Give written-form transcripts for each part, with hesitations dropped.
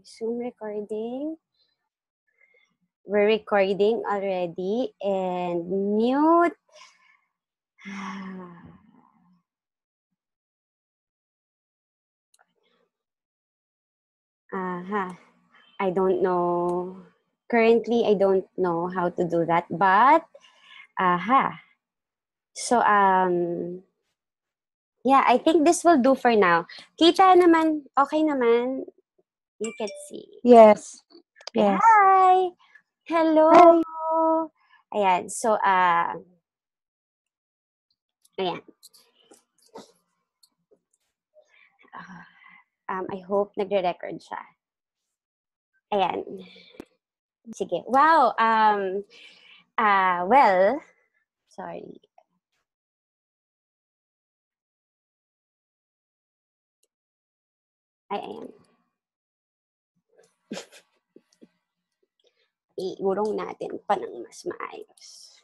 Zoom recording. We're recording already and mute. I don't know. Currently, I don't know how to do that, but So yeah, I think this will do for now. Kita naman, okay naman. You can see. Yes. Ay, Yes. hi. Hello. Hi. Ayan. So ayan. I hope nagre-record siya. Ayan. Sige. Wow. Well, sorry. Ayan. Iurong natin pa ng mas maayos.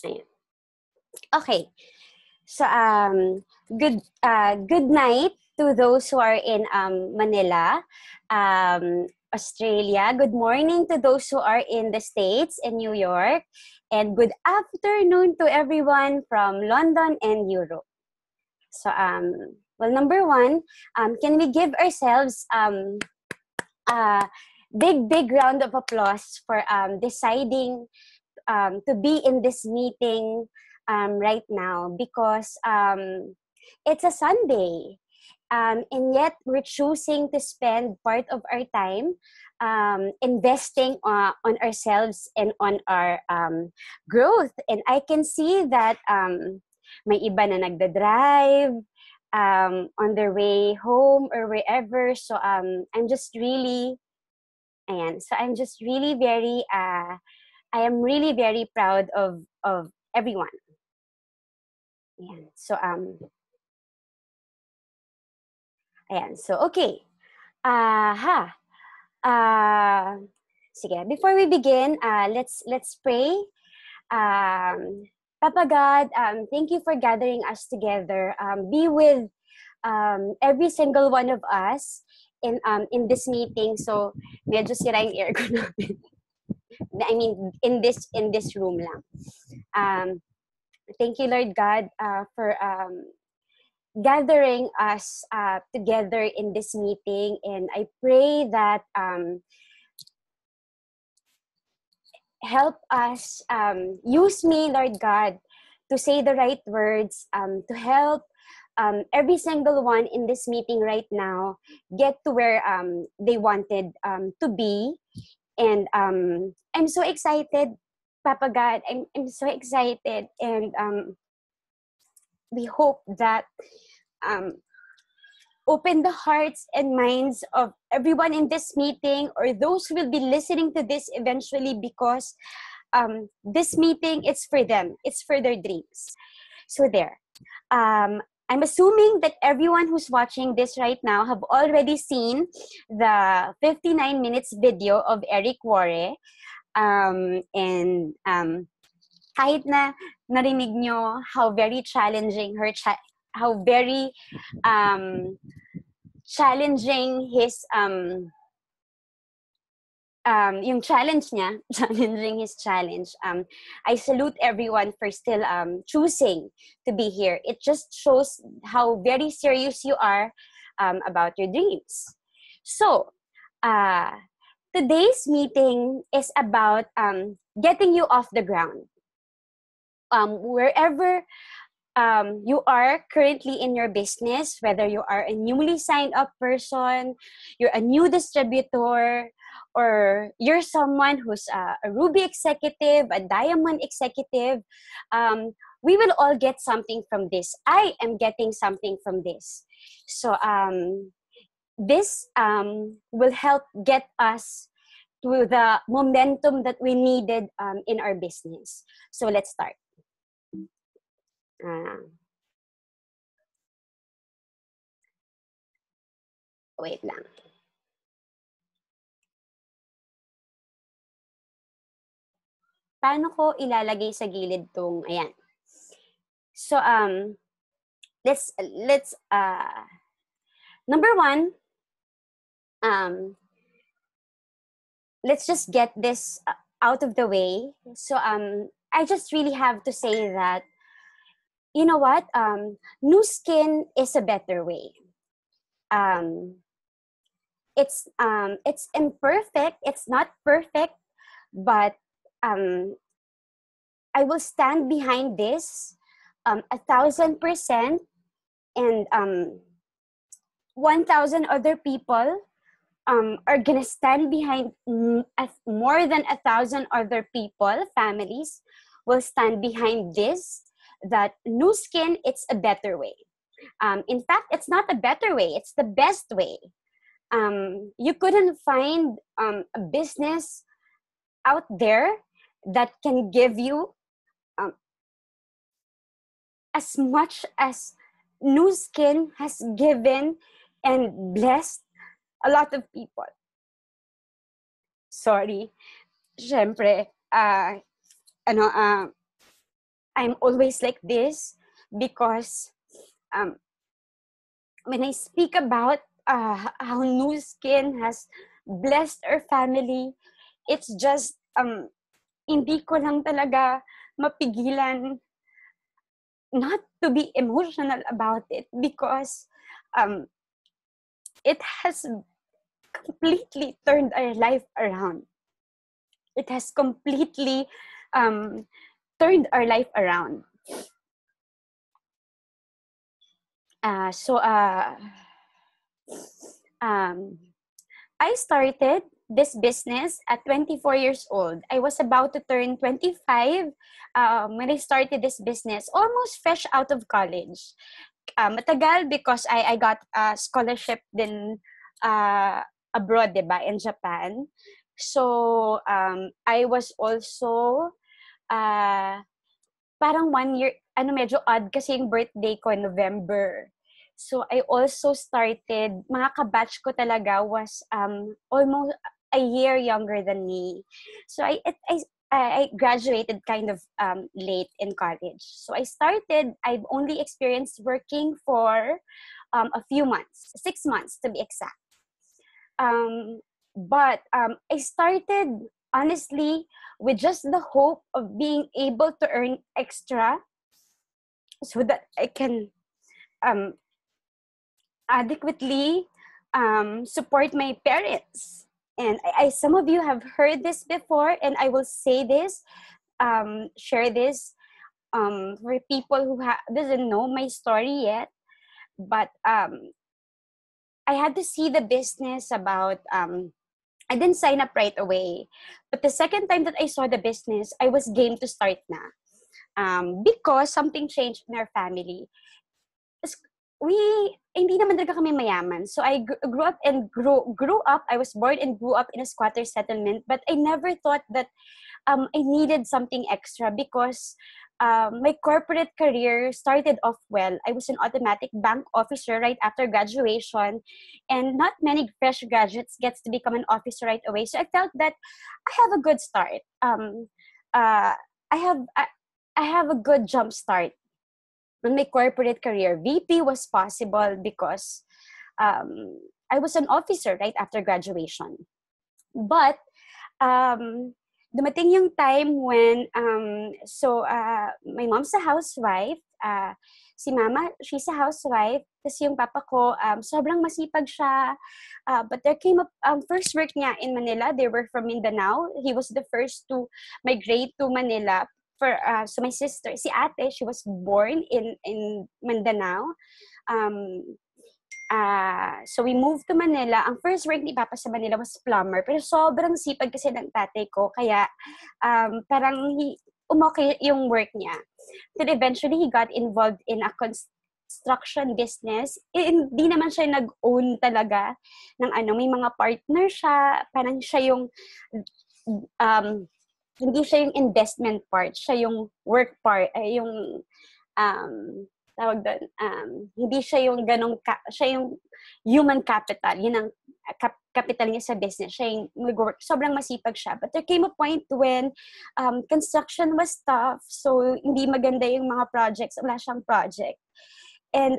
Ayan. Okay. So good night to those who are in Manila, Australia. Good morning to those who are in the States and New York, and good afternoon to everyone from London and Europe. So well, number one, can we give ourselves a big round of applause for deciding to be in this meeting right now, because it's a Sunday, and yet we're choosing to spend part of our time investing on ourselves and on our growth. And I can see that may iba na nagda-drive on their way home or wherever. So I'm just really, I'm just really very I am really very proud of everyone. Ayan. So so okay. Sige, before we begin, let's pray. Papa God, thank you for gathering us together. Be with every single one of us in this meeting. So medyo sira yung aircon namin. I mean, in this room lang. Thank you, Lord God, for gathering us together in this meeting. And I pray that help us, use me, Lord God, to say the right words, to help every single one in this meeting right now get to where they wanted to be. And I'm so excited, Papa God. I'm so excited. And we hope that open the hearts and minds of everyone in this meeting, or those who will be listening to this eventually, because this meeting, it's for them. It's for their dreams. So there. I'm assuming that everyone who's watching this right now have already seen the 59 minutes video of Eric Worre. And kahit na narinig nyo how very challenging how very challenging his yung challenge niya, challenging his challenge. I salute everyone for still choosing to be here. It just shows how very serious you are about your dreams. So, today's meeting is about getting you off the ground. Wherever you are currently in your business, whether you are a newly signed up person, you're a new distributor, or you're someone who's a Ruby executive, a Diamond executive, we will all get something from this. I am getting something from this. So this will help get us to the momentum that we needed in our business. So let's start. Wait lang. paano ko ilalagay sa gilid tong, ayan. So, let's number one, let's just get this out of the way. So, I just really have to say that, you know what? Nu Skin is a better way. It's imperfect. It's not perfect, but I will stand behind this 1,000%, and 1,000 other people are gonna stand behind more than 1,000 other people, families will stand behind this. That Nu Skin, it's a better way. In fact, it's not a better way; it's the best way. You couldn't find a business out there that can give you as much as Nu Skin has given and blessed a lot of people. Sorry, syempre, I'm always like this because when I speak about how Nu Skin has blessed our family, it's just hindi ko lang talaga mapigilan not to be emotional about it, because it has completely turned our life around. It has completely turned our life around. I started this business at 24 years old. I was about to turn 25 when I started this business, almost fresh out of college. Matagal because I got a scholarship din abroad, diba, in Japan. So, I was also parang 1 year, medyo odd kasi yung birthday ko in November. So, I also started, mga kabatch ko talaga was almost a year younger than me. So, I graduated kind of late in college. So, I've only experienced working for a few months, 6 months to be exact. But I started, honestly, with just the hope of being able to earn extra so that I can adequately support my parents. And some of you have heard this before, and I will say this, share this for people who doesn't know my story yet. But I had to see the business about, I didn't sign up right away. But the second time that I saw the business, I was game to start na. Because something changed in our family. Hindi naman talaga kami mayaman. So I grew up. I was born and grew up in a squatter settlement, but I never thought that I needed something extra because my corporate career started off well. I was an automatic bank officer right after graduation, and not many fresh graduates gets to become an officer right away. So I felt that I have a good start. I have a good jump start on my corporate career. VP was possible because I was an officer right after graduation. But dumating yung time when my mom's a housewife, si mama, she's a housewife, tapos yung papa ko, sobrang masipag siya, but there came up, first work niya in Manila. They were from Mindanao. He was the first to migrate to Manila. So my sister, si ate, she was born in Mindanao. So we moved to Manila. Ang first work ni Papa sa Manila was plumber. Pero sobrang sipag kasi ng tatay ko. Kaya parang umokay yung work niya. Then eventually, he got involved in a construction business. Hindi naman siya nag-own talaga ng may mga partner siya. Parang siya yung hindi siya yung investment part. Siya yung work part, yung tawag doon, hindi siya yung ganong, siya yung human capital, yun ang capital niya sa business, siya yung mag-work, sobrang masipag siya. But there came a point when construction was tough, so hindi maganda yung mga projects, wala siyang project. And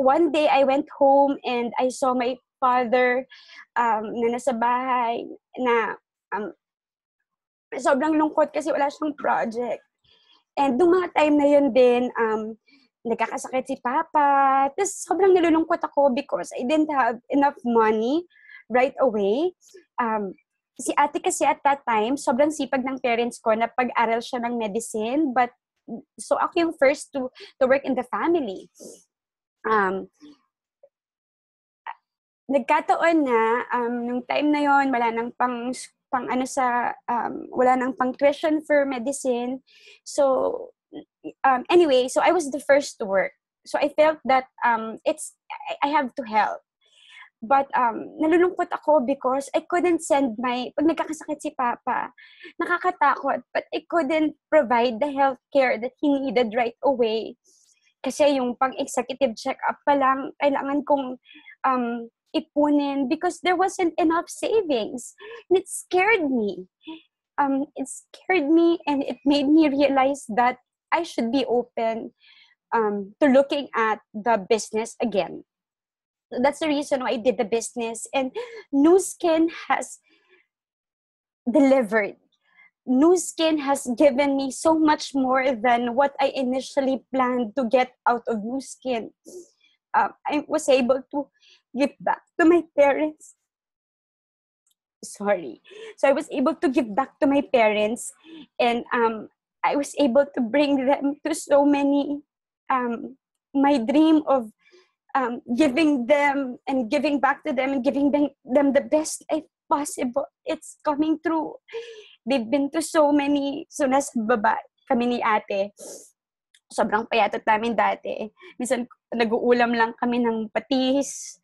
one day I went home and I saw my father na nasa bahay na sobrang lungkot kasi wala siyang project. And nung mga time na yun din, nagkakasakit si Papa. Tapos sobrang nalulungkot ako because I didn't have enough money right away. Si ate kasi at that time, sobrang sipag ng parents ko na pag-aral siya ng medicine. But, so ako yung first to work in the family. Nagkataon na, nung time na yon wala nang wala nang pang tuition for medicine. So, anyway, so I was the first to work. So I felt that I have to help. But nalulungkot ako because I couldn't send pag nagkakasakit si Papa, nakakatakot, but I couldn't provide the healthcare that he needed right away. Kasi yung pang-executive check-up pa lang, kailangan kong ipunin because there wasn't enough savings. And it scared me. And it made me realize that I should be open to looking at the business again. So that's the reason why I did the business. And Nu Skin has delivered. Nu Skin has given me so much more than what I initially planned to get out of Nu Skin. I was able to give back to my parents. Sorry. So I was able to give back to my parents, and I was able to bring them to so many, my dream of giving them and giving back to them and giving them the best life possible. It's coming through. They've been to so many, so nasa baba kami ni ate. Sobrang payatot namin dati. Minsan, nag-uulam lang kami ng patis.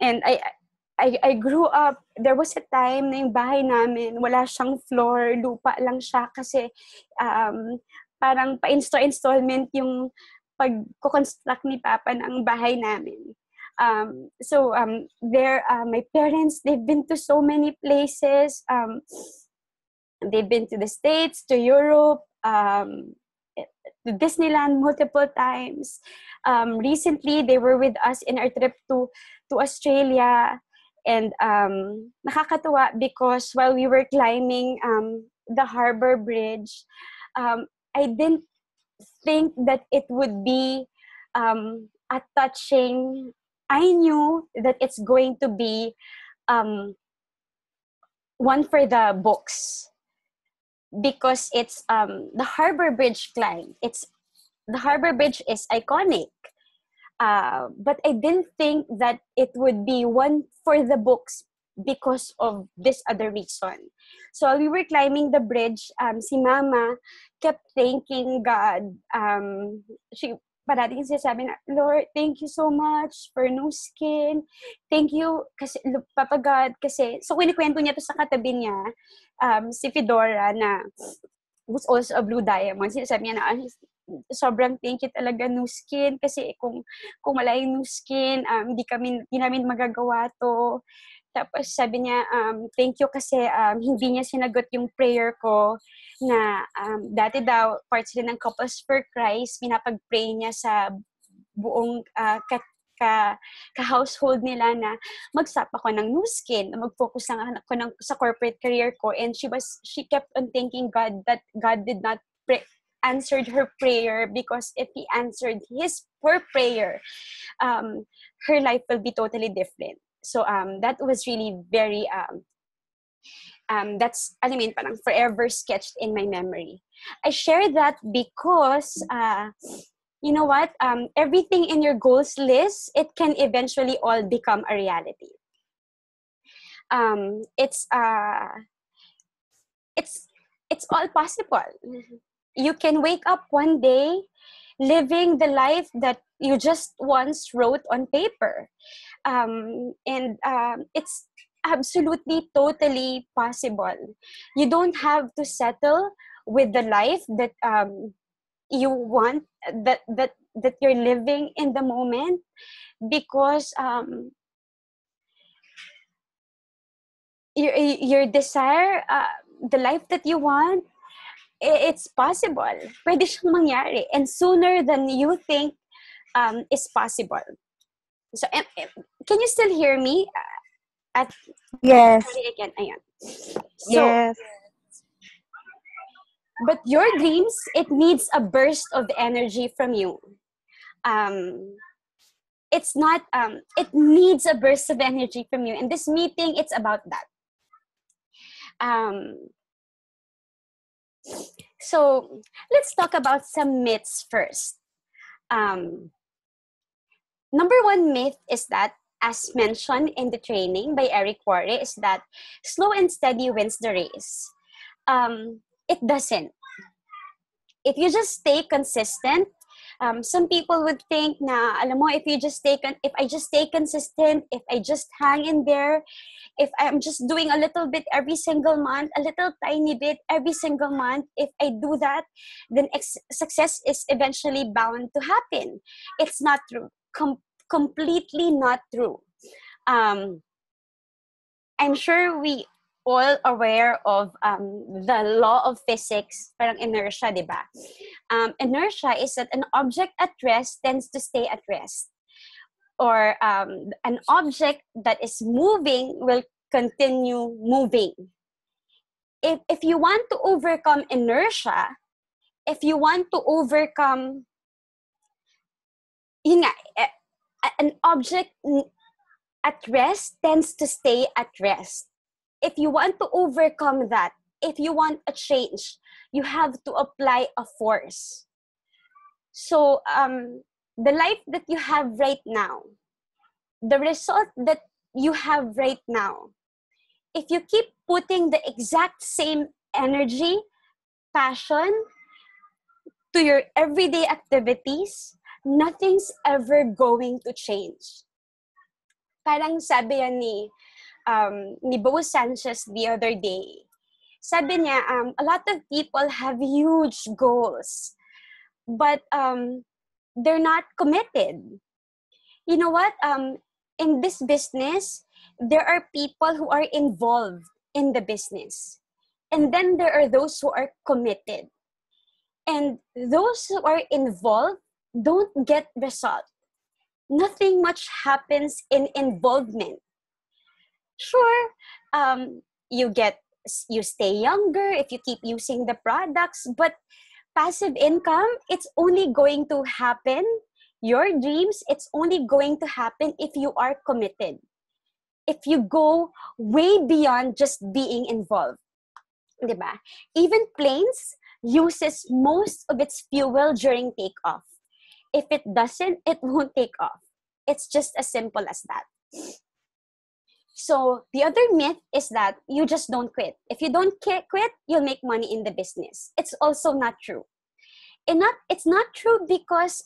And I grew up, there was a time na yung bahay namin, wala siyang floor, lupa lang siya kasi parang pa-installment yung pag-construct ni Papa ng bahay namin. My parents, they've been to so many places. They've been to the States, to Europe, to Disneyland multiple times. Recently, they were with us in our trip to Australia. And nakakatuwa because while we were climbing the Harbor Bridge, I didn't think that it would be a touching. I knew that it's going to be one for the books because it's the Harbor Bridge climb. The Harbor Bridge is iconic. But I didn't think that it would be one for the books because of this other reason. So while we were climbing the bridge, si Mama kept thanking God. She parating sinasabi na, Lord, thank you so much for Nu Skin. Thank you, kasi, Papa God, kasi, so kinikwento niya to sa katabi niya, si Fedora na, who's also a Blue Diamond, sinasabi niya na, sobrang thank you talaga Nu Skin kasi kung wala yung Nu Skin, hindi namin magagawa to. Tapos sabi niya, thank you kasi hindi niya sinagot yung prayer ko na dati daw, part sila ng Couples for Christ, pinapag-pray niya sa buong ka-household nila na mag-stop ako ng Nu Skin, mag-focus lang ako sa corporate career ko. And she kept on thanking God that God did not answered her prayer because if He answered her prayer, her life will be totally different. So that was really very that's parang forever sketched in my memory. I share that because you know what? Everything in your goals list, it can eventually all become a reality. It's all possible. You can wake up one day living the life that you just once wrote on paper. It's absolutely, totally possible. You don't have to settle with the life that you want, that you're living in the moment, because your desire, the life that you want, it's possible. Pwede siyang mangyari, and sooner than you think is possible. So, can you still hear me? Yes. Sorry again. Ayan. So, Yes. but your dreams, it needs a burst of energy from you. It's not, it needs a burst of energy from you. In this meeting, it's about that. Um, so, let's talk about some myths first. Number one myth is that, as mentioned in the training by Eric Worre, is that slow and steady wins the race. It doesn't. If you just stay consistent, some people would think na, alam mo, if I just stay consistent, if I just hang in there, if I'm just doing a little bit every single month, a little tiny bit every single month, if I do that, then success is eventually bound to happen. It's not true. Completely not true. I'm sure we all aware of the law of physics, parang inertia, di ba? Inertia is that an object at rest tends to stay at rest. Or an object that is moving will continue moving. If you want to overcome inertia, if you want to overcome, yun nga, an object at rest tends to stay at rest. If you want to overcome that, if you want a change, you have to apply a force. So, the life that you have right now, the result that you have right now, if you keep putting the exact same energy, passion to your everyday activities, nothing's ever going to change. Parang sabi yan ni Bo Sanchez the other day. Sabi niya, a lot of people have huge goals, but they're not committed. You know what? In this business, there are people who are involved in the business. And then there are those who are committed. And those who are involved don't get result. Nothing much happens in involvement. Sure, you stay younger if you keep using the products, but passive income, it's only going to happen. Your dreams, it's only going to happen if you are committed. If you go way beyond just being involved. Diba? Even planes uses most of its fuel during takeoff. If it doesn't, it won't take off. It's just as simple as that. So the other myth is that you just don't quit. If you don't quit, you'll make money in the business. It's also not true. And it's not true because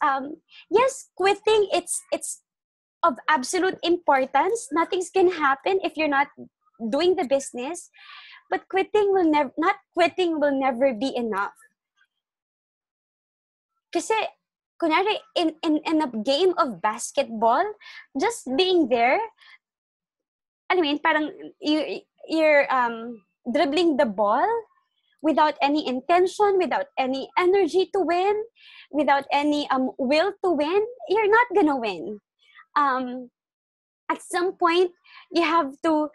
yes, quitting it's of absolute importance. Nothing's gonna happen if you're not doing the business. But not quitting will never be enough. Kasi, kunyari, in a game of basketball, just being there, I mean, parang you're dribbling the ball without any intention, without any energy to win, without any will to win, you're not gonna win. At some point, you have to,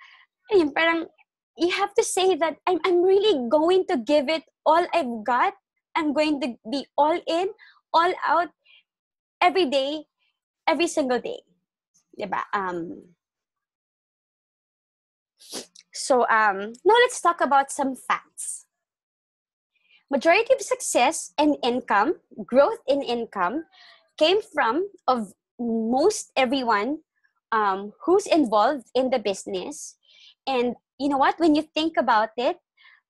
parang, you have to say that I'm really going to give it all I've got. I'm going to be all in, all out, every day, every single day. Diba? So now let's talk about some facts. Majority of success and income, growth in income, came from of most everyone who's involved in the business. And you know what? When you think about it,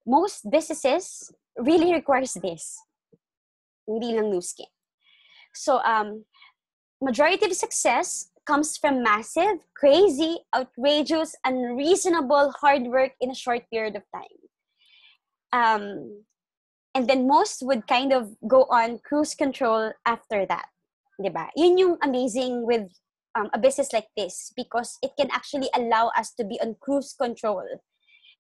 most businesses really requires this. Hindi lang new skin. So majority of success comes from massive, crazy, outrageous, unreasonable hard work in a short period of time. And then most would kind of go on cruise control after that. Diba? Yun yung amazing with a business like this, because it can actually allow us to be on cruise control.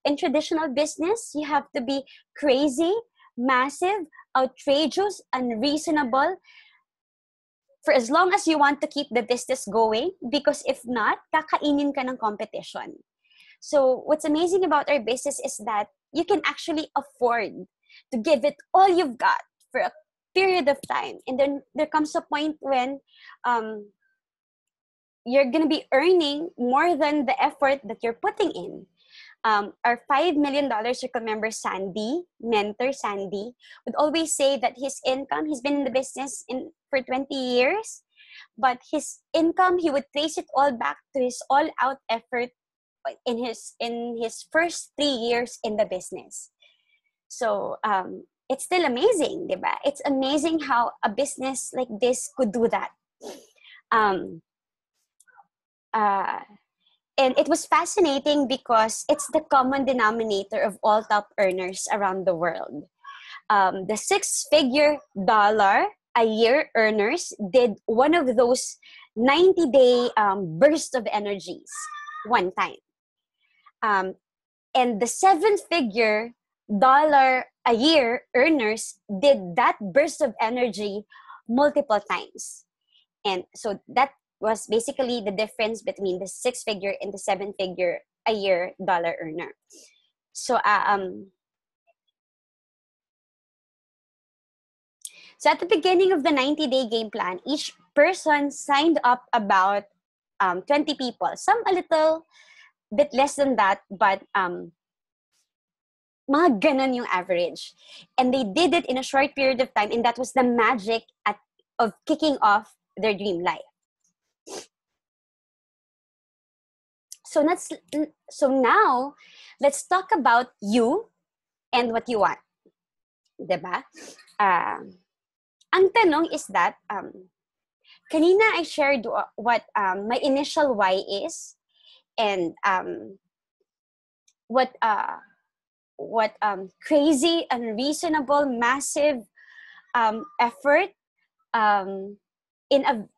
In traditional business, you have to be crazy, massive, outrageous, unreasonable for as long as you want to keep the business going, because if not, kakainin ka ng competition. So what's amazing about our business is that you can actually afford to give it all you've got for a period of time. And then there comes a point when you're going to be earning more than the effort that you're putting in. Our $5 million circle member, Sandy, mentor Sandy, would always say that his income, he's been in the business for 20 years, but his income, he would trace it all back to his all-out effort in his first 3 years in the business. So it's still amazing, diba? It's amazing how a business like this could do that. And it was fascinating because it's the common denominator of all top earners around the world. The $6-figure a year earners did one of those 90-day bursts of energies one time. And the $7-figure a year earners did that burst of energy multiple times. And so that was basically the difference between the 6-figure and the 7-figure a year dollar earner. So at the beginning of the 90-day game plan, each person signed up about 20 people. Some a little bit less than that, but mga ganon yung average. And they did it in a short period of time, and that was the magic of kicking off their dream life. So now, let's talk about you and what you want. Diba? Ang tanong is that, kanina I shared what my initial why is, and what crazy, unreasonable, massive effort in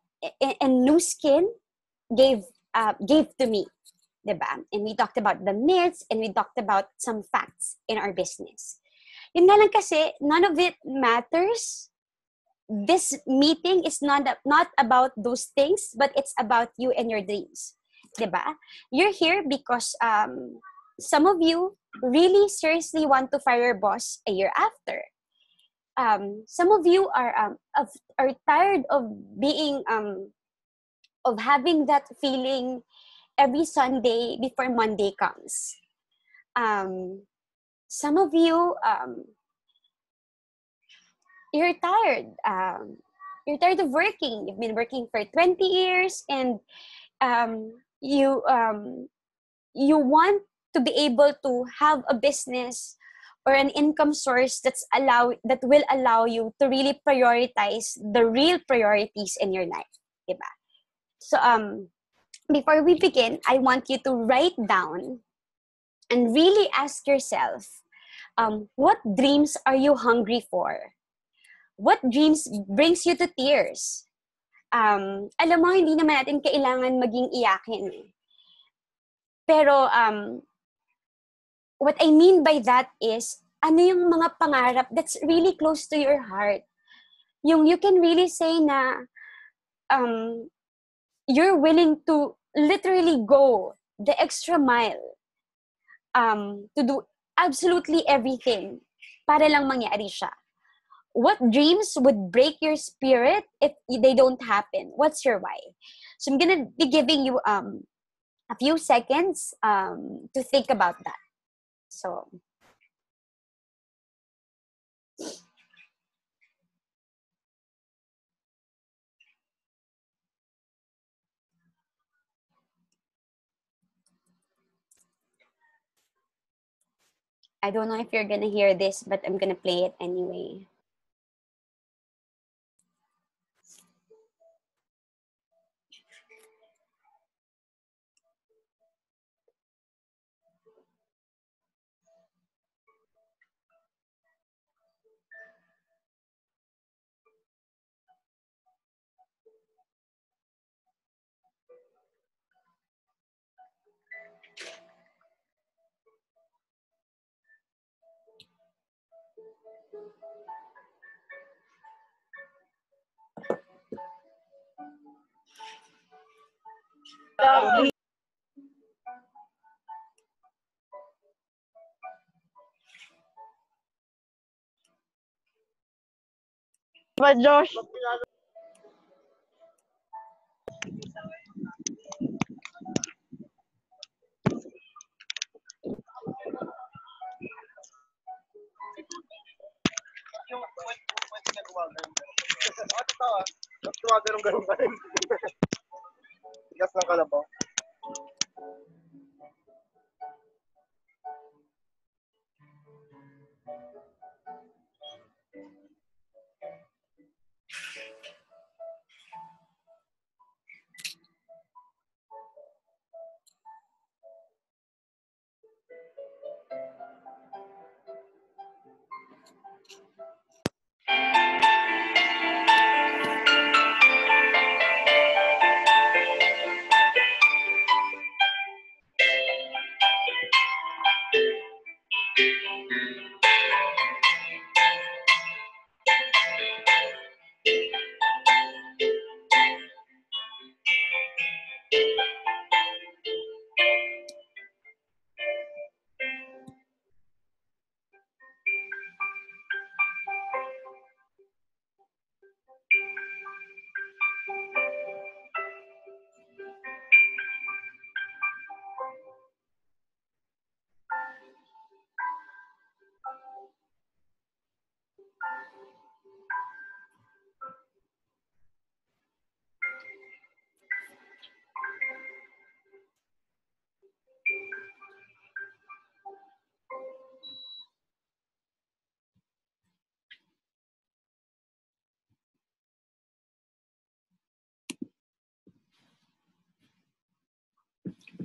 Nu Skin gave to me. Diba? And we talked about the myths, and we talked about some facts in our business. Yun nga lang kasi, none of it matters. This meeting is not about those things, but it's about you and your dreams. Diba? You're here because some of you really seriously want to fire your boss a year after. Some of you are tired of being of having that feeling every Sunday before Monday comes. Some of you, you're tired. You're tired of working. You've been working for 20 years, and you want to be able to have a business or an income source that will allow you to really prioritize the real priorities in your life, diba? So before we begin, I want you to write down and really ask yourself, what dreams are you hungry for? What dreams brings you to tears? Alam mo, hindi naman natin kailangan maging iyakin. Pero what I mean by that is, ano yung mga pangarap that's really close to your heart? Yung you can really say na you're willing to literally go the extra mile to do absolutely everything para lang mangyari siya. What dreams would break your spirit if they don't happen? What's your why? So I'm gonna be giving you a few seconds to think about that. So I don't know if you're gonna hear this, but I'm gonna play it anyway. But Josh,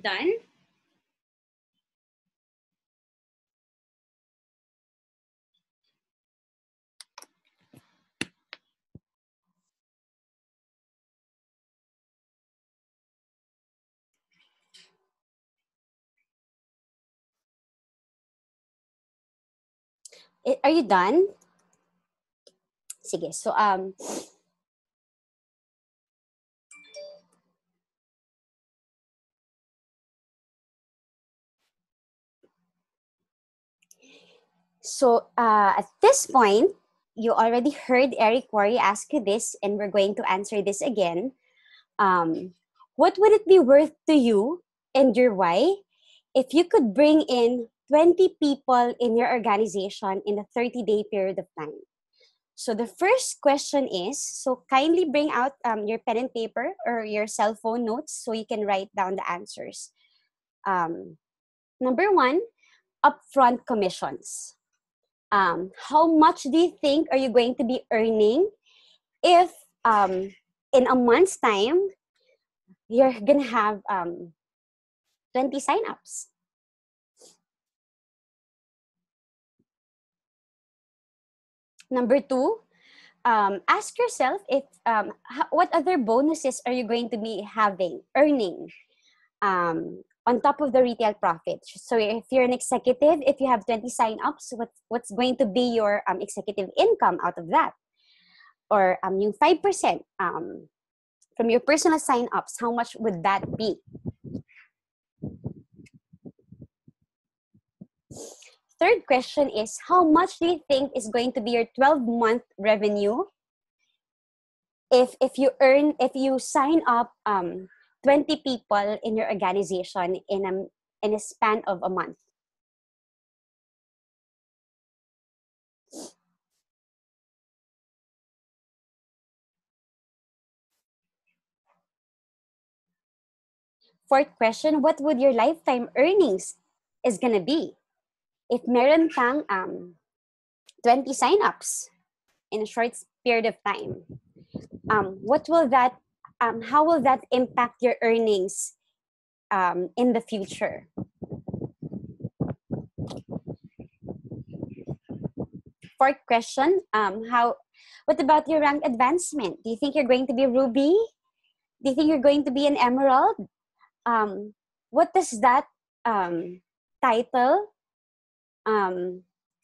Done? Are you done? Sige. At this point, you already heard Eric Quarry ask you this, and we're going to answer this again. What would it be worth to you and your why if you could bring in 20 people in your organization in a 30-day period of time? So the first question is, so kindly bring out your pen and paper or your cell phone notes so you can write down the answers. Number one, upfront commissions. How much do you think are you going to be earning if in a month's time you're gonna have 20 signups? Number two, ask yourself if what other bonuses are you going to be earning on top of the retail profit. So if you're an executive, if you have 20 signups, what's going to be your executive income out of that? Or yung 5% from your personal signups, how much would that be? Third question is, how much do you think is going to be your 12-month revenue if you sign up 20 people in your organization in a span of a month? Fourth question, what would your lifetime earnings is gonna be if meron kang 20 signups in a short period of time? How will that impact your earnings in the future? Fourth question, what about your rank advancement? Do you think you're going to be Ruby? Do you think you're going to be an Emerald? What does that title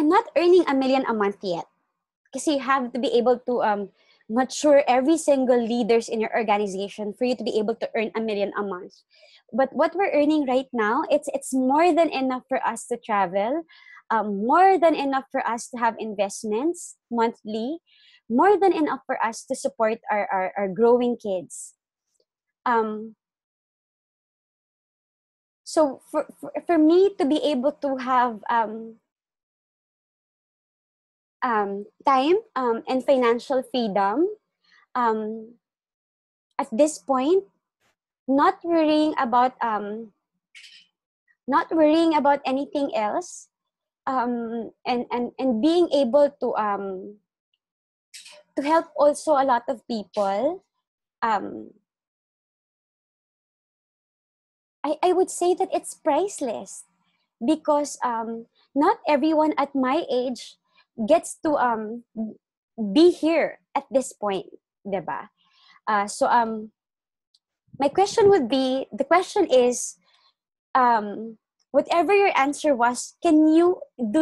I'm not earning a million a month yet. Kasi you have to be able to mature every single leaders in your organization for you to be able to earn a million a month. But what we're earning right now, it's more than enough for us to travel, more than enough for us to have investments monthly, more than enough for us to support our growing kids. So for me to be able to have time and financial freedom, at this point, not worrying about anything else, and being able to help also a lot of people. I would say that it's priceless, because not everyone at my age gets to be here at this point, diba? So my question would be, the question is, whatever your answer was, do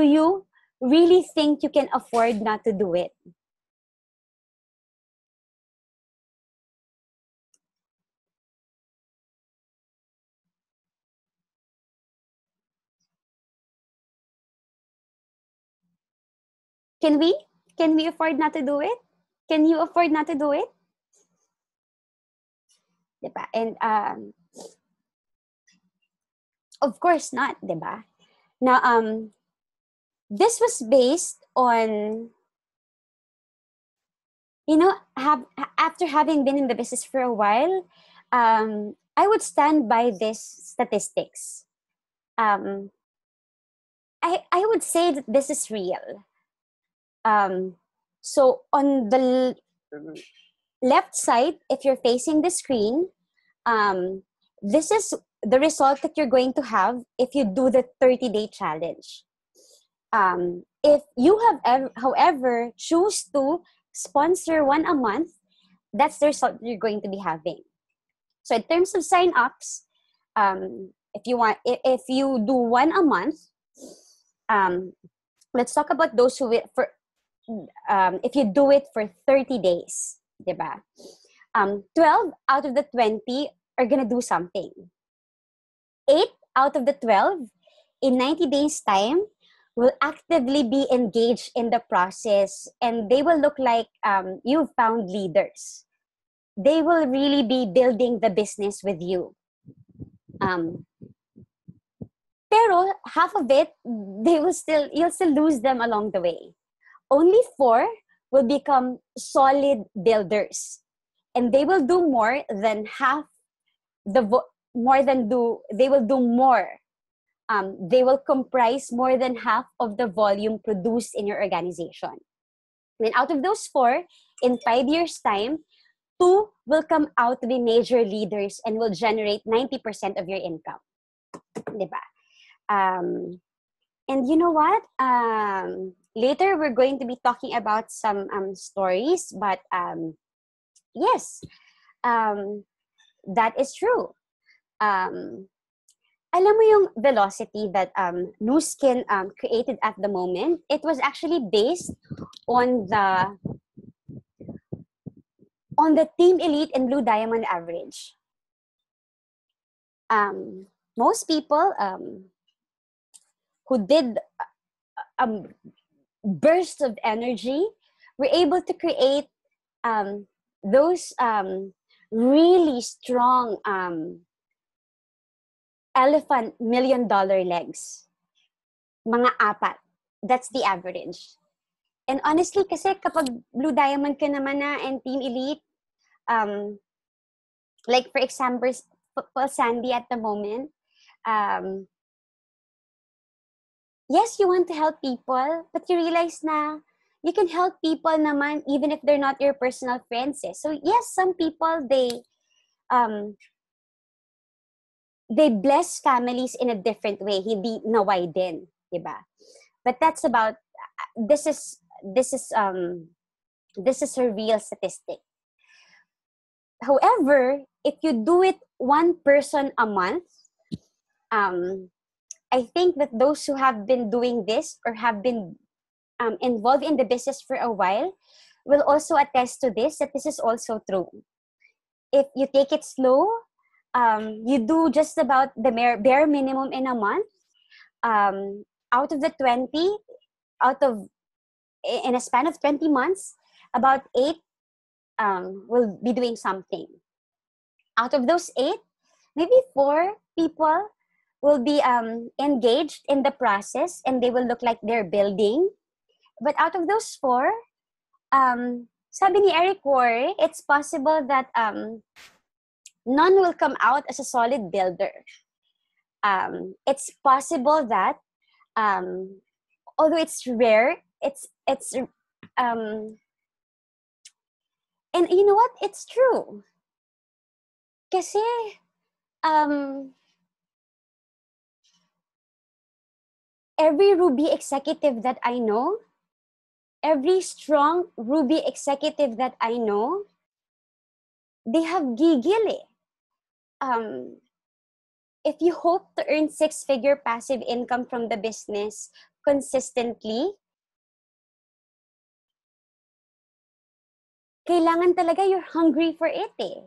you really think you can afford not to do it? Can we? Can we afford not to do it? Can you afford not to do it? Diba? And of course not, diba? Now, this was based on, after having been in the business for a while, I would stand by this statistics. I would say that this is real. So on the left side, if you're facing the screen, this is the result that you're going to have if you do the 30-day challenge. If you have, however, choose to sponsor one a month, that's the result you're going to be having. So in terms of sign-ups, if you do one a month, let's talk about those who if you do it for 30 days, diba? 12 out of the 20 are gonna do something. 8 out of the 12 in 90 days time will actively be engaged in the process, and they will look like you've found leaders. They will really be building the business with you. Pero half of it, you'll still lose them along the way. Only 4 will become solid builders, and they will do more than half they will do more. They will comprise more than half of the volume produced in your organization. And out of those 4, in 5 years' time, 2 will come out to be major leaders and will generate 90% of your income. Diba? And you know what? Later, we're going to be talking about some stories, but yes, that is true. Alam mo yung velocity that Nu Skin created at the moment, it was actually based on the Team Elite and Blue Diamond average. Most people who did bursts of energy were able to create those really strong elephant $1 million legs. Mga 4. That's the average. And honestly, kasi kapag Blue Diamond ka naman na and Team Elite, like for example, Sandy at the moment, yes, you want to help people, but you realize na you can help people naman even if they're not your personal friends. So yes, some people, they bless families in a different way. Hindi naway din, diba? But that's about, this is a real statistic. However, if you do it one person a month, I think that those who have been doing this or have been involved in the business for a while will also attest to this, that this is also true. If you take it slow, you do just about the bare minimum in a month. Out of the 20, in a span of 20 months, about 8 will be doing something. Out of those 8, maybe 4 people will be engaged in the process and they will look like they're building. But out of those 4, sabi ni Eric Worre, it's possible that none will come out as a solid builder. It's possible that, although it's rare, it's and you know what? It's true. Kasi, every Ruby executive that I know, every strong Ruby executive that I know, they have gigil eh. If you hope to earn 6-figure passive income from the business consistently, kailangan talaga you're hungry for it eh.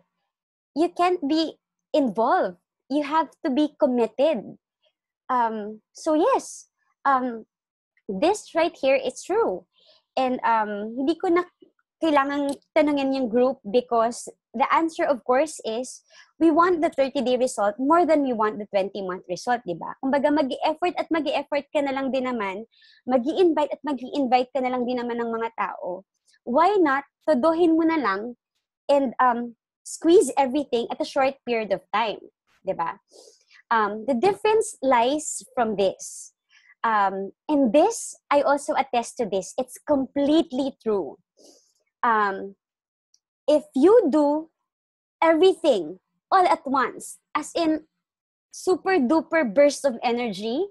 You can't be involved. You have to be committed. So yes, this right here is true. And hindi ko na kailangan tanungin yung group because the answer of course is we want the 30-day result more than we want the 20-month result, di ba? Kumbaga mag-i-effort at mag-i-effort ka na lang din naman, mag-i-invite at mag-i-invite ka na lang din naman ng mga tao. Why not todohin mo na lang and squeeze everything at a short period of time, di ba? The difference lies from this. And this, I also attest to this. It's completely true. If you do everything all at once, as in super duper burst of energy,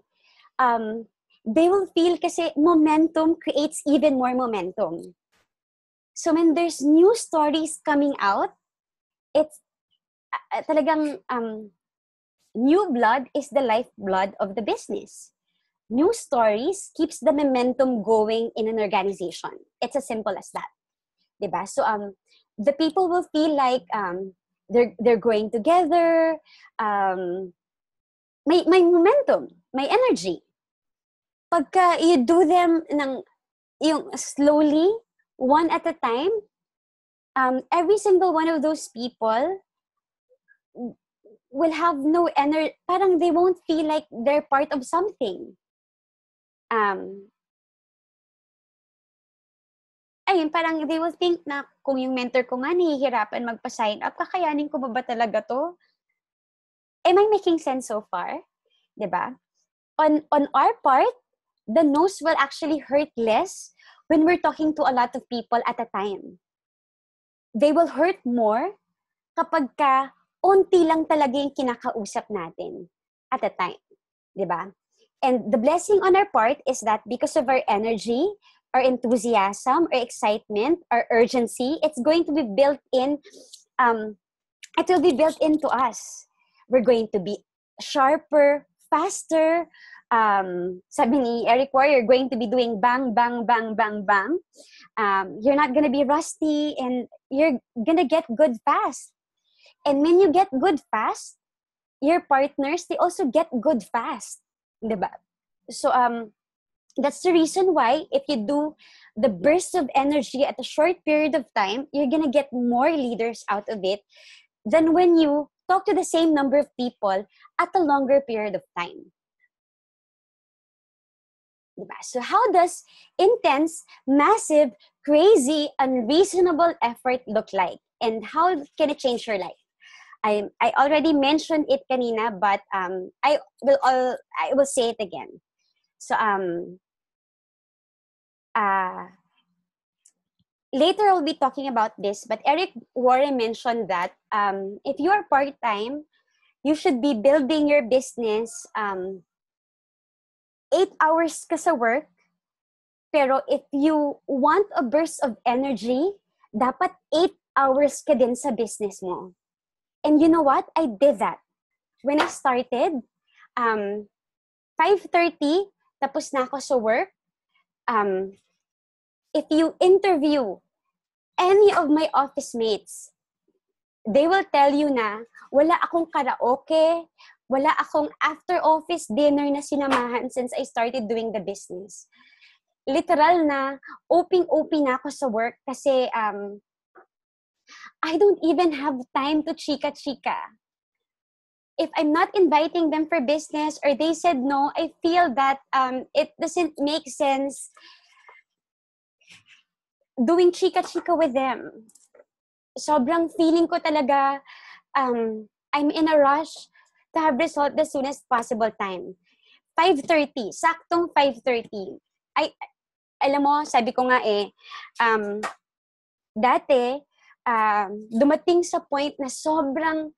they will feel kasi momentum creates even more momentum. So when there's new stories coming out, it's talagang new blood is the lifeblood of the business. New stories keeps the momentum going in an organization. It's as simple as that. Diba? So the people will feel like they're growing together, may momentum, may energy. Pagka you do them yung slowly, one at a time, every single one of those people will have no energy, parang they won't feel like they're part of something. Ayun, parang they will think na kung yung mentor ko nga nahihirapan magpa-sign up, kakayanin ko ba talaga to? Am I making sense so far? Diba? On our part, the no's will actually hurt less when we're talking to a lot of people at a time. They will hurt more kapag ka unti lang talaga yung kinakausap natin at a time. Diba? And the blessing on our part is that because of our energy, our enthusiasm, our excitement, our urgency, it's going to be built in, it will be built into us. We're going to be sharper, faster. Sabi ni Eric Worre, you're going to be doing bang, bang, bang, bang, bang. You're not going to be rusty and you're going to get good fast. And when you get good fast, your partners, they also get good fast. Diba? So, that's the reason why if you do the burst of energy at a short period of time, you're going to get more leaders out of it than when you talk to the same number of people at a longer period of time. So how does intense, massive, crazy, unreasonable effort look like? And how can it change your life? I already mentioned it kanina, but I will say it again. So later I'll be talking about this, but Eric Worre mentioned that if you are part-time, you should be building your business 8 hours ka sa work, pero if you want a burst of energy, dapat 8 hours ka din sa business mo. And you know what? I did that. When I started, 5:30, tapos na ako sa work. if you interview any of my office mates, they will tell you na wala akong karaoke, wala akong after-office dinner na sinamahan since I started doing the business. Literal na, OP na ako sa work kasi I don't even have time to chika-chika. If I'm not inviting them for business or they said no, I feel that it doesn't make sense doing chika-chika with them. Sobrang feeling ko talaga I'm in a rush to have result the soonest possible time. 5:30, saktong 5:30. Ay, alam mo, sabi ko nga dati, dumating sa point na sobrang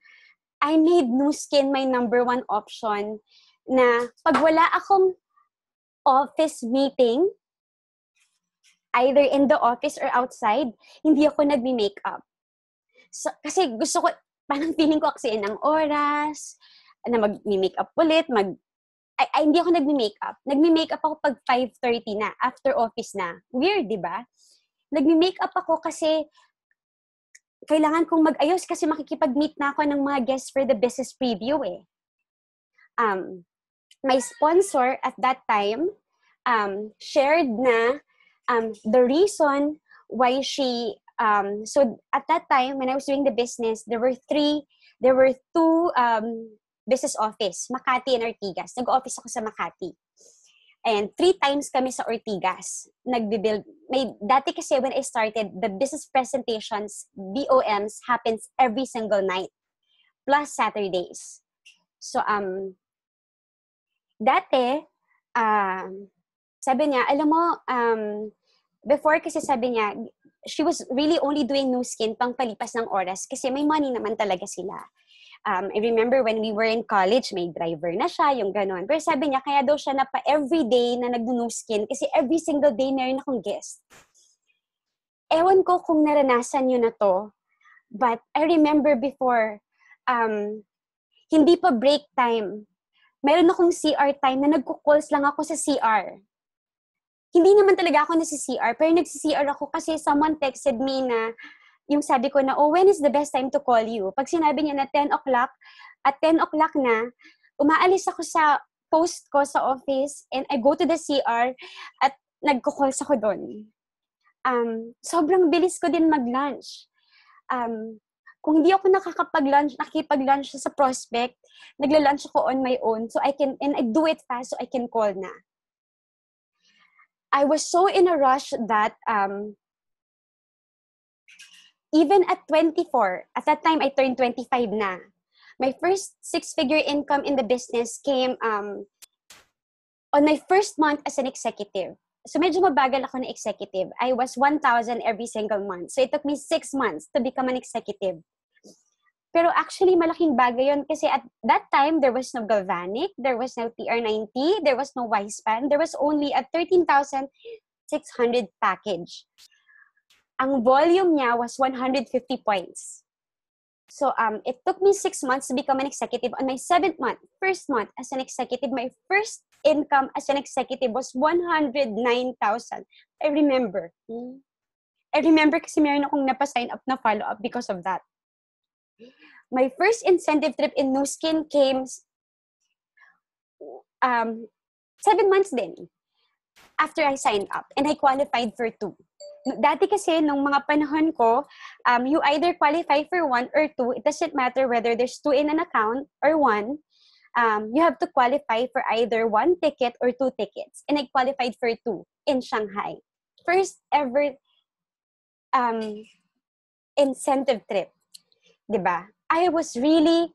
I made Nu Skin my number one option na pag wala akong office meeting, either in the office or outside, hindi ako nagme-makeup. So, kasi gusto ko, parang feeling ko kasi ng oras, na mag-makeup ulit, hindi ako nagme-makeup. Nagme-makeup ako pag 5:30 na, after office na. Weird, di ba? Nagme-makeup ako kasi kailangan kong mag-ayos kasi makikipag-meet na ako ng mga guests for the business preview eh. My sponsor at that time shared na the reason why she so at that time when I was doing the business, there were two business office, Makati and Ortigas. Nag-office ako sa Makati. And 3 times kami sa Ortigas. Nagbi-build. Dati kasi when I started, the business presentations, BOMs, happens every single night. Plus Saturdays. So, dati, sabi niya, alam mo, before kasi sabi niya, she was really only doing Nu Skin pang palipas ng oras kasi may money naman talaga sila. I remember when we were in college, may driver na siya, yung ganon. Pero sabi niya, kaya daw siya na pa everyday na nag-Nu Skin kasi every single day meron akong guest. Ewan ko kung naranasan niyo na to, but I remember before, hindi pa break time. Meron akong CR time na nagko-calls lang ako sa CR. Hindi naman talaga ako nasi-CR, pero nagsi-CR ako kasi someone texted me na yung sabi ko na, when is the best time to call you? Pag sinabi niya na 10 o'clock, at 10 o'clock na, umaalis ako sa post ko sa office and I go to the CR at nagko-calls ako doon. Sobrang bilis ko din mag-lunch. Kung hindi ako nakikipag-lunch sa prospect, nagla-lunch ako on my own and I do it fast so I can call na. I was so in a rush that even at 24, at that time I turned 25 na. My first 6-figure income in the business came on my first month as an executive. So medyo mabagal ako na executive. I was 1,000 every single month. So it took me 6 months to become an executive. Pero actually malaking bagay yun kasi at that time there was no Galvanic, there was no TR90, there was no Wispan, there was only a 13,600 package. Ang volume niya was 150 points. So it took me 6 months to become an executive. On my 7th month, first month as an executive, my first income as an executive was 109,000. I remember. I remember kasi meron akong napa-sign up na follow-up because of that. My first incentive trip in Nu Skin came 7 months din after I signed up and I qualified for 2. Dati kasi, nung mga panahon ko, you either qualify for 1 or 2. It doesn't matter whether there's 2 in an account or 1. You have to qualify for either 1 ticket or 2 tickets. And I qualified for 2 in Shanghai. First ever incentive trip. Diba? I was really,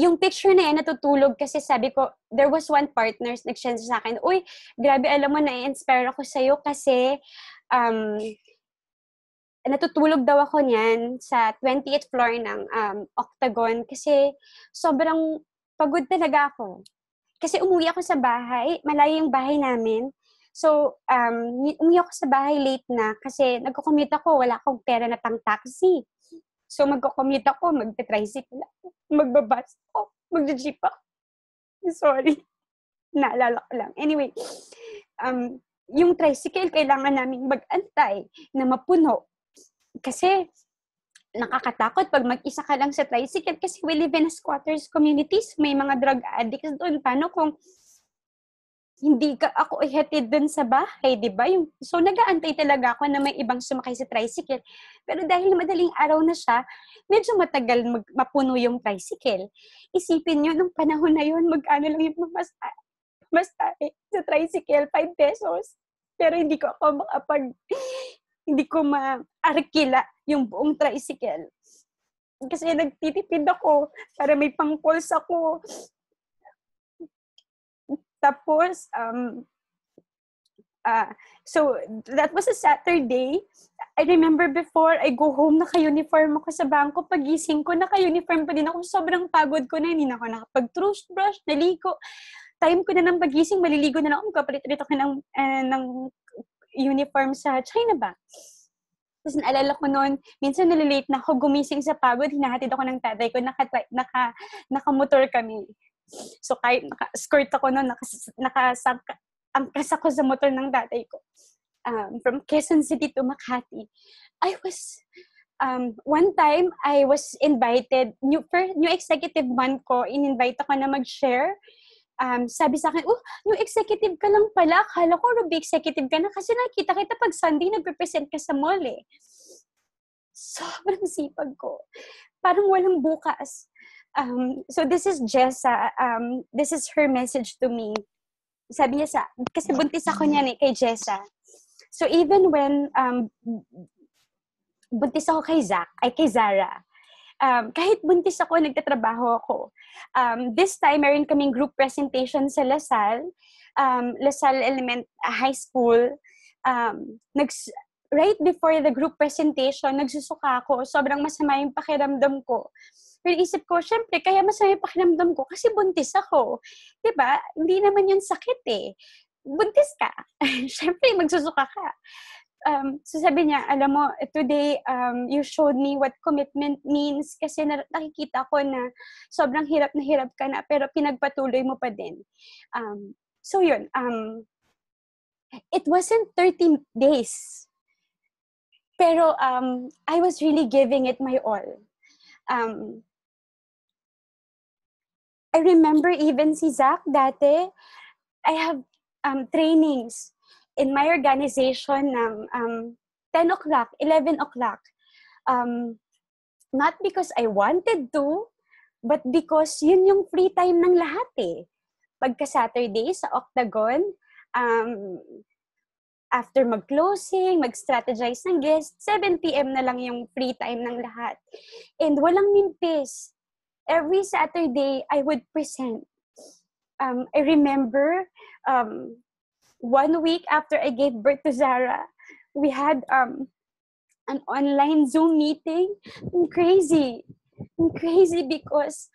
yung picture na yan, natutulog kasi sabi ko, there was one partner nag-send sa akin, uy, grabe, alam mo, na-inspire ako sa'yo kasi natutulog daw ako niyan sa 20th floor ng Octagon kasi sobrang pagod talaga ako. Kasi umuwi ako sa bahay, malayo yung bahay namin. So, umuwi ako sa bahay late na kasi nagko-commute ako, wala akong pera na pang taxi. So, magko-commute ako, magte-tricycle ako, magbabas ako, magje-jeep ako. Sorry. Naalala ko lang. Anyway, yung tricycle, kailangan naming mag-antay na mapuno. Kasi nakakatakot pag mag-isa ka lang sa tricycle kasi we live in a squatters communities. May mga drug addicts doon. Paano kung hindi ka ako ihatid doon sa bahay, di ba? So, nag-aantay talaga ako na may ibang sumakay sa tricycle. Pero dahil madaling araw na siya, medyo matagal mapuno yung tricycle. Isipin nyo, nung panahon na yun, magkano lang yung masahe sa tricycle, 5 pesos. Pero hindi ko hindi ko ma-arkila yung buong tricycle. Kasi nagtitipid ako para may pang-pulse ako. Tapos, so that was a Saturday. I remember before I go home, naka-uniform ako sa bangko. Pagising ko, naka-uniform pa din ako. Sobrang pagod ko na, hindi na ako nakapag-toothbrush, naligo. Time ko na ng pagising, maliligo na lang ako. Kapalit-palit ako ng uniform sa China Bank. Tapos naalala ko noon, minsan nalilate na ako, gumising sa pagod, hinahatid ako ng tatay ko, nakamotor kami. So kahit naka-skirt ako noon, angkas ako sa motor ng tatay ko. From Quezon City to Makati. One time, I was invited, new executive month ko, in-invite ako na mag-share. Sabi sa akin, yung executive ka lang pala. Akala ko, Ruby, executive ka na. Kasi nakita kita pag Sunday, nagpe-present ka sa mall eh. Sobrang sipag ko. Parang walang bukas. So this is Jessa. This is her message to me. Sabi niya kasi buntis ako niyan kay Jessa. So even when buntis ako kay Zara, kahit buntis ako, nagtatrabaho ako. This time, meron kaming group presentation sa LaSalle High School. Right before the group presentation, nagsusuka ako. Sobrang masama yung pakiramdam ko. Pero isip ko, syempre, kaya masama yung pakiramdam ko kasi buntis ako. Diba? Hindi naman yun sakit eh. Buntis ka. Syempre, magsusuka ka. So sabi niya, alam mo, today you showed me what commitment means kasi nakikita ko na sobrang hirap na hirap ka na pero pinagpatuloy mo pa din. So yun, it wasn't 13 days. Pero I was really giving it my all. I remember even si Zach dati, I have trainings in my organization ng 10 o'clock, 11 o'clock. Not because I wanted to, but because yun yung free time ng lahat eh. Pagka-Saturday sa Octagon, after mag-closing, mag-strategize ng guests, 7 p.m. na lang yung free time ng lahat. And walang mintis. Every Saturday, I would present. I remember 1 week after I gave birth to Zara, we had an online Zoom meeting. Crazy because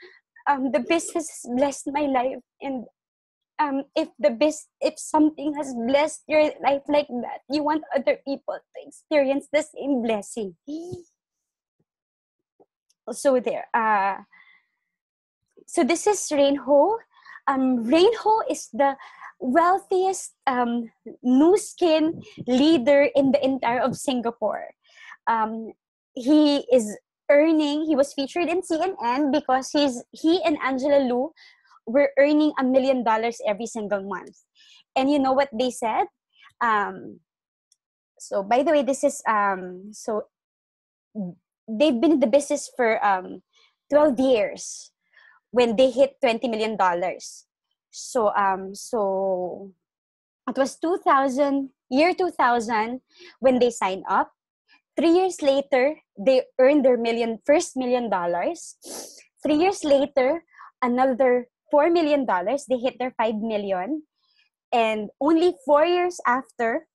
the business has blessed my life, and if something has blessed your life like that, you want other people to experience the same blessing. So there. So this is Rainho. Rainho is the wealthiest Nu Skin leader in the entire of Singapore. He was featured in CNN because he and Angela Lu were earning $1 million every single month. And you know what they said? So by the way, this is so they've been in the business for 12 years when they hit $20 million. So it was 2000 when they signed up. 3 years later, they earned their first $1 million. 3 years later, another $4 million. They hit their 5 million. And only 4 years after,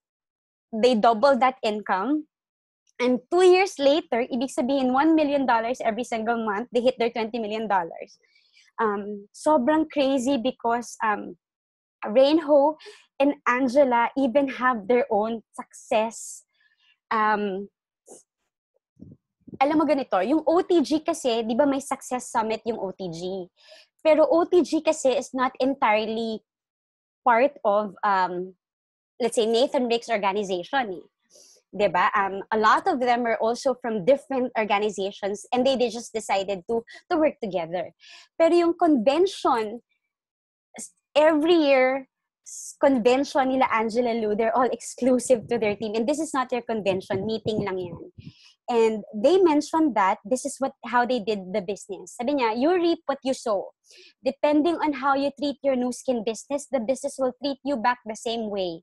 they doubled that income. And 2 years later, ibig sabihin $1 million every single month, they hit their $20 million. Sobrang crazy because Rainho and Angela even have their own success. Alam mo ganito, yung OTG kasi, di ba may Success Summit yung OTG? Pero OTG kasi is not entirely part of let's say, Nathan Drake's organization. Diba? A lot of them are also from different organizations and they just decided to work together. Pero yung convention, every year, convention nila Angela Lu, they're all exclusive to their team. And this is not their convention, meeting lang yan. And they mentioned that this is how they did the business. Sabi niya, you reap what you sow. Depending on how you treat your Nu Skin business, the business will treat you back the same way.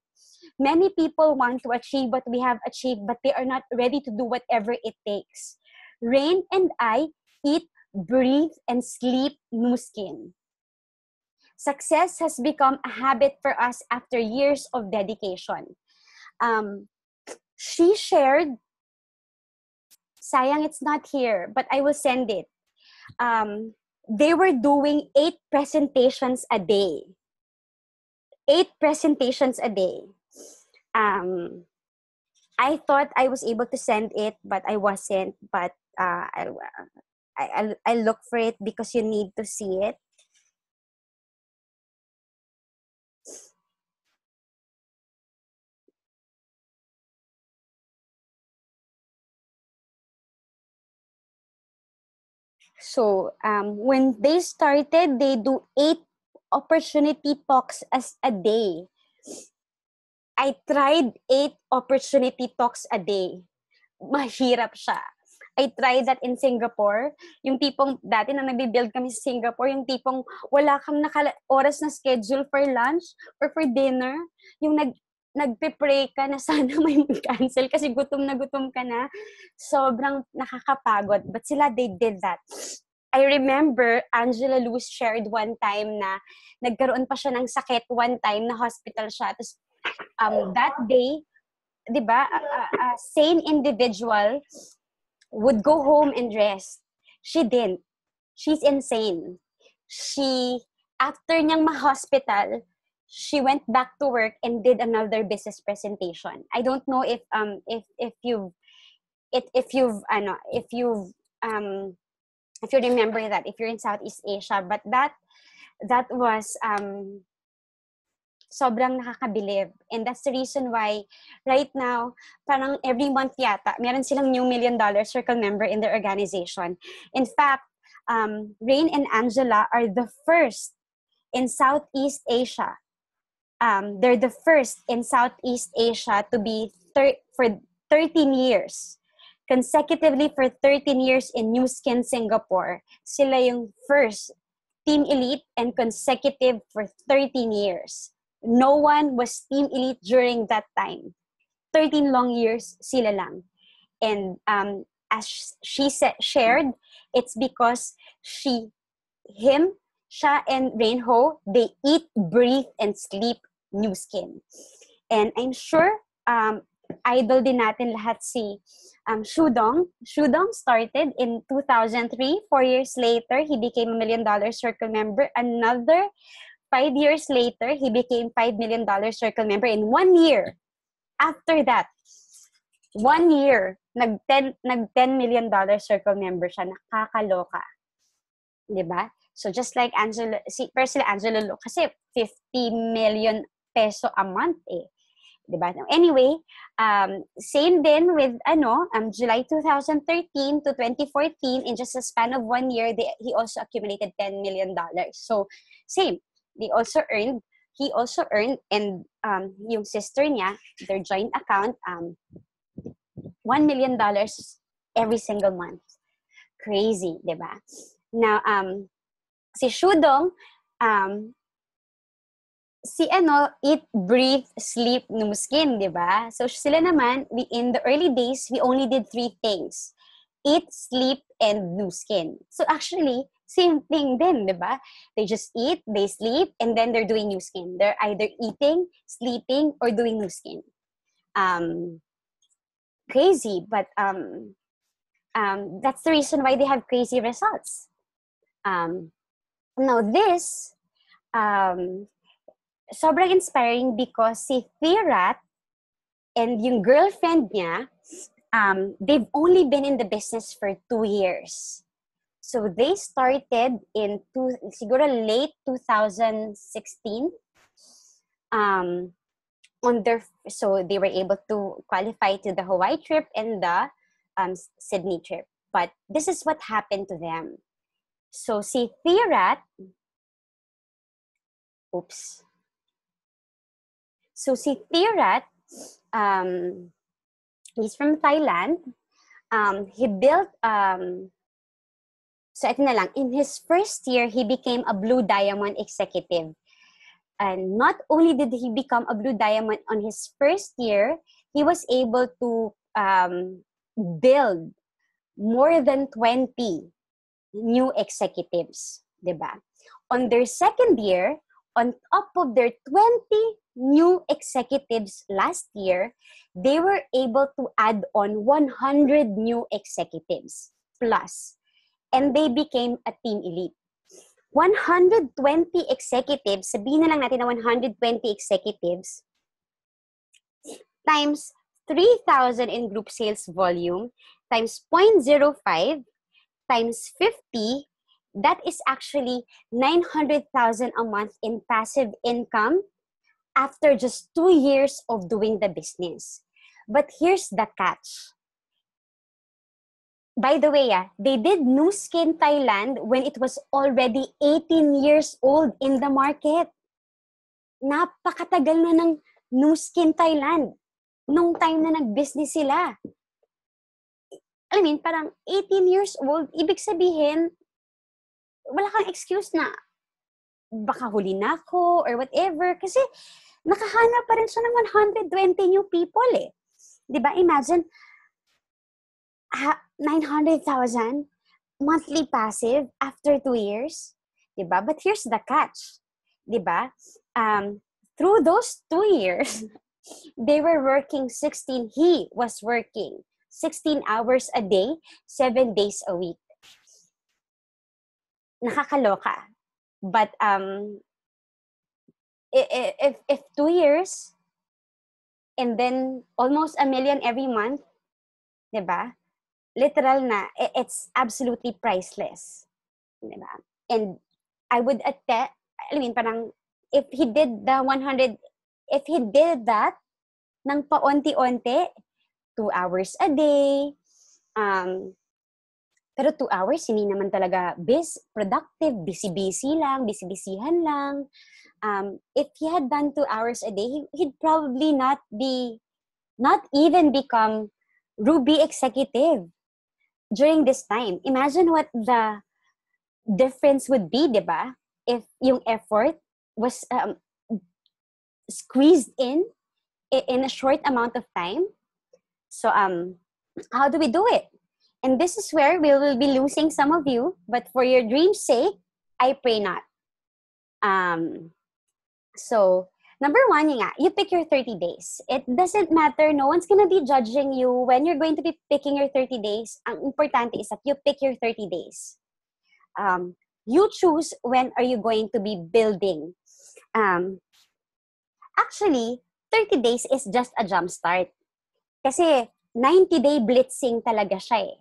Many people want to achieve what we have achieved, but they are not ready to do whatever it takes. Rain and I eat, breathe, and sleep Nu Skin. Success has become a habit for us after years of dedication. She shared, sayang it's not here, but I will send it. They were doing 8 presentations a day. 8 presentations a day. I thought I was able to send it, but I wasn't. But I'll look for it because you need to see it. So when they started, they do 8 opportunity talks as a day. I tried 8 opportunity talks a day. Mahirap siya. I tried that in Singapore. Yung tipong, dati na nag-build kami sa Singapore, yung tipong wala kang oras na schedule for lunch or for dinner. Yung nagpe-pray ka na sana may cancel kasi gutom na gutom ka na. Sobrang nakakapagod. But sila, they did that. I remember Angela Lu shared one time na nagkaroon pa siya ng sakit one time na hospital siya. Tapos that day, di ba, a sane individual would go home and rest. She didn't. She's insane. After niyang ma-hospital, she went back to work and did another business presentation. I don't know if you remember that, if you're in Southeast Asia, but that was sobrang nakakabilib. And that's the reason why right now, parang every month yata, meron silang new $1 million circle member in their organization. In fact, Rain and Angela are the first in Southeast Asia. They're the first in Southeast Asia to be for 13 years. Consecutively for 13 years in Nu Skin Singapore. Sila yung first Team Elite and consecutive for 13 years. No one was Team Elite during that time. 13 long years, sila lang. And as she shared, it's because siya and Rainho, they eat, breathe, and sleep Nu Skin. And I'm sure idol din natin lahat si Shudong. Shudong started in 2003. 4 years later, he became $1 million circle member. Another 5 years later, he became $5 million circle member. In 1 year, after that, 1 year, nag-$10 million circle member siya. Nakakaloka. Diba? So just like Angela Lu, kasi 50 million peso a month eh. Diba? Anyway, same din with July 2013 to 2014, in just a span of 1 year, he also accumulated $10 million. So same, he also earned, and yung sister niya, their joint account, $1 million every single month. Crazy, diba? Now, si Shudong, eat, breathe, sleep, Nu Skin, di ba? So sila naman, in the early days, we only did 3 things. Eat, sleep, and Nu Skin. So actually, same thing din, di ba? They just eat, they sleep, and then they're doing Nu Skin. They're either eating, sleeping, or doing Nu Skin. Crazy, but that's the reason why they have crazy results. Now this, sobrang inspiring because si Therat and yung girlfriend niya, they've only been in the business for 2 years. So they started in siguro late 2016 so they were able to qualify to the Hawaii trip and the Sydney trip. But this is what happened to them. So si Theorat, So si Theorat, he's from Thailand. He built, so ito na lang, in his first year, he became a Blue Diamond executive. And not only did he become a Blue Diamond on his first year, he was able to build more than 20 new executives, diba? On their second year, on top of their 20 new executives last year, they were able to add on 100 new executives plus. And they became a team elite. 120 executives, sabihin na lang natin na 120 executives, times 3,000 in group sales volume, times 0.05, times 50, that is actually 900,000 a month in passive income after just 2 years of doing the business. But here's the catch. By the way, they did Nu Skin Thailand when it was already 18 years old in the market. Napakatagal na ng Nu Skin Thailand nung time na nag-business sila. I mean, parang 18 years old, ibig sabihin, wala kang excuse na baka huli na ako or whatever. Kasi nakahanap pa rin siya ng 120 new people eh. Diba? Imagine, 900,000 monthly passive after 2 years. Diba? But here's the catch. Diba? Through those 2 years, he was working 16 hours a day, 7 days a week. Nakakaloka. But if 2 years and then almost $1 million every month, diba? Literal na, it's absolutely priceless. Diba? And I would attest, I mean, parang if he did that ng paunti-unti, 2 hours a day, pero 2 hours, hindi naman talaga productive, busy-busyhan lang. If he had done 2 hours a day, he'd probably not even become Ruby executive during this time. Imagine what the difference would be, diba? If yung effort was squeezed in a short amount of time. So, how do we do it? And this is where we will be losing some of you, but for your dream's sake, I pray not. So, number 1, you pick your 30 days. It doesn't matter. No one's gonna be judging you when you're going to be picking your 30 days. Ang importante is that you pick your 30 days. You choose when are you going to be building. Actually, 30 days is just a jump start. Kasi 90-day blitzing talaga siya eh.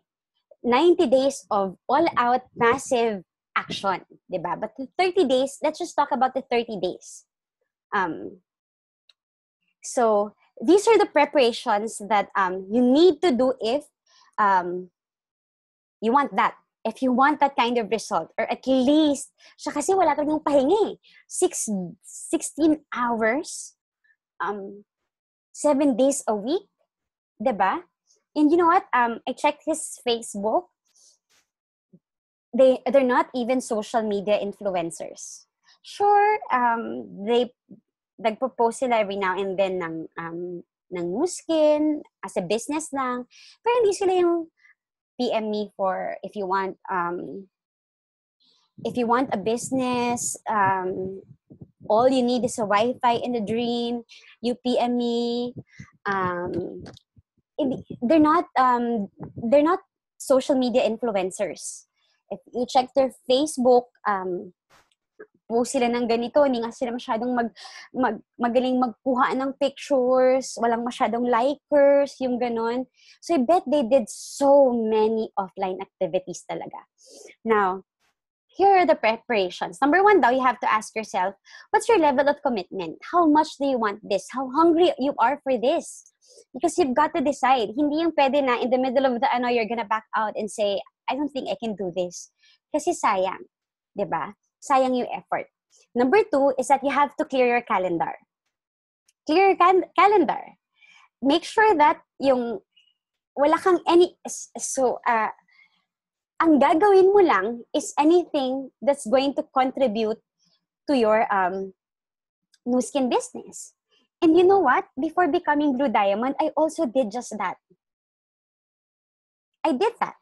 90 days of all-out massive action, diba? But the 30 days, let's just talk about the 30 days. So these are the preparations that you need to do if you want that. If you want that kind of result, or at least, siya kasi wala talagang pahinga eh. 16 hours, 7 days a week, diba? And you know what? I checked his Facebook. They're not even social media influencers. Sure, they nagpo-post sila every now and then ng Nu Skin as a business lang. Pero hindi sila yung PM me for if you want a business, all you need is a Wi-Fi in the dream. You PM me. They're not social media influencers. If you check their Facebook, post sila ng ganito, hindi nga sila masyadong magaling magkuha ng pictures, walang masyadong likers, yung ganon. So I bet they did so many offline activities talaga. Now, here are the preparations. Number one daw, you have to ask yourself, what's your level of commitment? How much do you want this? How hungry you are for this? Because you've got to decide. Hindi yung pwede na in the middle of the you're gonna back out and say, I don't think I can do this. Kasi sayang. Diba? Sayang yung effort. Number two is that you have to clear your calendar. Clear your calendar. Make sure that yung wala kang any, ang gagawin mo lang is anything that's going to contribute to your Nu Skin business. And you know what? Before becoming Blue Diamond, I also did just that. I did that.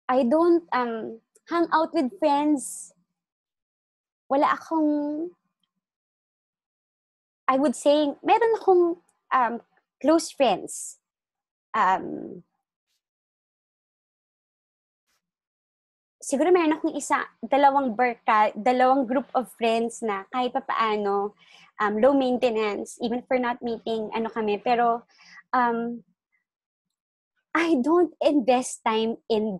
I don't hang out with friends. Wala akong, I would say, meron akong close friends. Siguro meron akong dalawang group of friends na kahit pa paano, low maintenance, even for not meeting, kami. Pero, I don't invest time in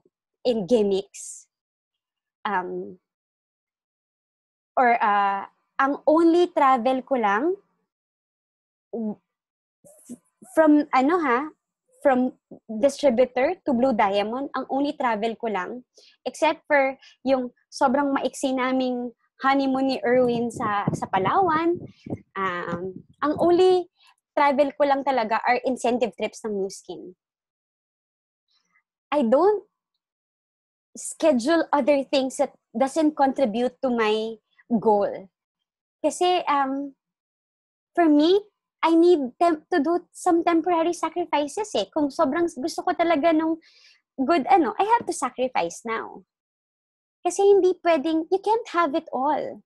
gimmicks. Ang only travel ko lang, from distributor to Blue Diamond, ang only travel ko lang, except for yung sobrang maiksi naming honeymoon ni Erwin sa Palawan, ang only travel ko lang talaga are incentive trips ng Nu Skin. I don't schedule other things that doesn't contribute to my goal. Kasi, for me, I need to do some temporary sacrifices eh. Kung sobrang gusto ko talaga nung good I have to sacrifice now. Kasi hindi pwedeng, you can't have it all.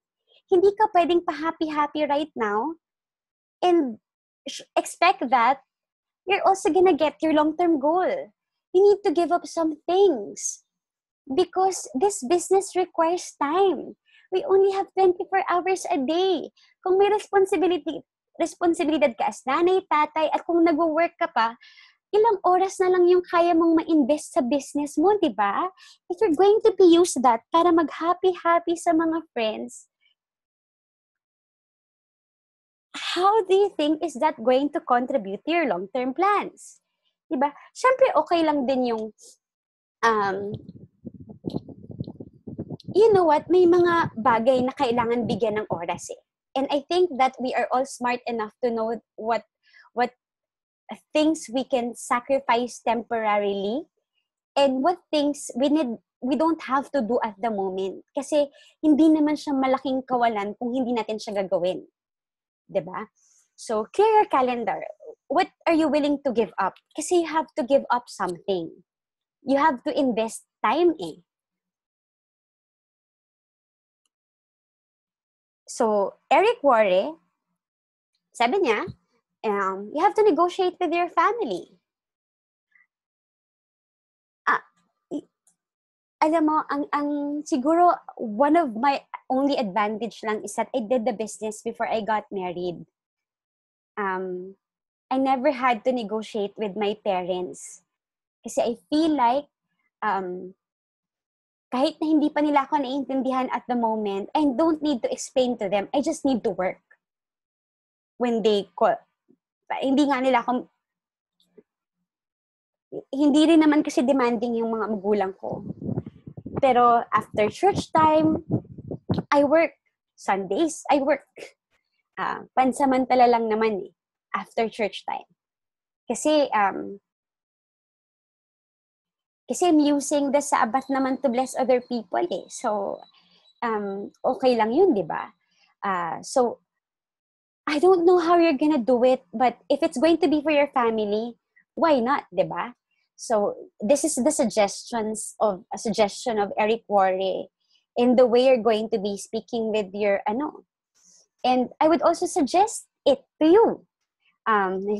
Hindi ka pwedeng pa-happy-happy right now and expect that you're also gonna get your long-term goal. You need to give up some things because this business requires time. We only have 24 hours a day. Kung may responsibilidad ka as nanay, tatay, at kung nag-work ka pa, ilang oras na lang yung kaya mong ma-invest sa business mo, di ba? If you're going to be use that para mag-happy-happy sa mga friends, how do you think is that going to contribute to your long-term plans? Di ba? Siyempre, okay lang din yung you know what? May mga bagay na kailangan bigyan ng oras eh. And I think that we are all smart enough to know what things we can sacrifice temporarily and what things we don't have to do at the moment. Kasi hindi naman siya malaking kawalan kung hindi natin siya gagawin. Diba? So, clear your calendar. What are you willing to give up? Kasi you have to give up something. You have to invest time eh. So, Eric Worre, sabi niya, you have to negotiate with your family. Alam mo, ang siguro, one of my only advantage lang is that I did the business before I got married. I never had to negotiate with my parents. Kasi I feel like, kahit na hindi pa nila ako naiintindihan at the moment, I don't need to explain to them. I just need to work. When they call. Hindi nga nila ako, hindi rin naman kasi demanding yung mga magulang ko. Pero after church time, I work. Sundays, I work. Pansamantala lang naman eh. After church time. Kasi I'm using the Sabbath naman to bless other people eh. So, okay lang yun, di ba? So, I don't know how you're gonna do it, but if it's going to be for your family, why not, di ba? So, this is the suggestion of Eric Worre in the way you're going to be speaking with your And I would also suggest it to you.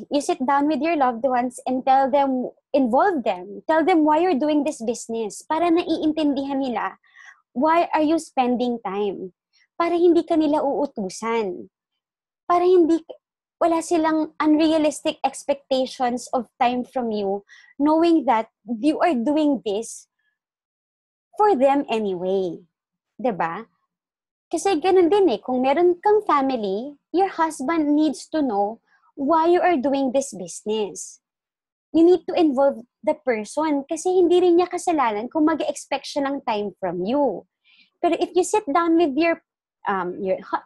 You sit down with your loved ones and tell them, involve them. Tell them why you're doing this business para naiintindihan nila why are you spending time. Para hindi ka nila uutusan. Para wala silang unrealistic expectations of time from you, knowing that you are doing this for them anyway. 'Di ba? Kasi ganun din eh, kung meron kang family, your husband needs to know why you are doing this business. You need to involve the person kasi hindi rin niya kasalanan kung mag-expect siya ng time from you. Pero if you sit down with your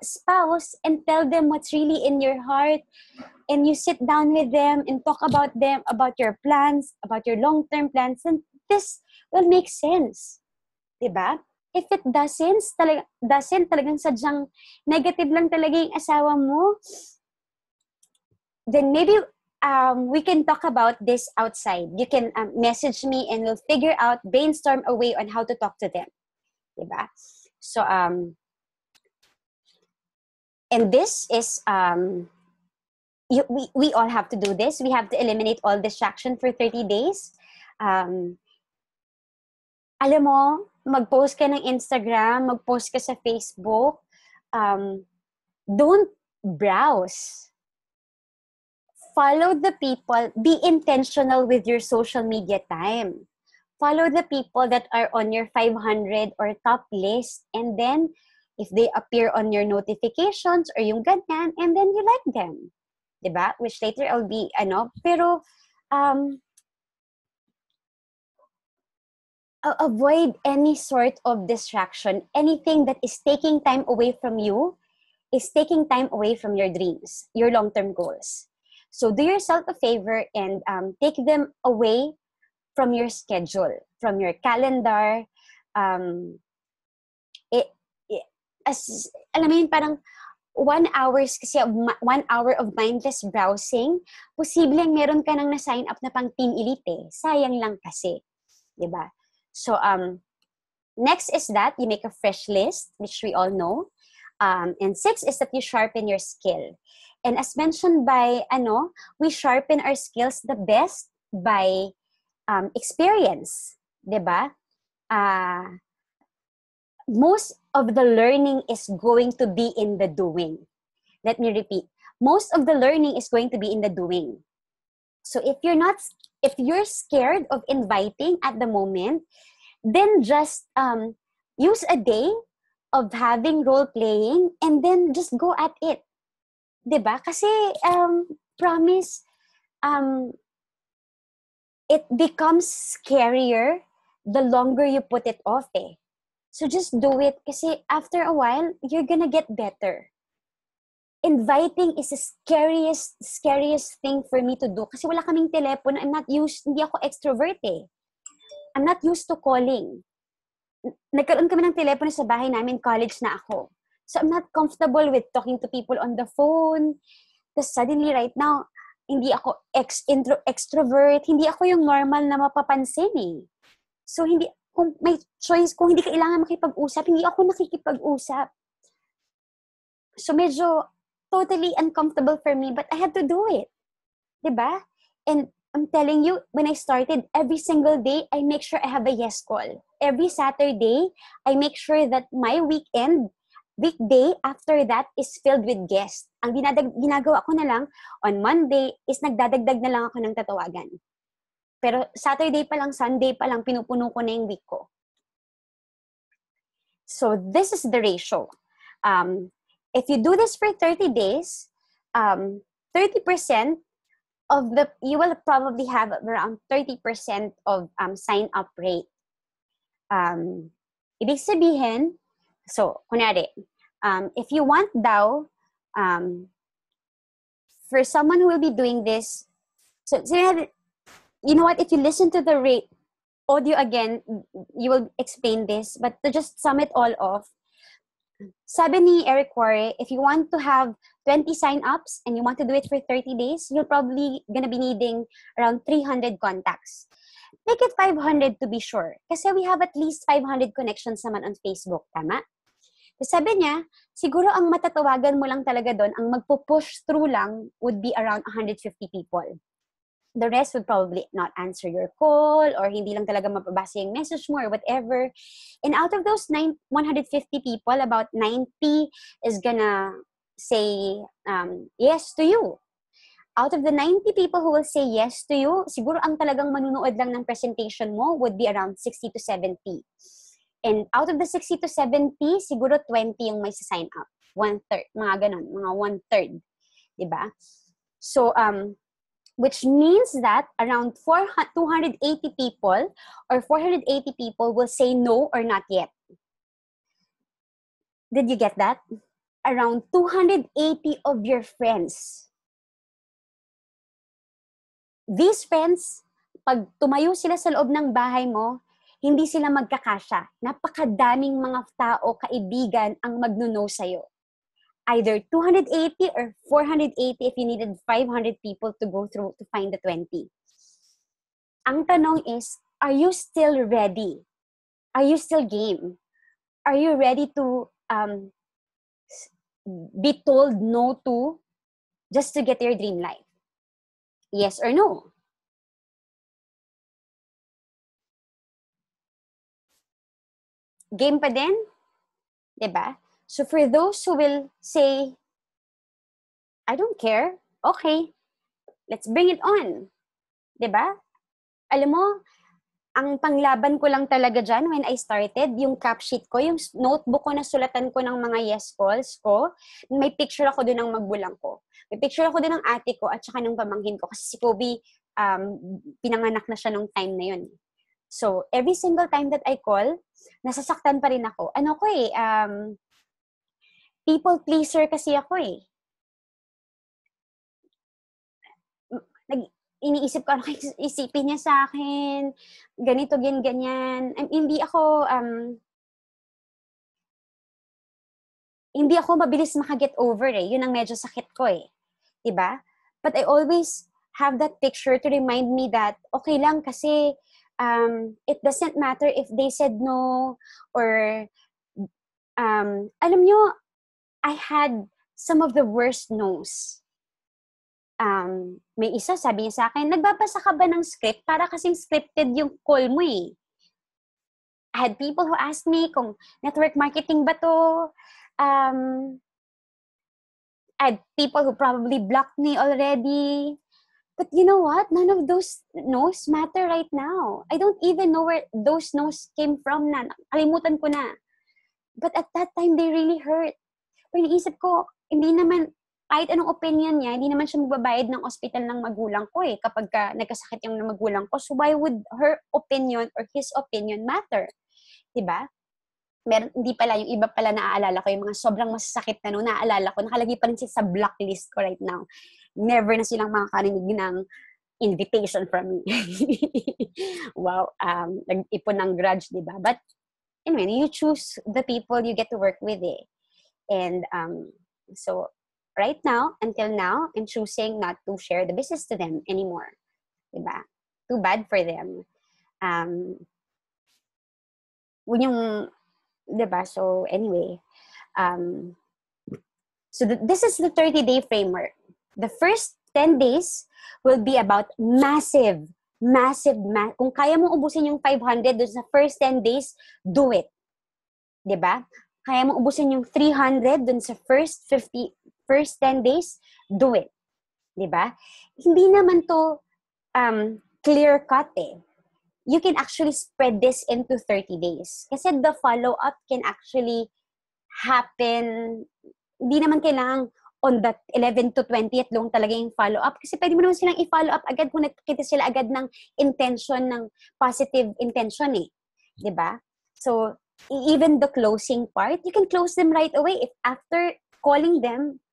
spouse and tell them what's really in your heart, and you sit down with them and talk about them, about your plans, about your long-term plans, then this will make sense. Diba? If it doesn't talagang sadyang negative lang talaga yung asawa mo, then maybe we can talk about this outside. You can message me and we'll figure out, brainstorm a way on how to talk to them. Diba? So, and this is, we all have to do this. We have to eliminate all distraction for 30 days. Alam mo, mag-post ka ng Instagram, mag-post ka sa Facebook, don't browse. Follow the people. Be intentional with your social media time. Follow the people that are on your 500 or top list. And then, if they appear on your notifications or yung ganyan, and then you like them. Diba? Which later I'll be, pero, avoid any sort of distraction. Anything that is taking time away from you is taking time away from your dreams, your long-term goals. So do yourself a favor and take them away from your schedule, from your calendar. Alam mo yun, parang 1 hour of mindless browsing, posibleng meron ka nang na-sign up na pang Team Elite. Sayang lang kasi. Diba? So, next is that you make a fresh list, which we all know. And 6 is that you sharpen your skill. And as mentioned by, we sharpen our skills the best by experience. Diba? Most of the learning is going to be in the doing. Let me repeat. Most of the learning is going to be in the doing. So if you're scared of inviting at the moment, then just use a day of having role playing and then just go at it. 'Di ba? Kasi promise it becomes scarier the longer you put it off eh. So just do it kasi after a while you're gonna get better. Inviting is the scariest thing for me to do kasi wala kaming telepono. Hindi ako extrovert eh. I'm not used to calling. Nagkaroon kami ng telepono sa bahay namin, college na ako. So I'm not comfortable with talking to people on the phone. Tapos suddenly right now, hindi ako extrovert. Hindi ako yung normal na mapapansin eh. So kung may choice, kung hindi kailangan makipag-usap, hindi ako nakikipag-usap. So medyo totally uncomfortable for me, but I had to do it. Diba? And I'm telling you, when I started, every single day, I make sure I have a yes call. Every Saturday, I make sure that my weekday after that is filled with guests. Ang ginagawa ko na lang, on Monday, is nagdadagdag na lang ako ng tatawagan. Pero Saturday pa lang, Sunday pa lang, pinupuno ko na yung week ko. So this is the ratio. If you do this for 30 days, 30% you will probably have around 30% of sign-up rate. Ibig sabihin, so, kunwari, if you want daw, for someone who will be doing this, so you know what, if you listen to the rate audio again, you will explain this, but to just sum it all off, sabi ni Eric Quarry, if you want to have 20 sign-ups and you want to do it for 30 days, you're probably gonna be needing around 300 contacts. Make it 500 to be sure. Kasi we have at least 500 connections naman on Facebook, tama? So sabi niya, siguro ang matatawagan mo lang talaga doon, ang magpo-push through lang would be around 150 people. The rest would probably not answer your call or hindi lang talaga mapabasa yung message mo or whatever. And out of those 150 people, about 90 is gonna say yes to you. Out of the 90 people who will say yes to you, siguro ang talagang manunood lang ng presentation mo would be around 60 to 70. And out of the 60 to 70, siguro 20 yung may sign up. One-third, mga ganon, mga one-third. Diba? So, which means that around 280 people or 480 people will say no or not yet. Did you get that? Around 280 of your friends. These friends, pag tumayo sila sa loob ng bahay mo, hindi sila magkakasya. Napakadaming mga tao, kaibigan ang magno-no sa'yo. Either 280 or 480 if you needed 500 people to go through to find the 20. Ang tanong is, are you still ready? Are you still game? Are you ready to be told no to just to get your dream life? Yes or no? Game pa din? Diba? So for those who will say, I don't care, okay, let's bring it on. Diba? Alam mo, ang panglaban ko lang talaga dyan when I started, yung cap sheet ko, yung notebook ko na sulatan ko ng mga yes calls ko, may picture ako doon ng magulang ko. May picture ako doon ng ate ko at saka ng pamangkin ko. Kasi si Kobe, pinanganak na siya nung time na yun. So, every single time that I call, nasasaktan pa rin ako. Ano ko people pleaser kasi ako eh. Iniisip ko, ano isipin niya sa akin, ganito, ganyan. Hindi ako mabilis makaget over eh. Yun ang medyo sakit ko eh. Diba? But I always have that picture to remind me that okay lang kasi it doesn't matter if they said no or alam nyo, I had some of the worst no's. May isa, sabi niya sa akin, nagbabasa ka ba ng script? Para kasing scripted yung call mo eh. I had people who asked me kung network marketing ba to. I had people who probably blocked me already. But you know what? None of those no's matter right now. I don't even know where those no's came from na. Kalimutan ko na. But at that time, they really hurt. Pero naisip ko, hindi naman, kahit anong opinion niya, hindi naman siya magbabayad ng ospital ng magulang ko eh, kapag nagkasakit yung magulang ko. So why would her opinion or his opinion matter? Diba? Hindi pala, yung iba pala naaalala ko, yung mga sobrang masasakit na naaalala ko, nakalagay pa rin siya sa blacklist ko right now. Never na silang makakarinig ng invitation from me. Wow, nag-ipon ng grudge, diba? But anyway, you choose the people you get to work with eh. And so right now, until now, I'm choosing not to share the business to them anymore. Diba? Too bad for them. Diba? So anyway, this is the 30-day framework. The first 10 days will be about massive. Kung kaya mong ubusin yung 500 dun sa first 10 days, do it. Diba? Kaya mong ubusin yung 300 dun sa first 10 days, do it. Diba? Hindi naman to clear cut eh. You can actually spread this into 30 days. Kasi the follow-up can actually happen. Hindi naman kailangan on that 11 to 20th long talaga yung follow-up. Kasi pwede mo naman silang i-follow up agad kung nakikita sila agad ng intention, ng positive intention eh. Diba? So, even the closing part, you can close them right away. If after calling them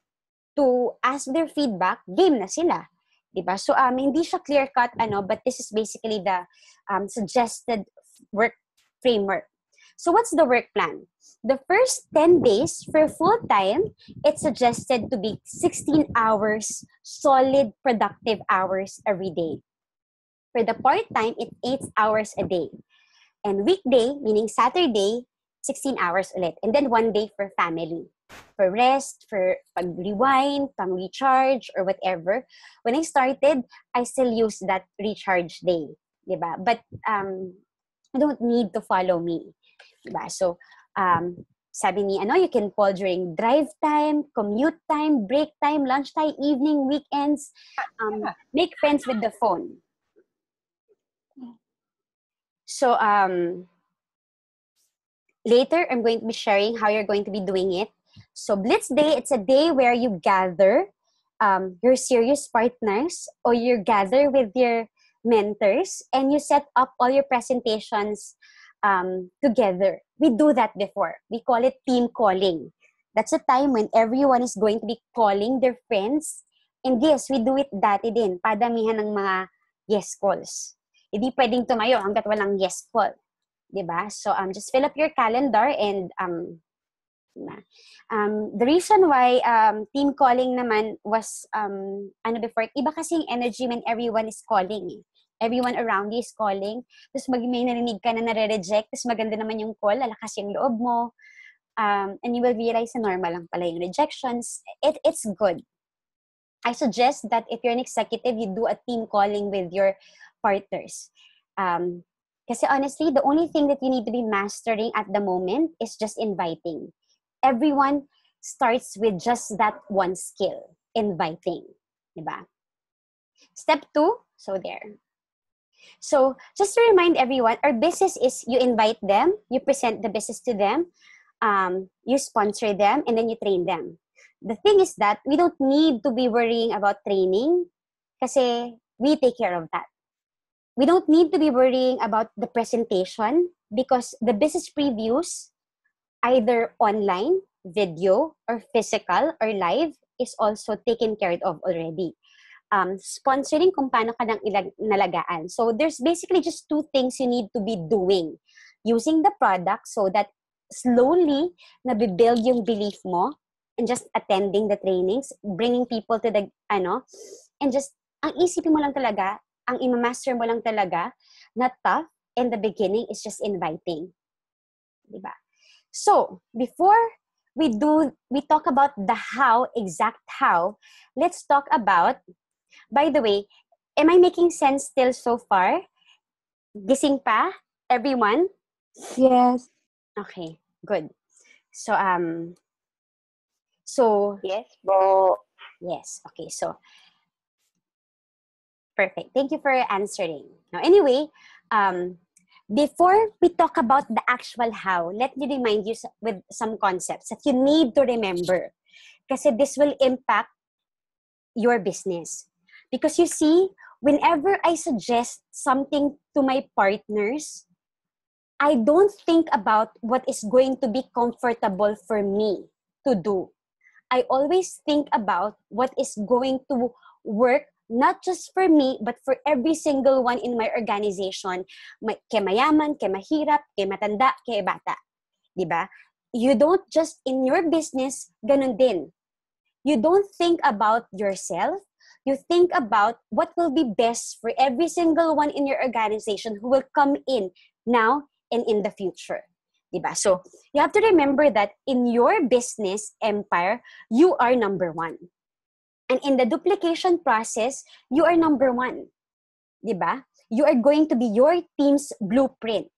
to ask their feedback, game na sila. Diba? So, hindi siya clear-cut, but this is basically the suggested work framework. So, what's the work plan? The first 10 days for full-time, it's suggested to be 16 hours, solid productive hours every day. For the part-time, it's 8 hours a day. And weekday, meaning Saturday, 16 hours ulit. And then 1 day for family. For rest, for pag-rewind, pang-recharge, or whatever. When I started, I still use that recharge day. Diba? But you don't need to follow me. Diba? So, sabi ni, you can call during drive time, commute time, break time, lunch time, evening, weekends. Make friends with the phone. So, Later, I'm going to be sharing how you're going to be doing it. So Blitz Day, it's a day where you gather your serious partners or you gather with your mentors and you set up all your presentations together. We do that before. We call it team calling. That's a time when everyone is going to be calling their friends. And yes, we do it dati din. Padamihan ng mga yes calls. Hindi pwedeng tumayo hanggat walang yes call. Diba? So just fill up your calendar and the reason why team calling naman was before, iba kasing energy when everyone is calling. Everyone around you is calling. Tapos may narinig ka na nare-reject. Tapos maganda naman yung call, lalakas yung loob mo. And you will realize na normal lang pala yung rejections. It's good. I suggest that if you're an executive, you do a team calling with your partners. Kasi honestly, the only thing that you need to be mastering at the moment is just inviting. Everyone starts with just that one skill, inviting. Diba? Step 2, so there. So just to remind everyone, our business is you invite them, you present the business to them, you sponsor them, and then you train them. The thing is that we don't need to be worrying about training kasi we take care of that. We don't need to be worrying about the presentation because the business previews, either online, video, or physical, or live, is also taken care of already. Sponsoring kung paano ka nang nalagaan. So there's basically just 2 things you need to be doing. Using the product so that slowly nabibuild yung belief mo and just attending the trainings, bringing people to the, and just, ang isipin mo lang talaga, ang imamaster mo lang talaga, not tough, in the beginning, is just inviting. Diba? So, before we talk about the exact how, let's talk about, by the way, am I making sense still so far? Gising pa? Everyone? Yes. Okay, good. So, Yes, po. yes, okay, so, perfect. Thank you for answering. Now, anyway, before we talk about the actual how, let me remind you with some concepts that you need to remember. Kasi this will impact your business. Because you see, whenever I suggest something to my partners, I don't think about what is going to be comfortable for me to do. I always think about what is going to work not just for me, but for every single one in my organization. Kay mayaman, kay mahirap, kay matanda, kay bata. Diba? You don't just, in your business, ganun din. You don't think about yourself. You think about what will be best for every single one in your organization who will come in now and in the future. Diba? So, you have to remember that in your business empire, you are number 1. And in the duplication process, you are number 1. Diba? You are going to be your team's blueprint.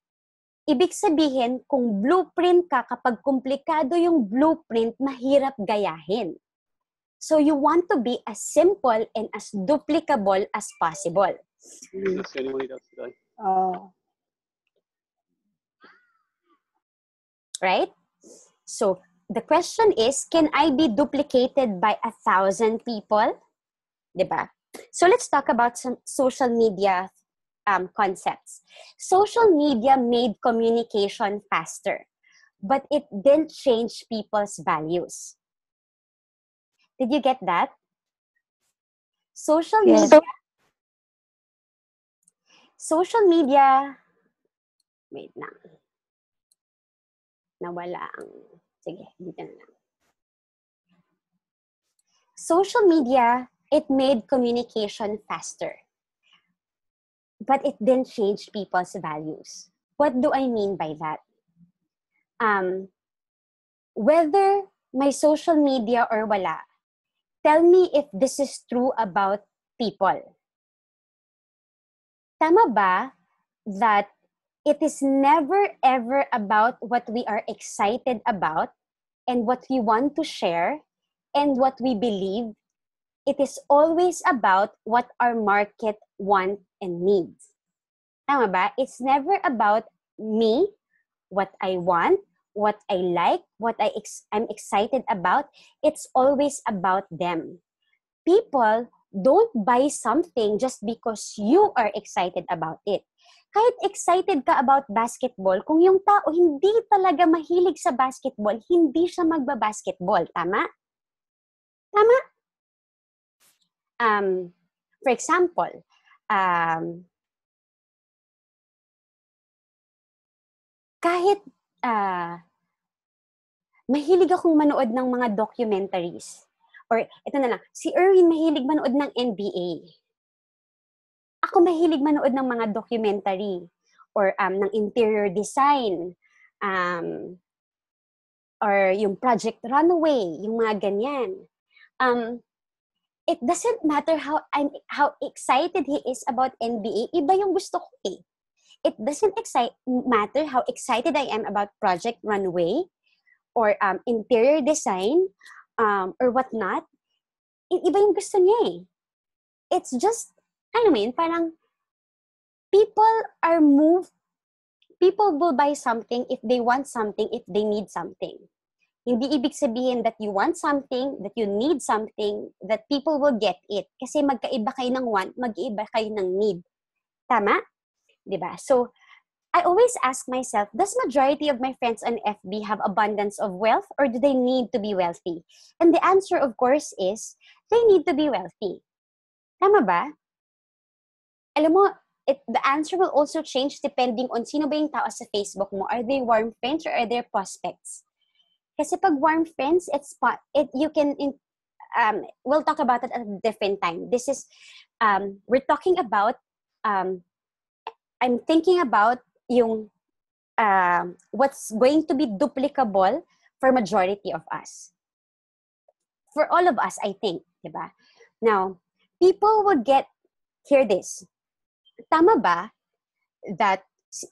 Ibig sabihin, kung blueprint ka, kapag komplikado yung blueprint, mahirap gayahin. So you want to be as simple and as duplicable as possible. Right? So the question is, can I be duplicated by 1,000 people? Diba? So let's talk about some social media concepts. Social media made communication faster, but it didn't change people's values. Did you get that? Social media, wait lang. Nawala ang, sige, dito na lang. Social media, it made communication faster, but it didn't change people's values. What do I mean by that? Whether may social media or wala, tell me if this is true about people. Tama ba that it is never ever about what we are excited about and what we want to share and what we believe? It is always about what our market wants and needs. Tama ba? It's never about me, what I want, what I like, I'm excited about, it's always about them. People don't buy something just because you are excited about it. Kahit excited ka about basketball, kung yung tao hindi talaga mahilig sa basketball, hindi siya magbabasketball. Tama? Tama? For example, kahit mahilig akong manood ng mga documentaries. Or ito na lang, si Erwin mahilig manood ng NBA. Ako mahilig manood ng mga documentary or ng interior design, or yung Project Runway, yung mga ganyan. It doesn't matter how excited he is about NBA, iba yung gusto ko eh. It doesn't matter how excited I am about Project Runway or interior design or whatnot. Iba yung gusto niya eh. It's just, parang people will buy something if they want something, if they need something. Hindi ibig sabihin that you want something, that you need something, that people will get it. Kasi magkaiba kayo ng want, mag-iiba kayo ng need. Tama? Diba? So, I always ask myself, does majority of my friends on FB have abundance of wealth or do they need to be wealthy? And the answer, of course, is they need to be wealthy. Tama ba? Alam mo, the answer will also change depending on sino ba yung tao sa Facebook mo. Are they warm friends or are they prospects? Kasi pag warm friends, we'll talk about it at a different time. This is, we're talking about, I'm thinking about yung, what's going to be duplicable for majority of us. For all of us, I think, diba? Now, people would hear this. Tama ba that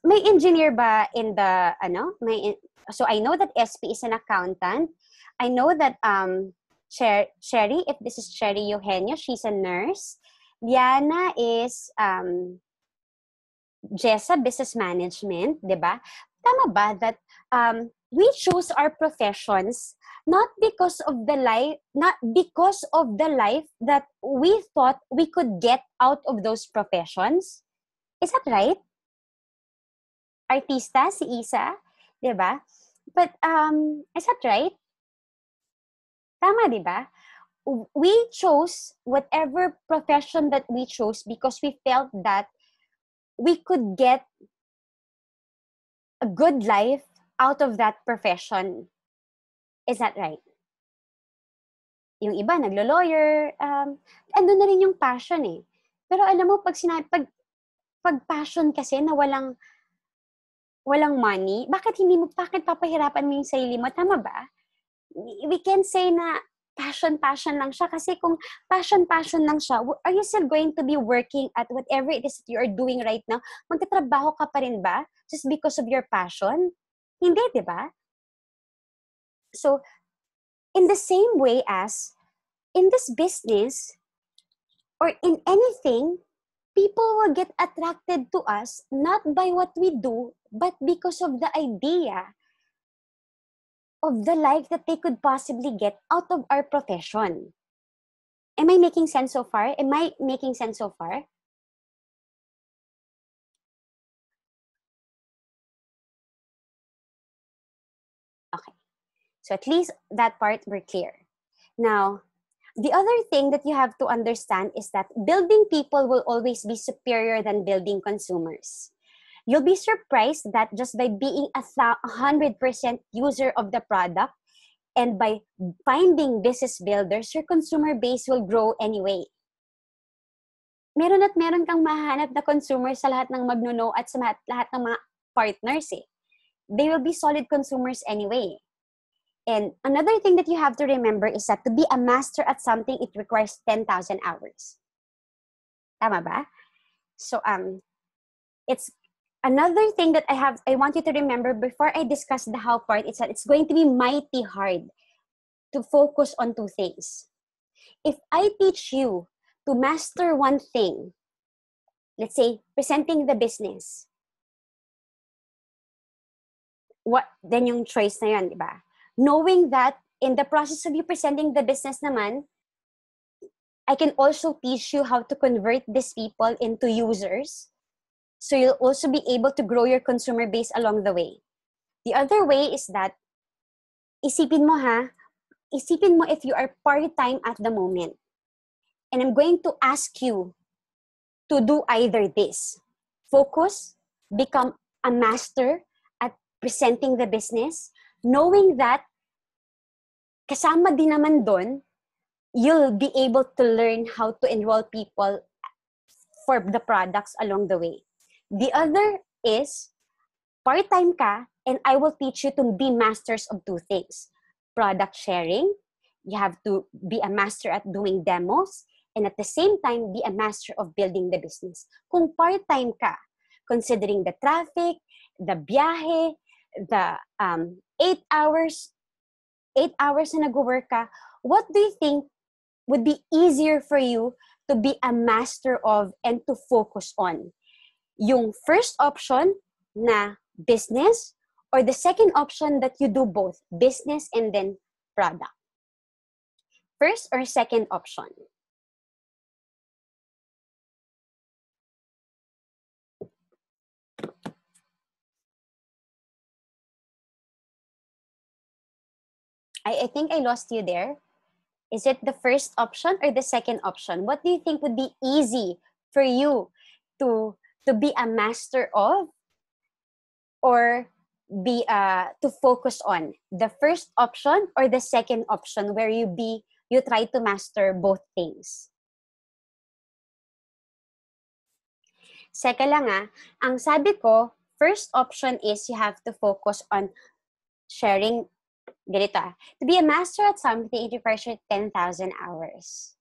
may engineer ba in the so I know that SP is an accountant. I know that Sherry, if this is Sherry Eugenio, she's a nurse. Liana is Jessa, business management, 'di ba? Tama ba that we choose our professions not because of the life that we thought we could get out of those professions? Is that right? Artista, si Isa, 'di ba? But is that right? Tama, 'di ba? We chose whatever profession that we chose because we felt that we could get a good life out of that profession. Is that right? Yung iba, naglo-lawyer, andun na rin yung passion eh. Pero alam mo, pag passion kasi na walang money, bakit papahirapan mo yung sarili mo? Tama ba? We can say na passion lang siya kasi kung passion lang siya, are you still going to be working at whatever it is that you are doing right now? Magtatrabaho ka pa rin ba just because of your passion? Hindi, di ba? So, in the same way as in this business or in anything, people will get attracted to us not by what we do, but because of the idea of the life that they could possibly get out of our profession. Am I making sense so far? Okay. So at least that part we're clear. Now, the other thing that you have to understand is that building people will always be superior than building consumers. You'll be surprised that just by being 100% user of the product and by finding business builders, your consumer base will grow anyway. Meron kang mahanap na consumer sa lahat ng magnuno at sa lahat ng mga partners eh. They will be solid consumers anyway. And another thing that you have to remember is that to be a master at something, it requires 10,000 hours. Tama ba? So, it's another thing that I want you to remember before I discuss the how part is that it's going to be mighty hard to focus on two things. If I teach you to master one thing, let's say presenting the business, then yung choice na yun, di ba? Knowing that in the process of you presenting the business naman, I can also teach you how to convert these people into users. So you'll also be able to grow your consumer base along the way. The other way is that, isipin mo if you are part-time at the moment. And I'm going to ask you to do either this. Focus, become a master at presenting the business, knowing that kasama din naman doon, you'll be able to learn how to enroll people for the products along the way. The other is, part-time ka, and I will teach you to be masters of two things. Product sharing, you have to be a master at doing demos, and at the same time, be a master of building the business. Kung part-time ka, considering the traffic, the biyahe, the 8 hours na nag-work ka, what do you think would be easier for you to be a master of and to focus on? Yung first option na business, or the second option that you do both, business and then product? First or second option? I think I lost you there. Is it the first option or the second option? What do you think would be easy for you to be a master of, or be to focus on? The first option or the second option, where you try to master both things? Seka lang ang sabi ko, first option is you have to focus on sharing. Ganito to be a master at something, it requires 10,000 hours.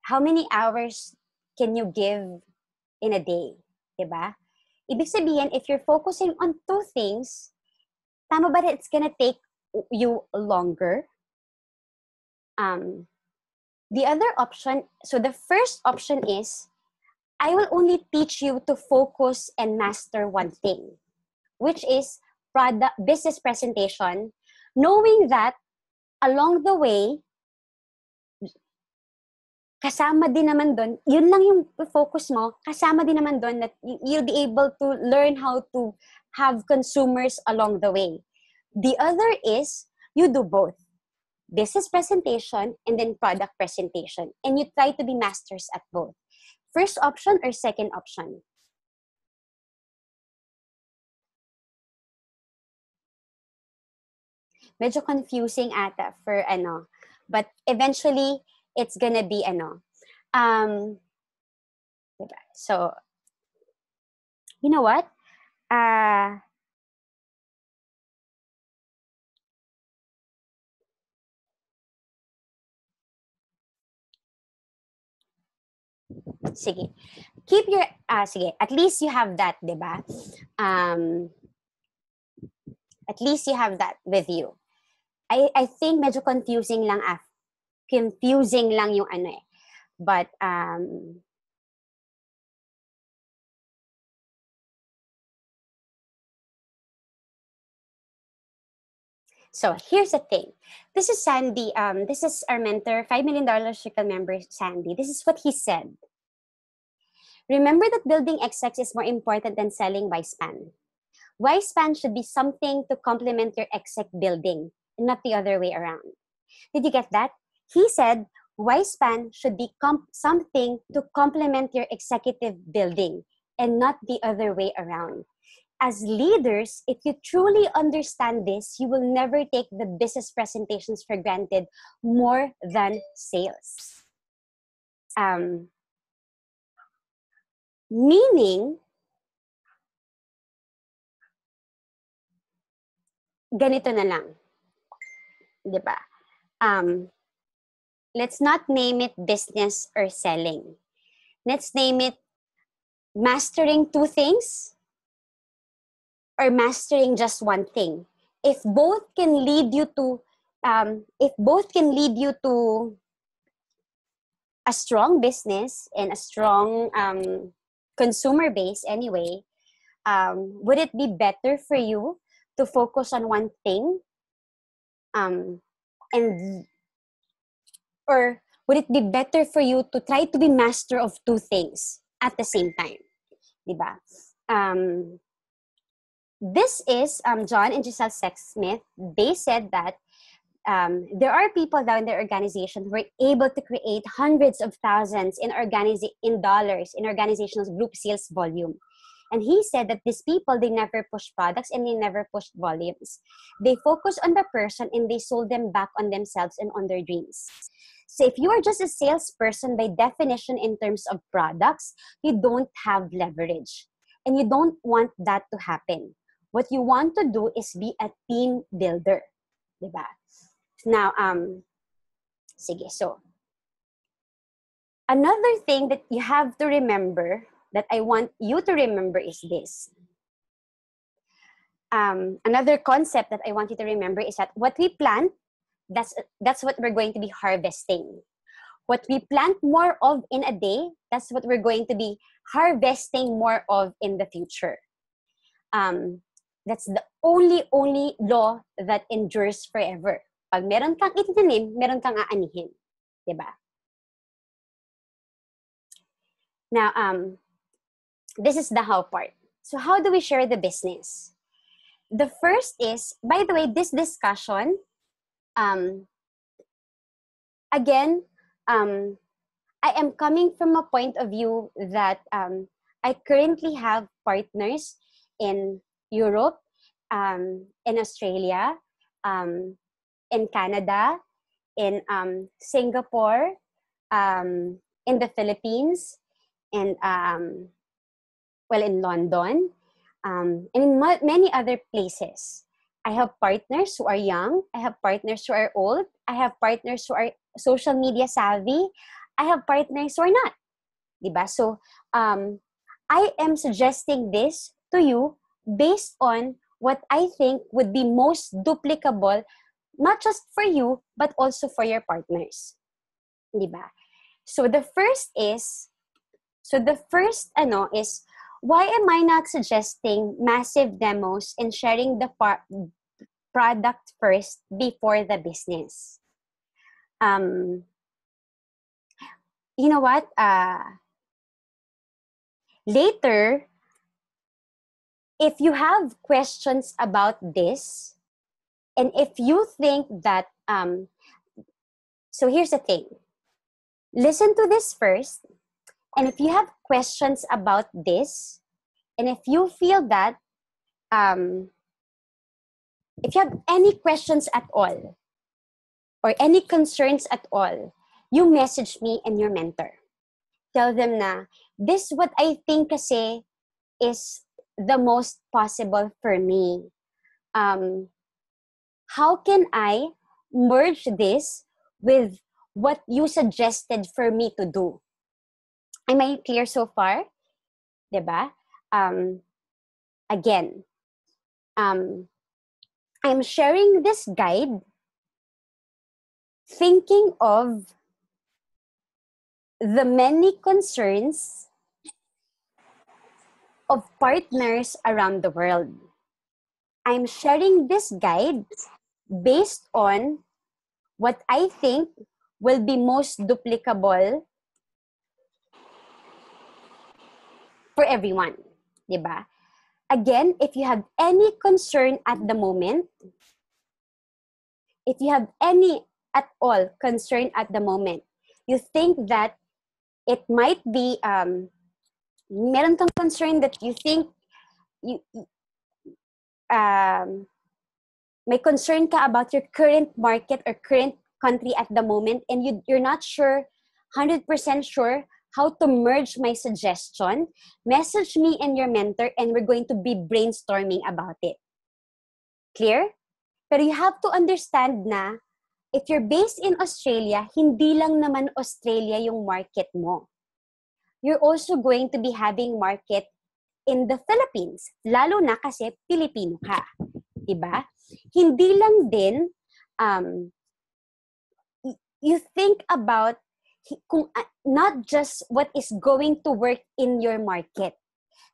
How many hours can you give in a day? Diba? Ibig sabihin, if you're focusing on two things, tama ba that it's gonna take you longer? The other option, so the first option is, I will only teach you to focus and master one thing, which is product business presentation, knowing that along the way, kasama din naman doon, yun lang yung focus mo, kasama din naman doon that you'll be able to learn how to have consumers along the way. The other is, you do both, business presentation and then product presentation, and you try to be masters at both. First option or second option? Medyo confusing ata for but eventually it's gonna be diba? So you know what, sige, keep your sige, at least you have that, diba? At least you have that with you. I think medyo confusing lang yung but so here's the thing. This is Sandy. This is our mentor, $5 million Circle member, Sandy. This is what he said. Remember that building XX is more important than selling Y-Span. Y-Span should be something to complement your exec building, not the other way around. Did you get that? He said Y-Span should be something to complement your executive building and not the other way around. As leaders, if you truly understand this, you will never take the business presentations for granted more than sales. Meaning, ganito na lang. Diba? Let's not name it business or selling. Let's name it mastering two things or mastering just one thing. If both can lead you to a strong business and a strong consumer base anyway, would it be better for you to focus on one thing, and or would it be better for you to try to be master of two things at the same time? Diba? This is John and Giselle Sexsmith. They said that there are people now in their organization who are able to create hundreds of thousands in dollars in organizational group sales volume. And he said that these people, they never push products and they never pushed volumes. They focus on the person and they sold them back on themselves and on their dreams. So if you are just a salesperson, by definition, in terms of products, you don't have leverage. And you don't want that to happen. What you want to do is be a team builder. Diba? Now, sige, so another thing that you have to remember, that I want you to remember, is this. Another concept that I want you to remember is that what we plant, that's what we're going to be harvesting. What we plant more of in a day, that's what we're going to be harvesting more of in the future. That's the only law that endures forever. Pag meron kang itinanim, meron kang aanihin. Diba? Now, this is the how part. So how do we share the business? The first is, by the way, this discussion, again, I am coming from a point of view that I currently have partners in Europe, in Australia, in Canada, in Singapore, in the Philippines, and in London, and in many other places. I have partners who are young. I have partners who are old. I have partners who are social media savvy. I have partners who are not. Diba? So, I am suggesting this to you based on what I think would be most duplicable, not just for you, but also for your partners. Diba? So the first is, why am I not suggesting massive demos and sharing the product first before the business? You know what? Later, if you have questions about this, and if you think that, so here's the thing. Listen to this first, and if you have questions about this, and if you feel that, if you have any questions at all, or any concerns at all, you message me and your mentor. Tell them na, this what I think kasi is the most possible for me. How can I merge this with what you suggested for me to do? Am I clear so far? Diba? Again, I'm sharing this guide thinking of the many concerns of partners around the world. I'm sharing this guide based on what I think will be most duplicable for everyone. Diba? Again, if you have any concern at the moment, if you have any at all concern at the moment, you think that it might be, meron kang concern that you think may concern ka about your current market or current country at the moment, and you're not sure, 100% sure how to merge my suggestion, message me and your mentor and we're going to be brainstorming about it. Clear? Pero you have to understand na, if you're based in Australia, hindi lang naman Australia yung market mo. You're also going to be having market in the Philippines, lalo na kasi Pilipino ka. Diba? Hindi lang din, you think about not just what is going to work in your market.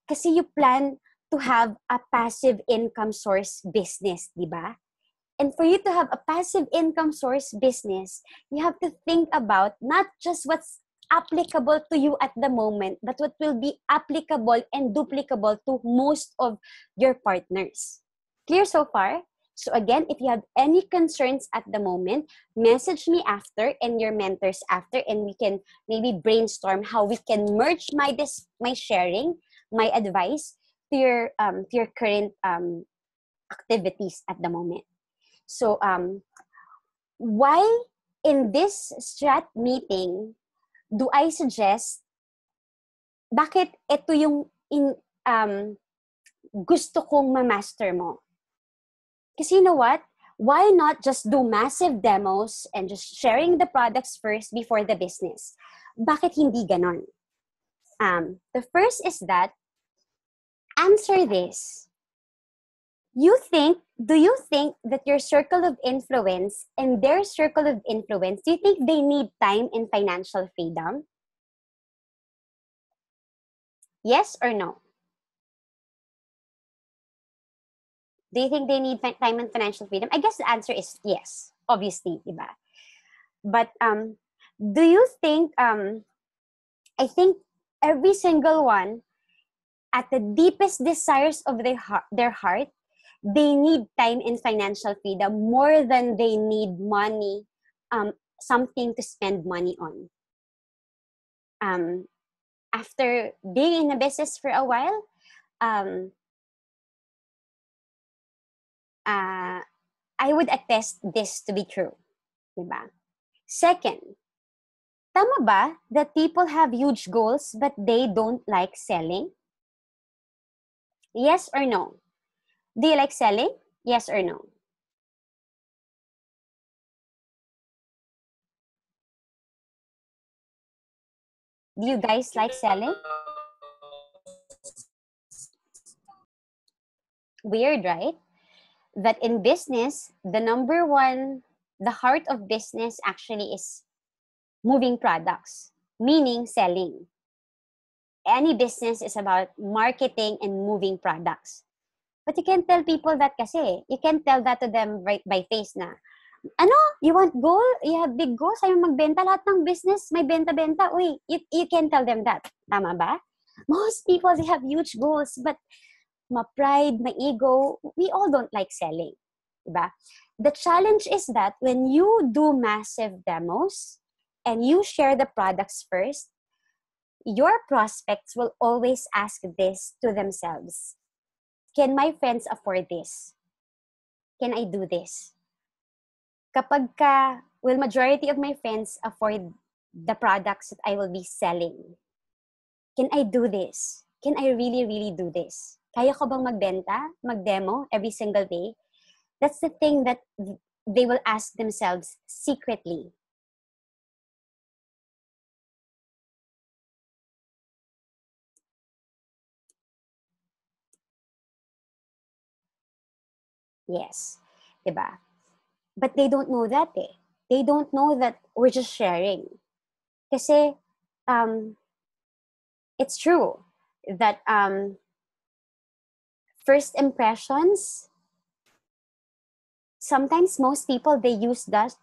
Kasi you plan to to have a passive income source business, di ba? And for you to have a passive income source business, you have to think about not just what's applicable to you at the moment, but what will be applicable and duplicable to most of your partners. Clear so far? So again, if you have any concerns at the moment, message me after and your mentors after, and we can maybe brainstorm how we can merge my sharing, my advice to your current activities at the moment. So why in this strat meeting do I suggest bakit ito yung gusto kong ma-master mo? Kasi you know what? Why not just do massive demos and just sharing the products first before the business? Bakit hindi ganon? The first is that, answer this. Do you think that your circle of influence and their circle of influence, do you think they need time and financial freedom? Yes or no? Do you think they need time and financial freedom? I guess the answer is yes, obviously, diba? But do you think, I think every single one, at the deepest desires of their heart, they need time and financial freedom more than they need money, something to spend money on. After being in a business for a while, I would attest this to be true. Diba? Second, tama ba that people have huge goals but they don't like selling? Yes or no? Do you like selling? Yes or no? Do you guys like selling? Weird, right? That in business, the heart of business actually is moving products, meaning selling. Any business is about marketing and moving products. But you can't tell people that kasi. You can't tell that to them right by face na, ano, you want goal? You have big goals? Ayaw magbenta? Lahat ng business may benta-benta. Uy, you can't tell them that. Tama ba? Most people, they have huge goals, but ma-pride, ma-ego, we all don't like selling. Diba? The challenge is that when you do massive demos and you share the products first, your prospects will always ask this to themselves. Can my friends afford this? Can I do this? Kapag majority of my friends afford the products that I will be selling, can I do this? Can I really, really do this? Kaya ko bang magbenta, mag-demo every single day? That's the thing that they will ask themselves secretly. Yes, diba? But they don't know that eh. They don't know that we're just sharing. Kasi, it's true that first impressions, sometimes most people, they use that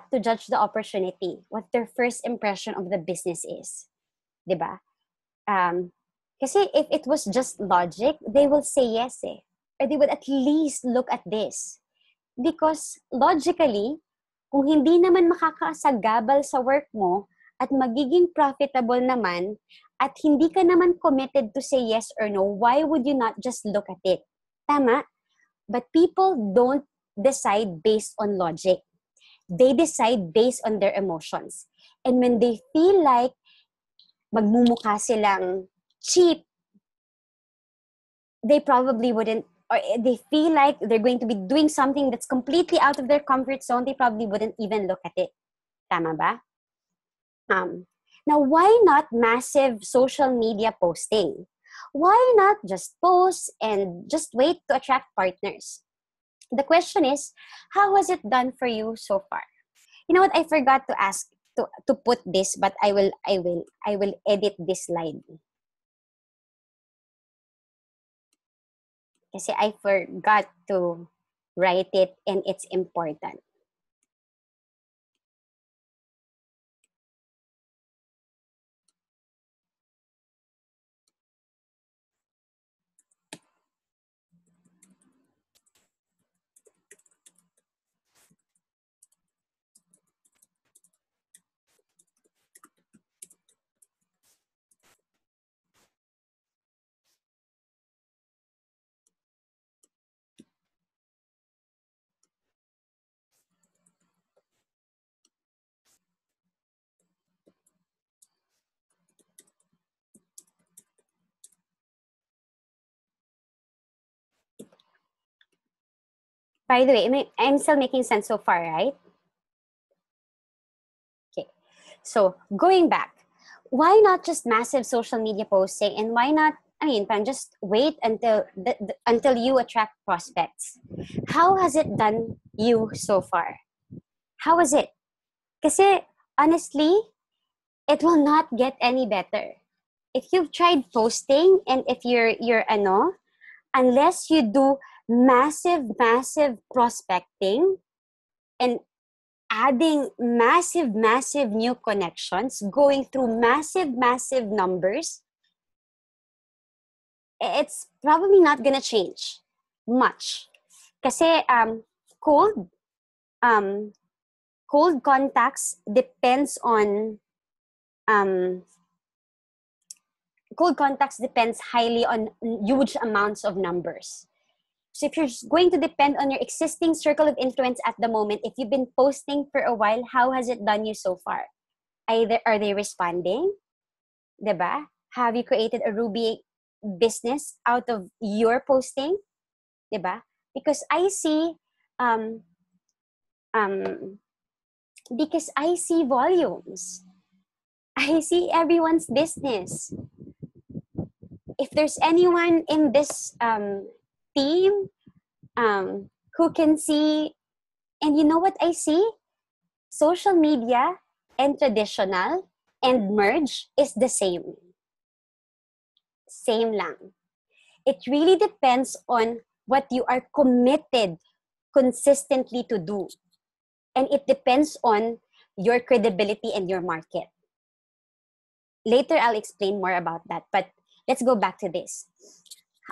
to judge the opportunity, what their first impression of the business is. Diba? Kasi if it was just logic, they will say yes eh. Or they would at least look at this. Because logically, kung hindi naman makakasagabal sa work mo at magiging profitable naman at hindi ka naman committed to say yes or no, why would you not just look at it? Tama? But people don't decide based on logic. They decide based on their emotions. And when they feel like magmumukha silang cheap, they probably wouldn't, or they feel like they're going to be doing something that's completely out of their comfort zone, they probably wouldn't even look at it. Tama ba? Now, why not massive social media posting? Why not just post and just wait to attract partners? The question is, how has it done for you so far? You know what? I forgot to ask to put this, but I will edit this slide. Kasi I forgot to write it and it's important. By the way, I'm still making sense so far, right? Okay. So going back, why not just massive social media posting, and why not? I mean, just wait until until you attract prospects. How has it done you so far? How was it? Kasi honestly, it will not get any better. If you've tried posting and if you're unless you do massive prospecting and adding massive new connections, going through massive numbers, it's probably not gonna change much. Kasi cold um, cold contacts depends on um, cold contacts depends highly on huge amounts of numbers. So if you're going to depend on your existing circle of influence at the moment, if you've been posting for a while, how has it done you so far? Either are they responding? Diba? Have you created a Ruby business out of your posting? Diba? Because I see um, um, because I see volumes. I see everyone's business. If there's anyone in this team who can see, and you know what I see? Social media and traditional and merge is the same. Same lang. It really depends on what you are committed consistently to do. And it depends on your credibility and your market. Later, I'll explain more about that. But let's go back to this.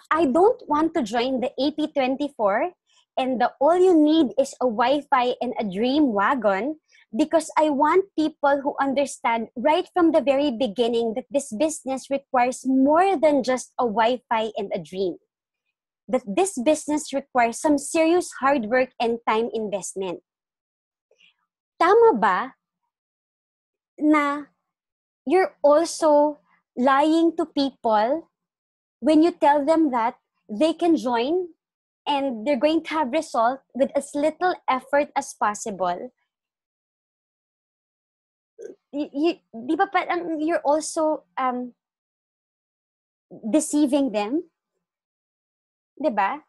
I don't want to join the AP24 and the all you need is a Wi-Fi and a dream wagon because I want people who understand right from the very beginning that this business requires more than just a Wi-Fi and a dream. That this business requires some serious hard work and time investment. Tama ba na you're also lying to people when you tell them that they can join and they're going to have result with as little effort as possible? Di ba parang you're also deceiving them? Di ba?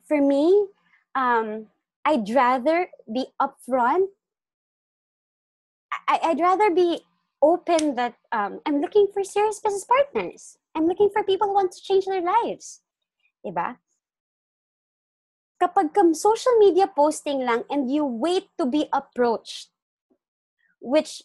For me, I'd rather be upfront. I'd rather be open that I'm looking for serious business partners. I'm looking for people who want to change their lives. Diba? Kapag social media posting lang and you wait to be approached, which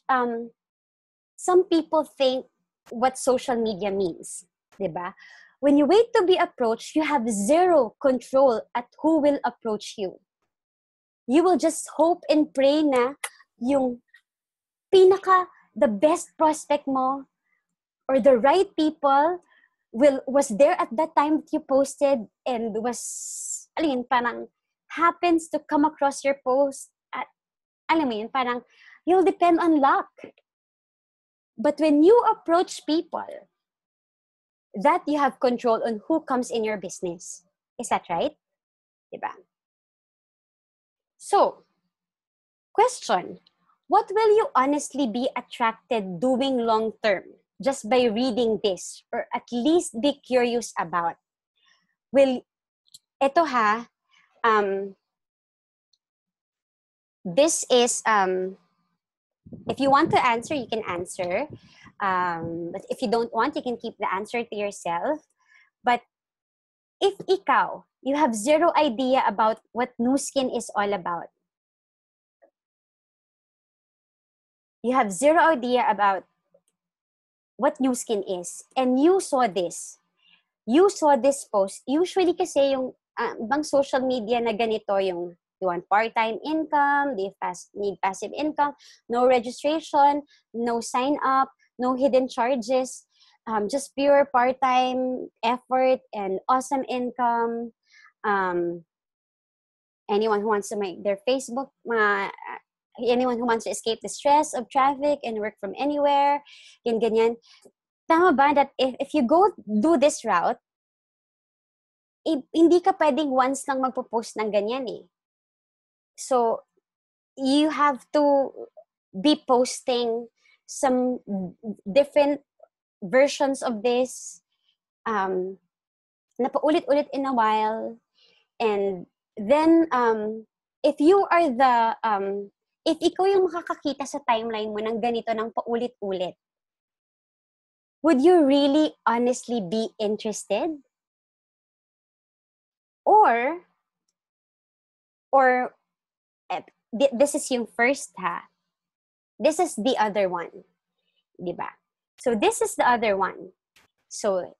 some people think what social media means. Diba? When you wait to be approached, you have zero control at who will approach you. You will just hope and pray na yung the best prospect mo or the right people was there at that time that you posted and was parang happens to come across your post at parang you'll depend on luck. But when you approach people, that you have control on who comes in your business. Is that right? Diba? So, question. What will you honestly be attracted doing long term just by reading this or at least be curious about? This is, if you want to answer, you can answer. But if you don't want, you can keep the answer to yourself. But if ikaw, you have zero idea about what Nu Skin is all about, you have zero idea about what Nu Skin is, and you saw this post, usually kasi yung ibang social media na ganito, yung you want part-time income, need passive income, no registration, no sign up, no hidden charges, just pure part-time effort and awesome income. Anyone who wants to make their Facebook, anyone who wants to escape the stress of traffic and work from anywhere, ganyan. Tama ba that if you go do this route, hindi ka pwedeng once lang magpo-post ng ganyan eh. So, you have to be posting some different versions of this, na paulit-ulit in a while. And then, if you are if ikaw yung makakakita sa timeline mo ng ganito ng paulit-ulit, would you really honestly be interested? Or this is yung first ha. This is the other one. Diba? So this is the other one. So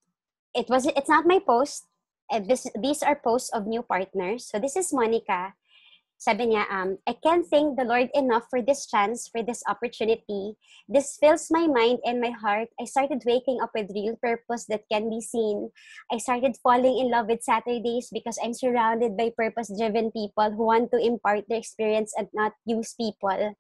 it's not my post. These are posts of new partners. So this is Monica. Sabi niya, I can't thank the Lord enough for this chance, for this opportunity. This fills my mind and my heart. I started waking up with real purpose that can be seen. I started falling in love with Saturdays because I'm surrounded by purpose-driven people who want to impart their experience and not use people.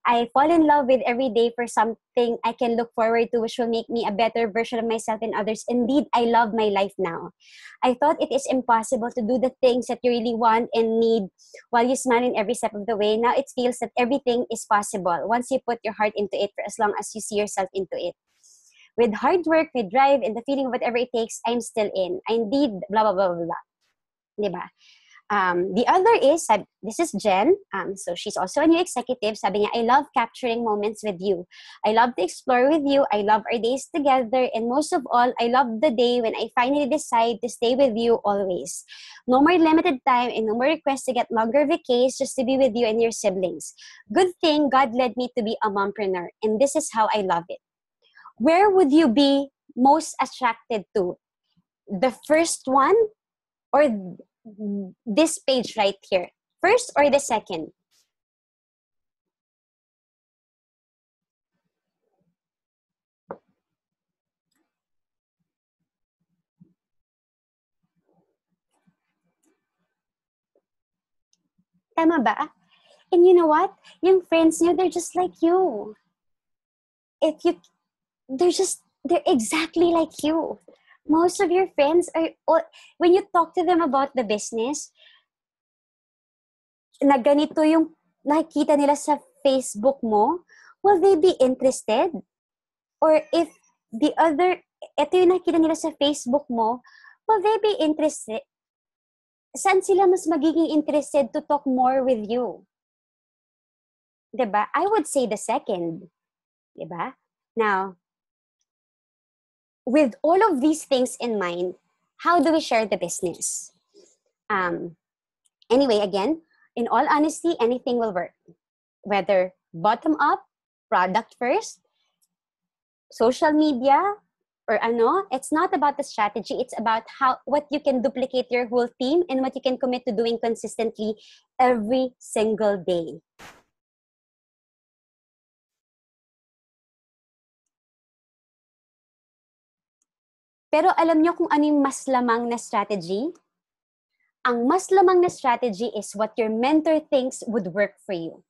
I fall in love with every day for something I can look forward to, which will make me a better version of myself and others. Indeed, I love my life now. I thought it is impossible to do the things that you really want and need while you smile in every step of the way. Now it feels that everything is possible once you put your heart into it for as long as you see yourself into it. With hard work, with drive, and the feeling of whatever it takes, I'm still in. I indeed, blah, blah, blah, blah, blah. Diba? The other is, this is Jen. So she's also a new executive. Sabi niya, I love capturing moments with you. I love to explore with you. I love our days together. And most of all, I love the day when I finally decide to stay with you always. No more limited time and no more requests to get longer vacays just to be with you and your siblings. Good thing God led me to be a mompreneur. And this is how I love it. Where would you be most attracted to? The first one or this page right here? First or the second? Tama ba? And you know what? Yung friends niyo, they're just like you. They're exactly like you. Most of your friends are, when you talk to them about the business, na ganito yung nakikita nila sa Facebook mo, will they be interested? Or if ito yung nakikita nila sa Facebook mo, will they be interested? Saan sila mas magiging interested to talk more with you? Diba? I would say the second. Diba? Now, with all of these things in mind, how do we share the business? Anyway, again, in all honesty, anything will work. Whether bottom up, product first, social media, or it's not about the strategy. It's about what you can duplicate your whole team and what you can commit to doing consistently every single day. Pero alam nyo kung ano yung mas lamang na strategy? Ang mas lamang na strategy is what your mentor thinks would work for you.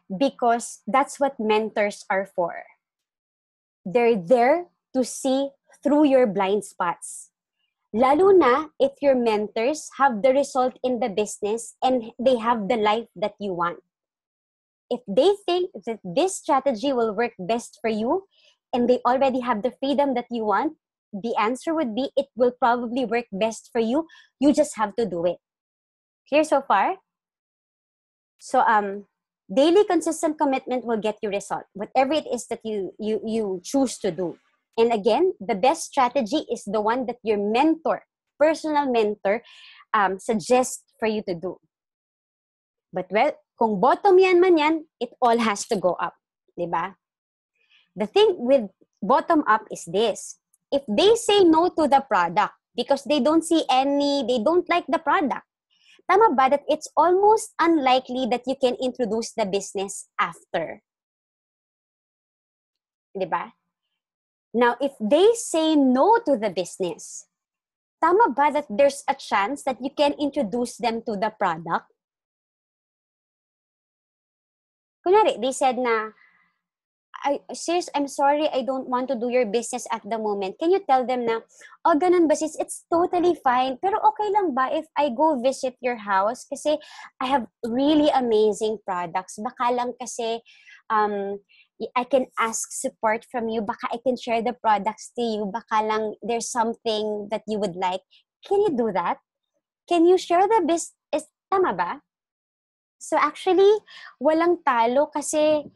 Because that's what mentors are for. They're there to see through your blind spots. Lalo na if your mentors have the result in the business and they have the life that you want. If they think that this strategy will work best for you, and they already have the freedom that you want, the answer would be it will probably work best for you. You just have to do it. Clear so far? So daily consistent commitment will get you result. Whatever it is that you choose to do. And again, the best strategy is the one that your mentor, personal mentor, suggests for you to do. But well, kung bottom yan man yan, it all has to go up. Diba? The thing with bottom up is this. If they say no to the product because they don't like the product, tama ba that it's almost unlikely that you can introduce the business after? Diba? Now, if they say no to the business, tama ba that there's a chance that you can introduce them to the product? Kunyari, they said na, sis, I'm sorry, I don't want to do your business at the moment. Can you tell them na, oh, ganun ba sis, it's totally fine. Pero okay lang ba if I go visit your house? Kasi I have really amazing products. Baka lang kasi I can ask support from you. Baka I can share the products to you. Baka lang there's something that you would like. Can you do that? Can you share the business? Tama ba? So actually, walang talo kasi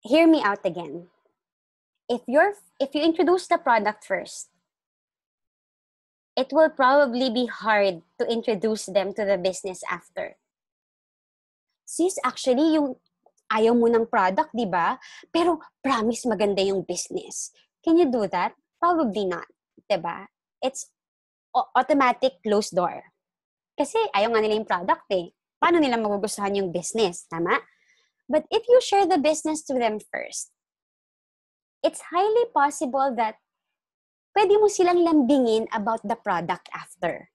hear me out again. If you introduce the product first, it will probably be hard to introduce them to the business after. Sis, actually, yung ayaw mo ng product, di ba? Pero promise maganda yung business. Can you do that? Probably not. Di ba? It's automatic closed door. Kasi ayaw nga nila yung product eh. Paano nila magugustuhan yung business? Tama? But if you share the business to them first, it's highly possible that pwede mo silang lambingin about the product after.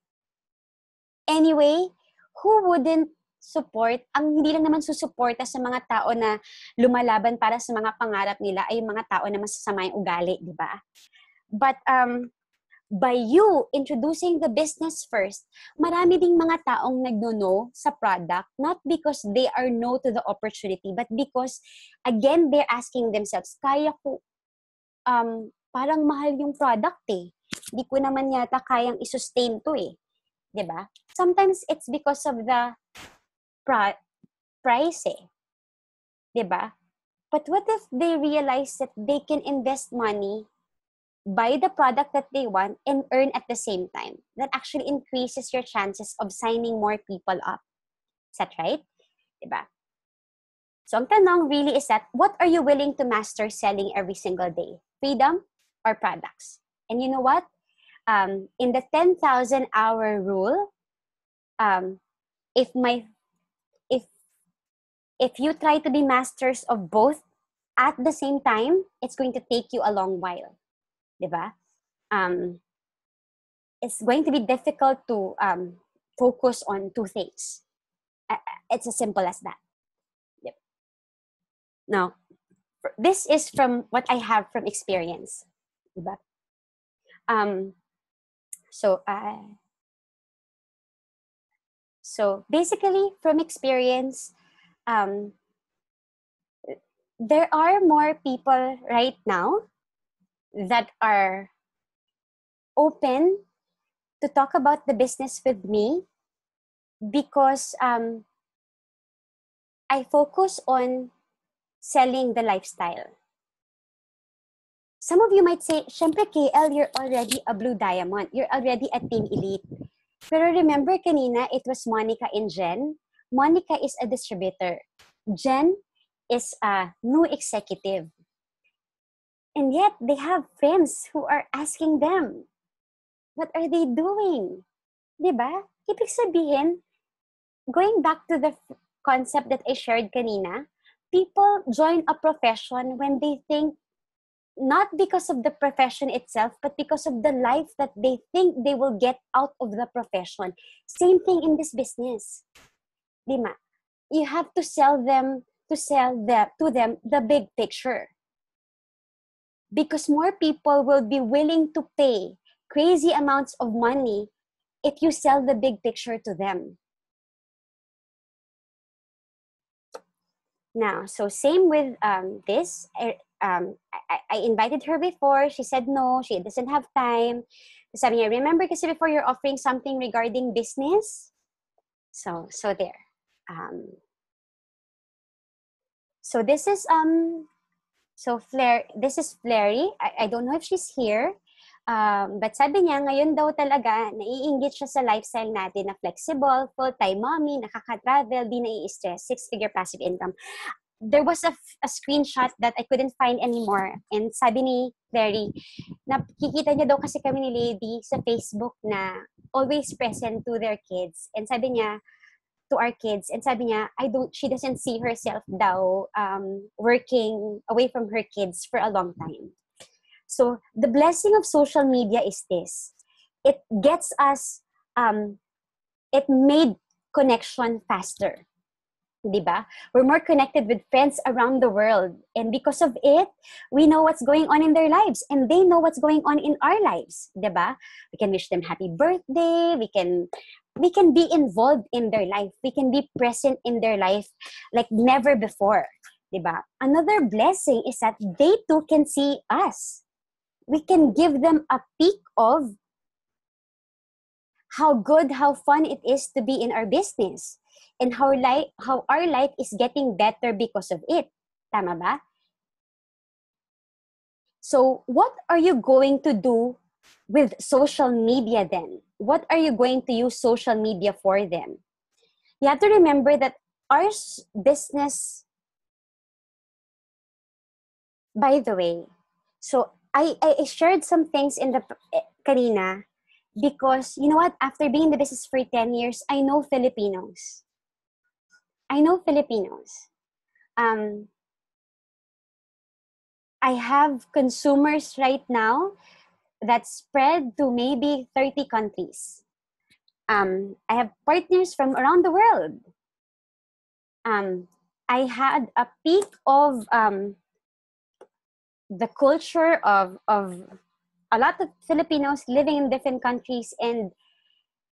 Anyway, who wouldn't support? Ang hindi lang naman susuporta sa mga tao na lumalaban para sa mga pangarap nila ay yung mga tao na masasama yung ugali, di ba? But by you introducing the business first, marami ding mga taong nagno-no sa product, not because they are no to the opportunity, but because, again, they're asking themselves, kaya ko, parang mahal yung product eh. Di ko naman yata kayang i-sustain to eh. Diba? Sometimes it's because of the price eh. Diba? But what if they realize that they can invest money, buy the product that they want, and earn at the same time? That actually increases your chances of signing more people up. Is that right? Diba? So ang tanong really is that, what are you willing to master selling every single day? Freedom or products? And you know what? In the 10,000 hour rule, if you try to be masters of both at the same time, it's going to take you a long while. Diba? It's going to be difficult to focus on two things. It's as simple as that. Yep. Now, this is from what I have from experience. Diba? So basically, from experience, there are more people right now that are open to talk about the business with me because I focus on selling the lifestyle. Some of you might say, syempre KL, you're already a blue diamond. You're already a team elite. Pero remember kanina, it was Monica and Jen. Monica is a distributor. Jen is a new executive. And yet, they have friends who are asking them, what are they doing? Diba? Ibig sabihin, going back to the concept that I shared kanina, people join a profession when they think, not because of the profession itself, but because of the life that they think they will get out of the profession. Same thing in this business. Diba? You have to sell them the big picture. Because more people will be willing to pay crazy amounts of money if you sell the big picture to them. Now, so same with this. I invited her before. She said no, she doesn't have time. Sabi niya, remember kasi before you're offering something regarding business? So there. So this is So, this is Flary. I don't know if she's here. But sabi niya, ngayon daw talaga, naiinggit siya sa lifestyle natin na flexible, full-time mommy, nakaka-travel, di nai-stress, six-figure passive income. There was a screenshot that I couldn't find anymore. And sabi ni Clary, nakikita niya daw kasi kami ni Lady sa Facebook na always present to their kids. And sabi niya, to our kids, and sabi niya, she doesn't see herself daw working away from her kids for a long time. So the blessing of social media is this. It gets us, it made connection faster. Diba? We're more connected with friends around the world. And because of it, we know what's going on in their lives. And they know what's going on in our lives. Diba? We can wish them happy birthday. We can be involved in their life. We can be present in their life like never before. Diba? Another blessing is that they too can see us. We can give them a peek of how good, how fun it is to be in our business, and how our life is getting better because of it. Tama ba? So what are you going to do with social media then? What are you going to use social media for then? You have to remember that our business, by the way, so I shared some things in the kanina because, you know what, after being in the business for 10 years, I know Filipinos. I have consumers right now that spread to maybe 30 countries. I have partners from around the world. I had a peek of the culture of a lot of Filipinos living in different countries, and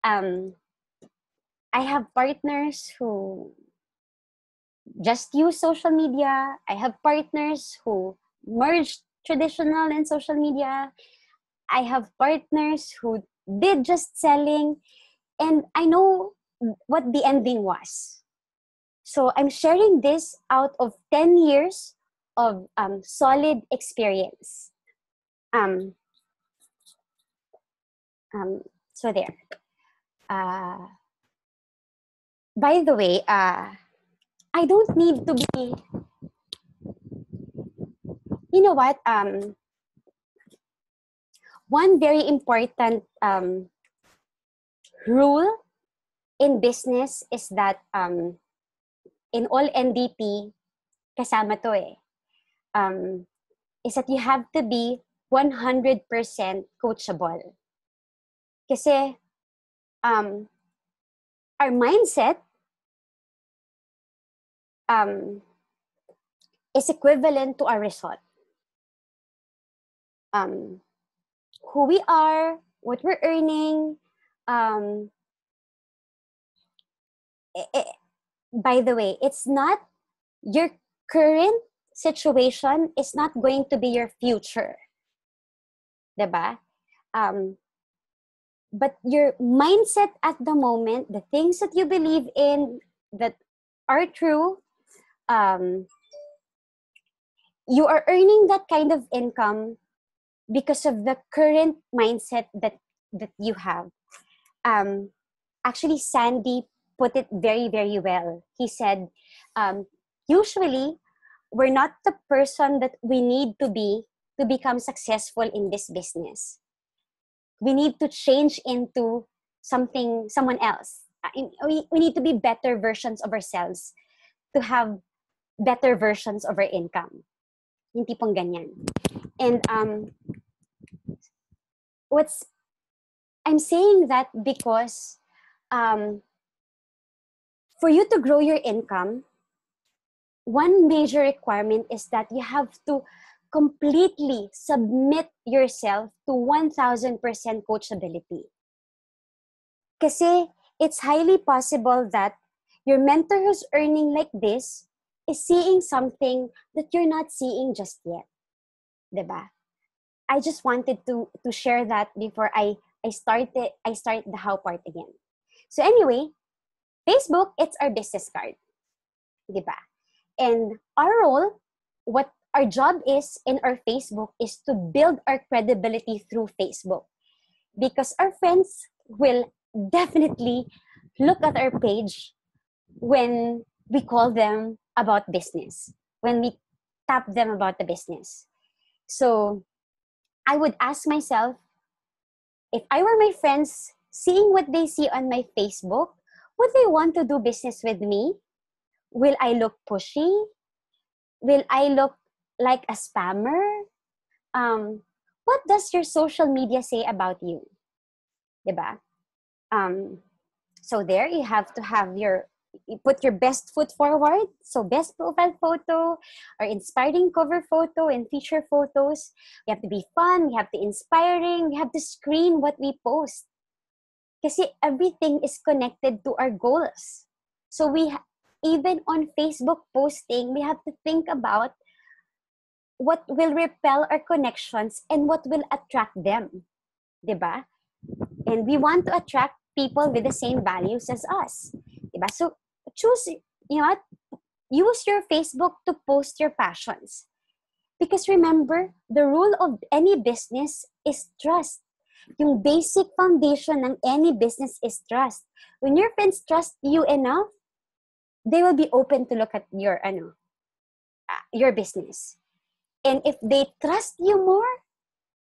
I have partners who just use social media. I have partners who merged traditional and social media. I have partners who did just selling, and I know what the ending was. So I'm sharing this out of 10 years of solid experience. So there. By the way, I don't need to be, you know what? One very important rule in business is that in all NDP, kasama to is that you have to be 100% coachable. Kasi our mindset is equivalent to our result. Who we are, what we're earning. By the way, it's not your current situation is not going to be your future. Diba? But your mindset at the moment, the things that you believe in that are true, you are earning that kind of income because of the current mindset that you have. Actually, Sandy put it very, very well. He said, usually, we're not the person that we need to be to become successful in this business. We need to change into someone else. We need to be better versions of ourselves to have better versions of our income. Yung tipong ganyan. And I'm saying that because for you to grow your income, one major requirement is that you have to completely submit yourself to 1,000% coachability. Kasi it's highly possible that your mentor who's earning like this is seeing something that you're not seeing just yet. Diba? I just wanted to share that before I start the how part again. So anyway, Facebook, it's our business card. Diba? And our role, what our job is in our Facebook is to build our credibility through Facebook, because our friends will definitely look at our page when we call them about business, when we tap them about the business. So I would ask myself, if I were my friends, seeing what they see on my Facebook, would they want to do business with me? Will I look pushy? Will I look like a spammer? What does your social media say about you? Diba? So there you have to have you put your best foot forward. So best profile photo or inspiring cover photo and feature photos. We have to be fun. We have to inspiring. We have to screen what we post. Kasi everything is connected to our goals. So even on Facebook posting, we have to think about what will repel our connections and what will attract them. Diba? And we want to attract people with the same values as us. Diba? So choose, use your Facebook to post your passions. Because remember, the rule of any business is trust. Yung basic foundation ng any business is trust. When your friends trust you enough, they will be open to look at your business. And if they trust you more,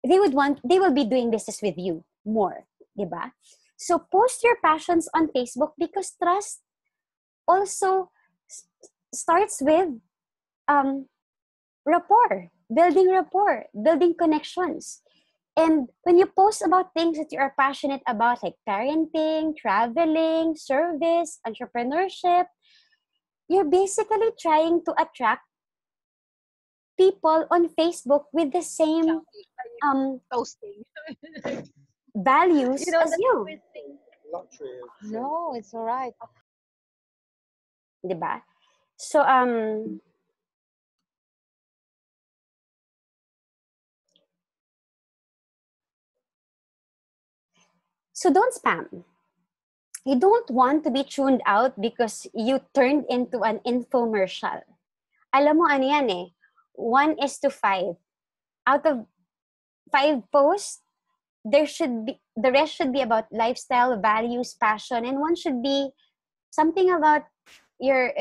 they will be doing business with you more, diba? So post your passions on Facebook, because trust also starts with rapport, building connections. And when you post about things that you are passionate about, like parenting, traveling, service, entrepreneurship, you're basically trying to attract people on Facebook with the same Toasting. values as you. No, it's all right. Diba? So, don't spam. You don't want to be tuned out because you turned into an infomercial. Alam mo ano yan eh, 1:5. Out of 5 posts, the rest should be about lifestyle, values, passion, and one should be something about your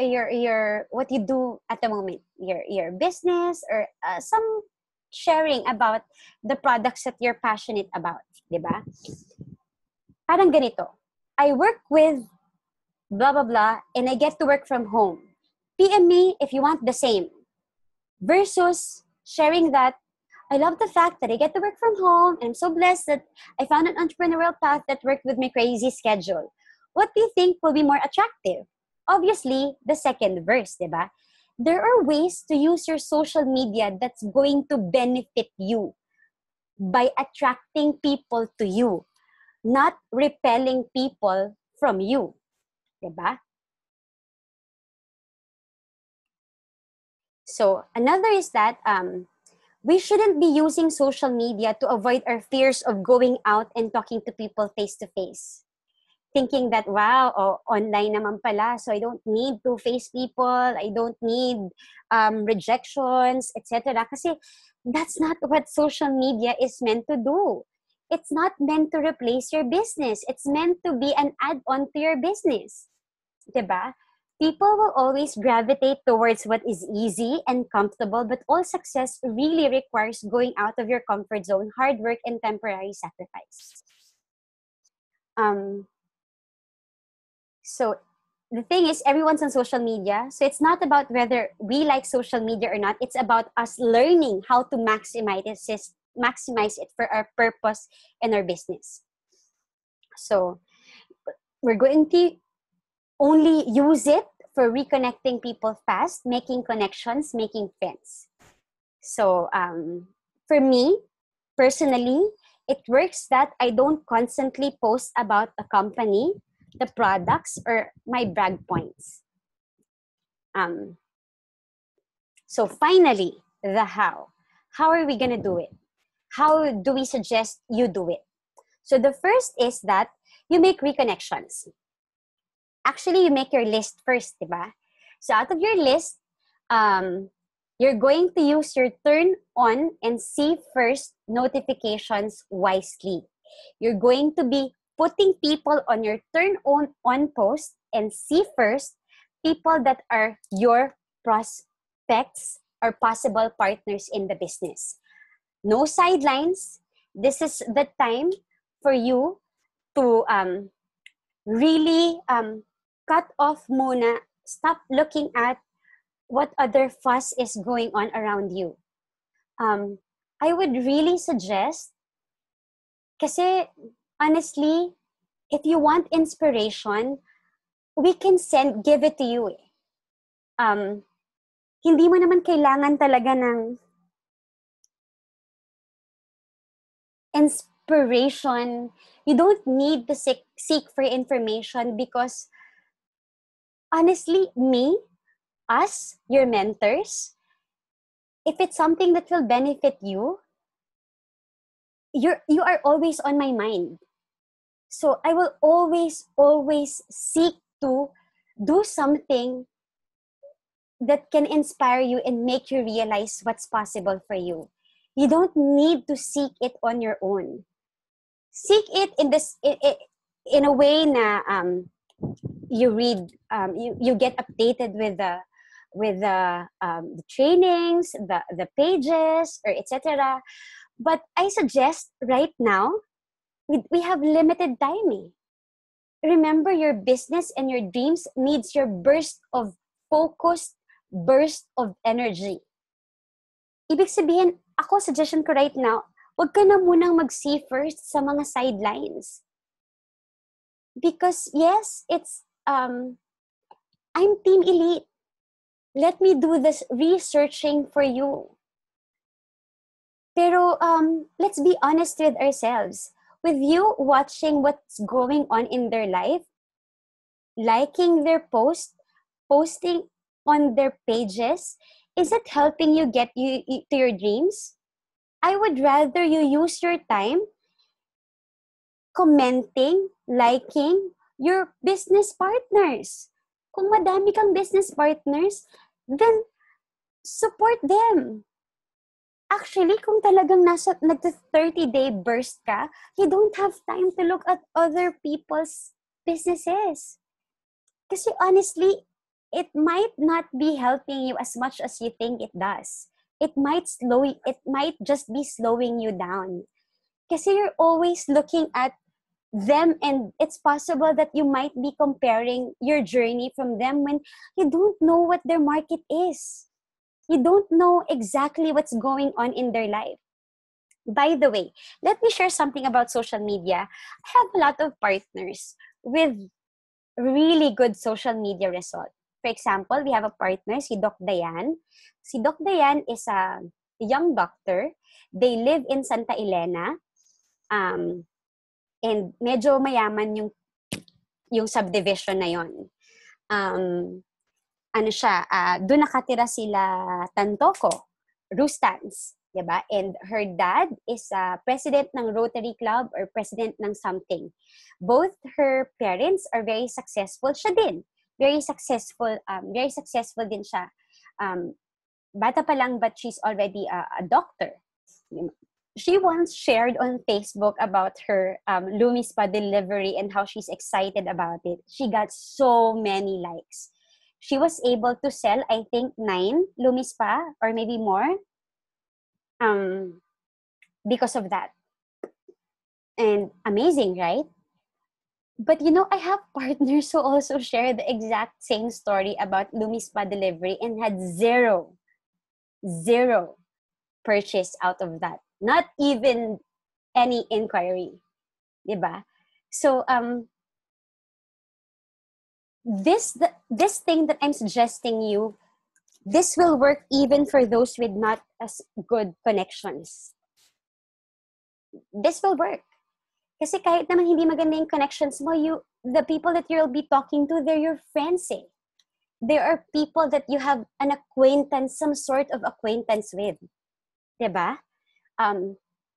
what you do at the moment, your business, or some sharing about the products that you're passionate about, diba? Parang ganito, I work with blah blah blah and I get to work from home. PM me if you want the same. Versus sharing that I love the fact that I get to work from home and I'm so blessed that I found an entrepreneurial path that worked with my crazy schedule. What do you think will be more attractive? Obviously, the second verse, diba? There are ways to use your social media that's going to benefit you by attracting people to you, not repelling people from you, diba? So another is that we shouldn't be using social media to avoid our fears of going out and talking to people face to face. Thinking that, wow, online naman pala, so I don't need to face people, I don't need rejections, etc. Kasi that's not what social media is meant to do. It's not meant to replace your business. It's meant to be an add-on to your business. Diba? People will always gravitate towards what is easy and comfortable, but all success really requires going out of your comfort zone, hard work, and temporary sacrifice. So the thing is, everyone's on social media. So it's not about whether we like social media or not. It's about us learning how to maximize it for our purpose and our business. So we're going to only use it for reconnecting people fast, making connections, making friends. So for me, personally, it works that I don't constantly post about a company, the products, or my brag points. So finally, the how. How are we going to do it? How do we suggest you do it? So the first is that you make reconnections. Actually, you make your list first, diba? So out of your list, You're going to use your turn on and see first notifications wisely. You're going to be putting people on your turn on post and see first people that are your prospects or possible partners in the business. No sidelines. This is the time for you to really cut off muna. Stop looking at what other fuss is going on around you. I would really suggest, kasi honestly, if you want inspiration, we can give it to you. Hindi mo naman kailangan talaga ng inspiration. You don't need to seek for information because honestly, us, your mentors, if it's something that will benefit you, you are always on my mind. So I will always seek to do something that can inspire you and make you realize what's possible for you. You don't need to seek it on your own. Seek it in a way na you read, you get updated with the trainings, the pages, or etc. But I suggest right now, we have limited time. Remember, your business and your dreams needs your focused burst of energy. Ibig sabihin, suggestion ko right now, wag ka na munang mag-see first sa mga sidelines. Because yes, it's, I'm Team Elite. Let me do this researching for you. Pero let's be honest with ourselves. With you watching what's going on in their life, liking their post, posting on their pages, is it helping you get you to your dreams? I would rather you use your time commenting, liking your business partners. Kung madami kang business partners, then support them. Actually, kung talagang nagta-30-day burst ka, you don't have time to look at other people's businesses. Kasi honestly, it might not be helping you as much as you think it does. It might just be slowing you down. Kasi you're always looking at them, and it's possible that you might be comparing your journey from them when you don't know what their market is. You don't know exactly what's going on in their life. By the way, let me share something about social media. I have a lot of partners with really good social media results. For example, we have a partner, si Doc Dayan. Si Doc Dayan is a young doctor. They live in Santa Elena. And medyo mayaman yung subdivision na yon. Doon nakatira sila Tantoko, Rustans, diba? And her dad is president ng Rotary Club or president ng something. Both her parents are very successful. Siya din, very successful din siya. Bata pa lang, but she's already a doctor. She once shared on Facebook about her Lumi Spa delivery and how she's excited about it. She got so many likes. She was able to sell, I think, 9 Lumi Spa or maybe more because of that. And amazing, right? But I have partners who also share the exact same story about Lumi Spa delivery and had zero purchase out of that. Not even any inquiry. Diba? So, this thing that I'm suggesting you, this will work even for those with not as good connections. This will work. Kasi kahit naman hindi maganda yung connections mo, the people that you'll be talking to, they're your friends eh. There are people that you have an acquaintance, some sort of acquaintance with. Diba?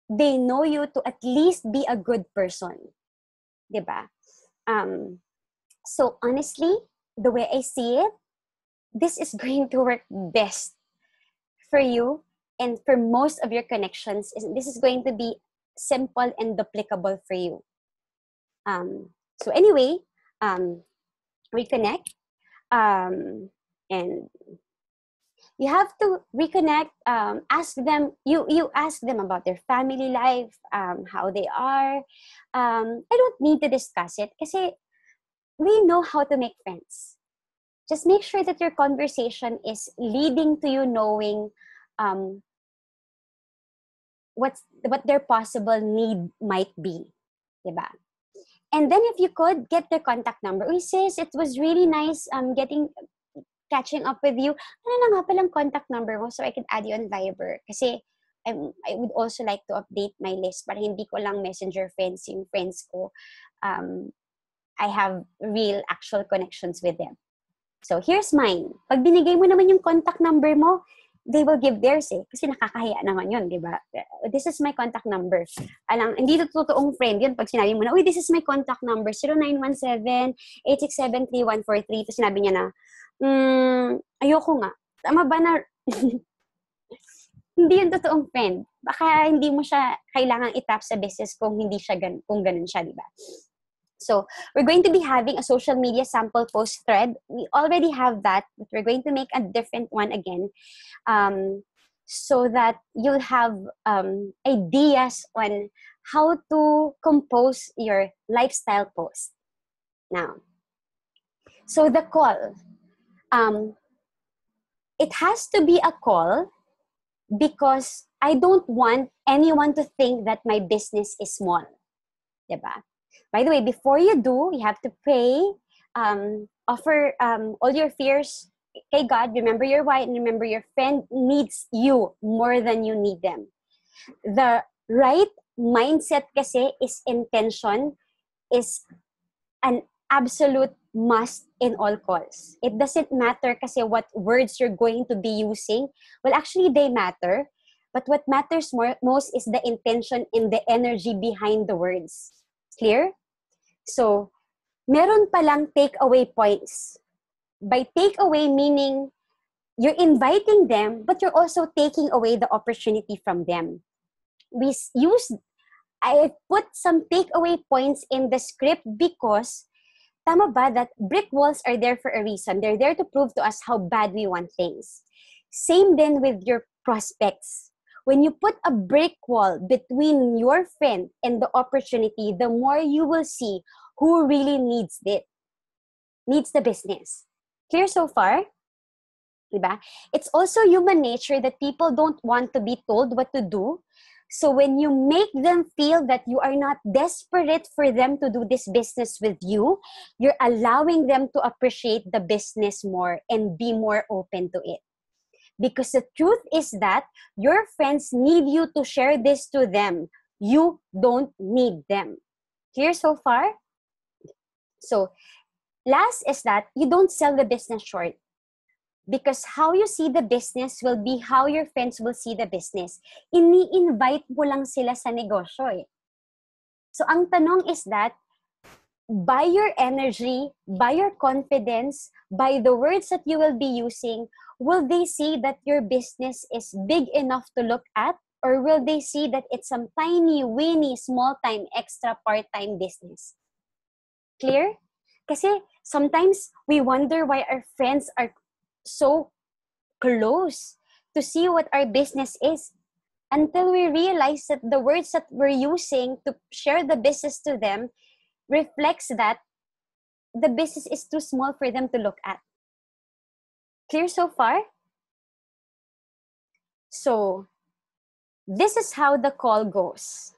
They know you to at least be a good person. Diba? So honestly, the way I see it, this is going to work best for you and for most of your connections, this is going to be simple and duplicable for you. So anyway, reconnect, and you have to reconnect. Ask them. You ask them about their family life, how they are. I don't need to discuss it kasi we know how to make friends. Just make sure that your conversation is leading to you knowing what their possible need might be, diba? And then if you could get their contact number. Uy sis, it was really nice catching up with you. Ano na nga palang contact number mo so I can add you on Viber? Kasi I would also like to update my list para hindi ko lang messenger friends yung friends ko. I have real actual connections with them. So here's mine. Pag binigay mo naman yung contact number mo, they will give theirs kasi nakakahiya naman yun, di ba? This is my contact number. Hindi ito totoong friend yun pag sinabi mo na, uy, this is my contact number, 0917-867-3143. Tapos sinabi niya na, ayoko nga. Tama ba na, hindi yun totoong friend. Baka hindi mo siya kailangang itap sa business kung hindi siya kung ganun siya, di ba? So, we're going to be having a social media sample post thread. We already have that, but we're going to make a different one again so that you'll have ideas on how to compose your lifestyle post. Now, so the call, it has to be a call because I don't want anyone to think that my business is small. Diba? By the way, before you do, you have to pray, offer all your fears kay God, remember your why, and remember your friend needs you more than you need them. The right mindset kasi is intention, is an absolute must in all calls. It doesn't matter kasi what words you're going to be using. Well, actually, they matter. But what matters most is the intention and the energy behind the words. Clear? So, meron palang takeaway points. By takeaway, meaning you're inviting them, but you're also taking away the opportunity from them. I put some takeaway points in the script because, tama ba that brick walls are there for a reason. They're there to prove to us how bad we want things. Same then with your prospects. When you put a brick wall between your friend and the opportunity, the more you will see who really needs the business. Clear so far? Diba? It's also human nature that people don't want to be told what to do. So when you make them feel that you are not desperate for them to do this business with you, you're allowing them to appreciate the business more and be more open to it. Because the truth is that your friends need you to share this to them. You don't need them. Clear so far? So, last is that you don't sell the business short. Because how you see the business will be how your friends will see the business. Ini-invite mo lang sila sa negosyo eh. So, ang tanong is that, by your energy, by your confidence, by the words that you will be using, will they see that your business is big enough to look at? Or will they see that it's some tiny, weeny, small-time, extra part-time business? Clear? Kasi sometimes we wonder why our friends are so close to see what our business is until we realize that the words that we're using to share the business to them reflects that the business is too small for them to look at. Clear so far? So, this is how the call goes.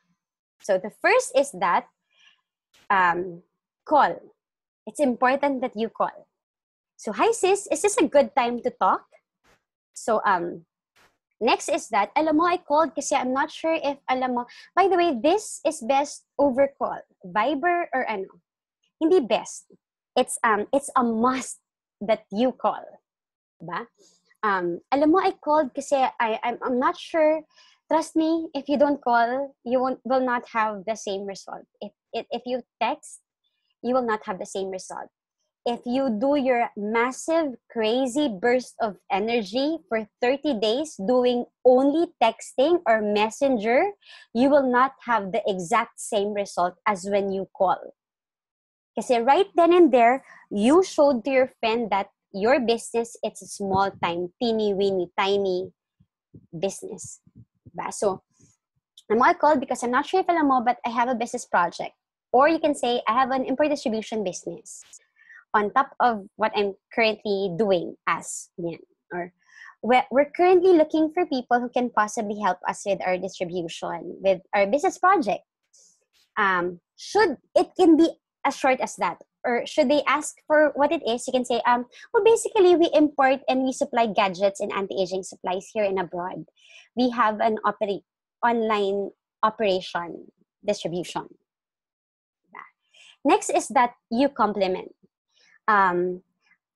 So, the first is that call. It's important that you call. So, hi sis, is this a good time to talk? So, next is that, alam mo, I called kasi I'm not sure if, alam mo, by the way, this is best over call. Viber or ano. Hindi best. It's a must that you call. Diba? Alam mo, I called kasi I'm not sure. Trust me, if you don't call, you will not have the same result. If you text, you will not have the same result. if you do your massive, crazy burst of energy for 30 days doing only texting or messenger, you will not have the exact same result as when you call. Kasi right then and there, you showed to your friend that your business, it's a small time, teeny-weeny, tiny business. Diba? So, I'm all called because I'm not sure if alam mo, but I have a business project. Or you can say, I have an import distribution business on top of what I'm currently doing as yan. Or we're currently looking for people who can possibly help us with our distribution, with our business project. Should it can be as short as that, or should they ask for what it is, you can say, well, basically we import and we supply gadgets and anti-aging supplies here and abroad. We have an online operation distribution. Next is that you compliment. Alam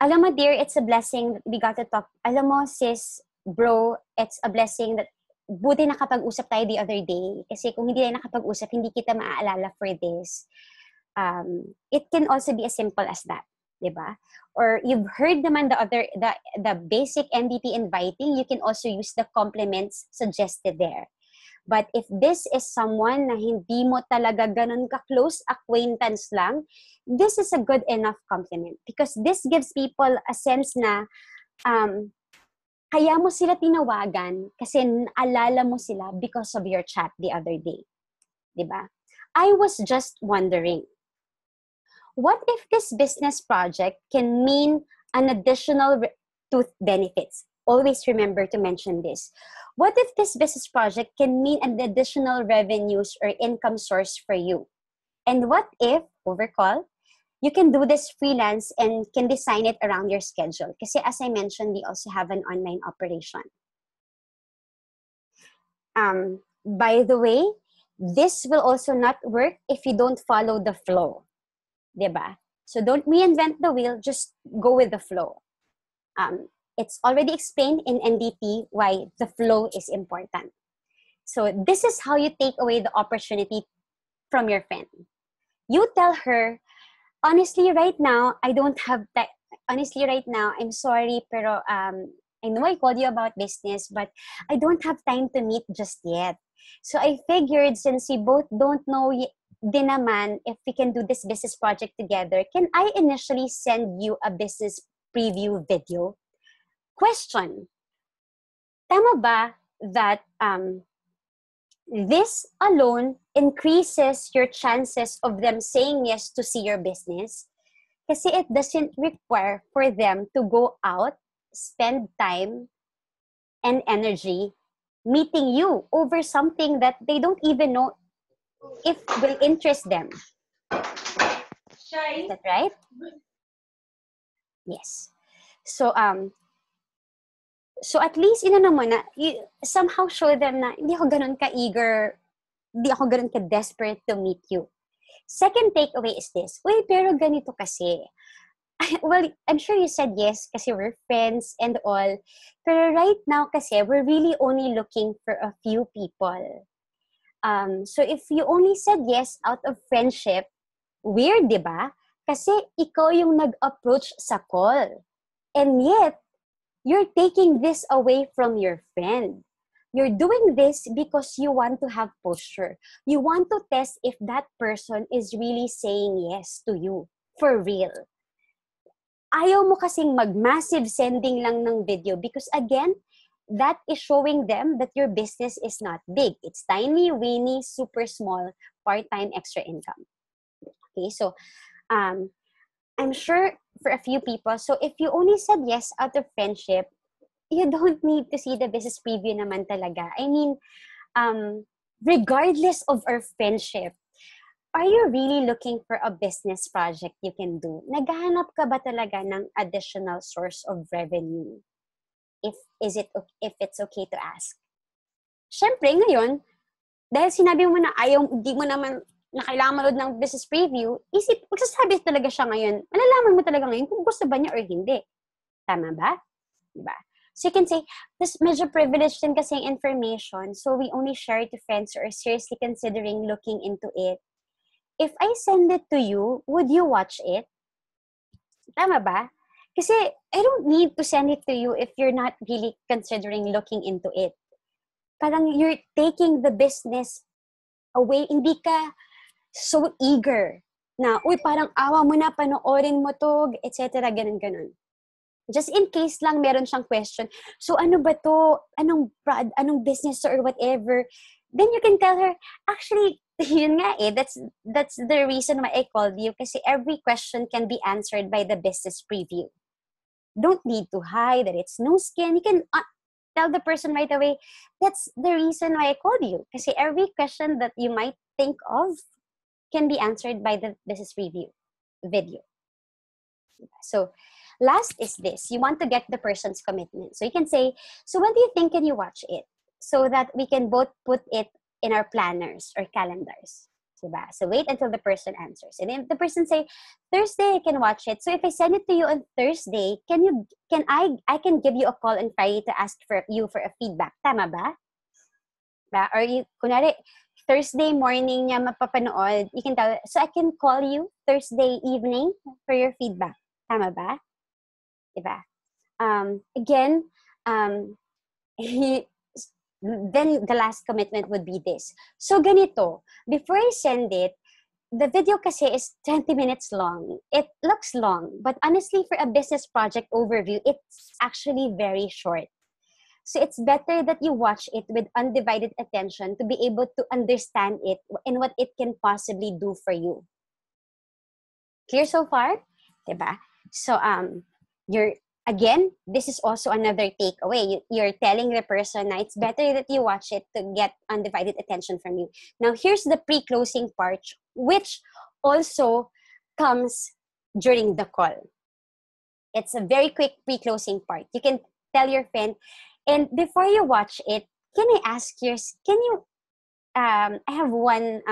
mo, dear, it's a blessing that we got to talk. Alam mo, sis, bro, it's a blessing that buti nakapag-usap tayo the other day. Kasi kung hindi tayo nakapag-usap, hindi kita maaalala for this. It can also be as simple as that, diba? Or you've heard naman the basic MVP inviting, you can also use the compliments suggested there. But if this is someone na hindi mo talaga ganun ka-close acquaintance lang, this is a good enough compliment. Because this gives people a sense na kaya mo sila tinawagan kasi naalala mo sila because of your chat the other day. Diba? I was just wondering, what if this business project can mean an additional tooth benefits? Always remember to mention this. What if this business project can mean an additional revenues or income source for you? And what if, overcall, you can do this freelance and can design it around your schedule? Kasi as I mentioned, we also have an online operation. By the way, this will also not work if you don't follow the flow. Diba? So don't reinvent the wheel, just go with the flow. It's already explained in NDT why the flow is important. So this is how you take away the opportunity from your friend. You tell her, honestly, right now, I don't have that. Honestly, right now, I'm sorry, pero I know I called you about business, but I don't have time to meet just yet. So I figured since we both don't know din naman if we can do this business project together, can I initially send you a business preview video? Question. Tama ba that this alone increases your chances of them saying yes to see your business? Kasi it doesn't require for them to go out, spend time and energy meeting you over something that they don't even know if will interest them. Is that right? Yes. So at least mo na, you somehow show them na hindi ako ganun ka-eager, hindi ako ganun ka-desperate to meet you. Second takeaway is this, uy, pero ganito kasi. Well, I'm sure you said yes kasi we're friends and all. Pero right now kasi, we're really only looking for a few people. So if you only said yes out of friendship, weird, di ba? Kasi ikaw yung nag-approach sa call. And yet, you're taking this away from your friend. You're doing this because you want to have posture. You want to test if that person is really saying yes to you. For real. Ayaw mo kasing mag-massive sending lang ng video because again, that is showing them that your business is not big. It's tiny, weeny, super small, part-time extra income. Okay, so I'm sure for a few people, so if you only said yes out of friendship, you don't need to see the business preview naman talaga. I mean, regardless of our friendship, are you really looking for a business project you can do? Naghahanap ka ba talaga ng additional source of revenue? If it's okay to ask. Siyempre, ngayon, dahil sinabi mo na di mo naman na kailangan manood ng business preview, magsasabi talaga siya ngayon, malalaman mo talaga ngayon kung gusto ba niya or hindi. Tama ba? Diba? So you can say, this medyo privileged din kasi yung information, so we only share it to friends who are seriously considering looking into it. If I send it to you, would you watch it? Tama ba? Kasi I don't need to send it to you if you're not really considering looking into it. Parang you're taking the business away. Hindi ka so eager na, uy, parang awa mo na, panoorin mo to, etc. Ganun. Just in case lang meron siyang question. So ano ba to? Anong business or whatever? Then you can tell her, actually, yun nga that's the reason why I called you kasi every question can be answered by the business preview. Don't need to hide that it's no skin. You can tell the person right away, that's the reason why I called you. Kasi every question that you might think of can be answered by the business preview video. So, last is this. You want to get the person's commitment. So you can say, so when do you think can you watch it? So that we can both put it in our planners or calendars. Diba? So wait until the person answers. And if the person say, Thursday I can watch it. So if I send it to you on Thursday, I can give you a call on Friday to ask for you for a feedback. Tama ba? Ba? Or kunwari, Thursday morning niya mapapanood, you can tell, so I can call you Thursday evening for your feedback. Tama ba? Diba? Again, then the last commitment would be this. So ganito, before I send it, the video kasi is 20 minutes long. It looks long, but honestly, for a business project overview, it's actually very short. So it's better that you watch it with undivided attention to be able to understand it and what it can possibly do for you. Clear so far? Diba? So, this is also another takeaway. You're telling the person na it's better that you watch it to get undivided attention from you. Now, here's the pre-closing part, which also comes during the call. It's a very quick pre-closing part. You can tell your friend, and before you watch it, can I ask yours, I have one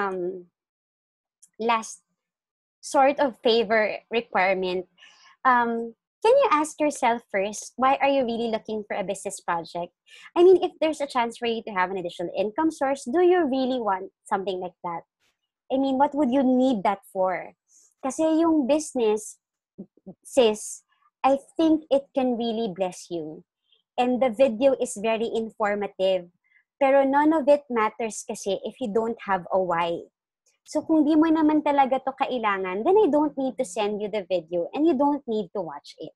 last sort of favor requirement. Can you ask yourself first, why are you really looking for a business project? I mean, if there's a chance for you to have an additional income source, do you really want something like that? I mean, what would you need that for? Kasi yung business, sis, I think it can really bless you. And the video is very informative. Pero none of it matters kasi if you don't have a why. So kung di mo naman talaga to kailangan, then I don't need to send you the video and you don't need to watch it.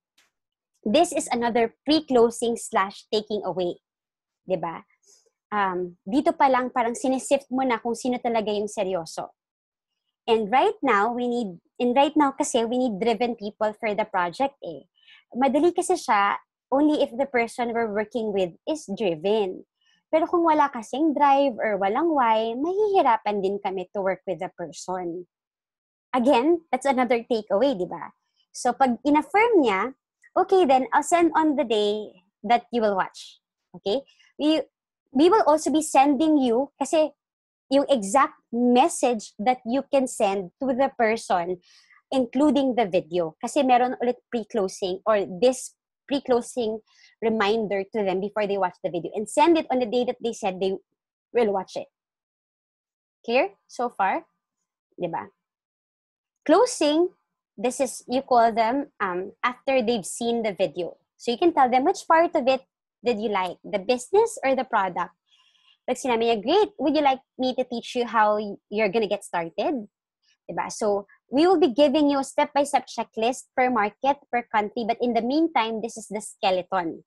This is another pre-closing / taking away. Diba? Dito pa lang parang sinisift mo na kung sino talaga yung seryoso. And right now kasi we need driven people for the project eh. Madali kasi siya only if the person we're working with is driven. Pero kung wala kasing drive or walang why, mahihirapan din kami to work with the person. Again, that's another takeaway, di ba? So pag in-affirm niya, okay, then I'll send on the day that you will watch. Okay? We will also be sending you, kasi yung exact message that you can send to the person, including the video. Kasi meron ulit pre-closing or this pre-closing reminder to them before they watch the video, and send it on the day that they said they will watch it. Clear so far? Diba? Closing, this is, you call them after they've seen the video. So you can tell them which part of it did you like, the business or the product. Like sinabi niya, great, would you like me to teach you how you're gonna get started? Diba? So we will be giving you a step-by-step checklist per market, per country, but in the meantime, this is the skeleton.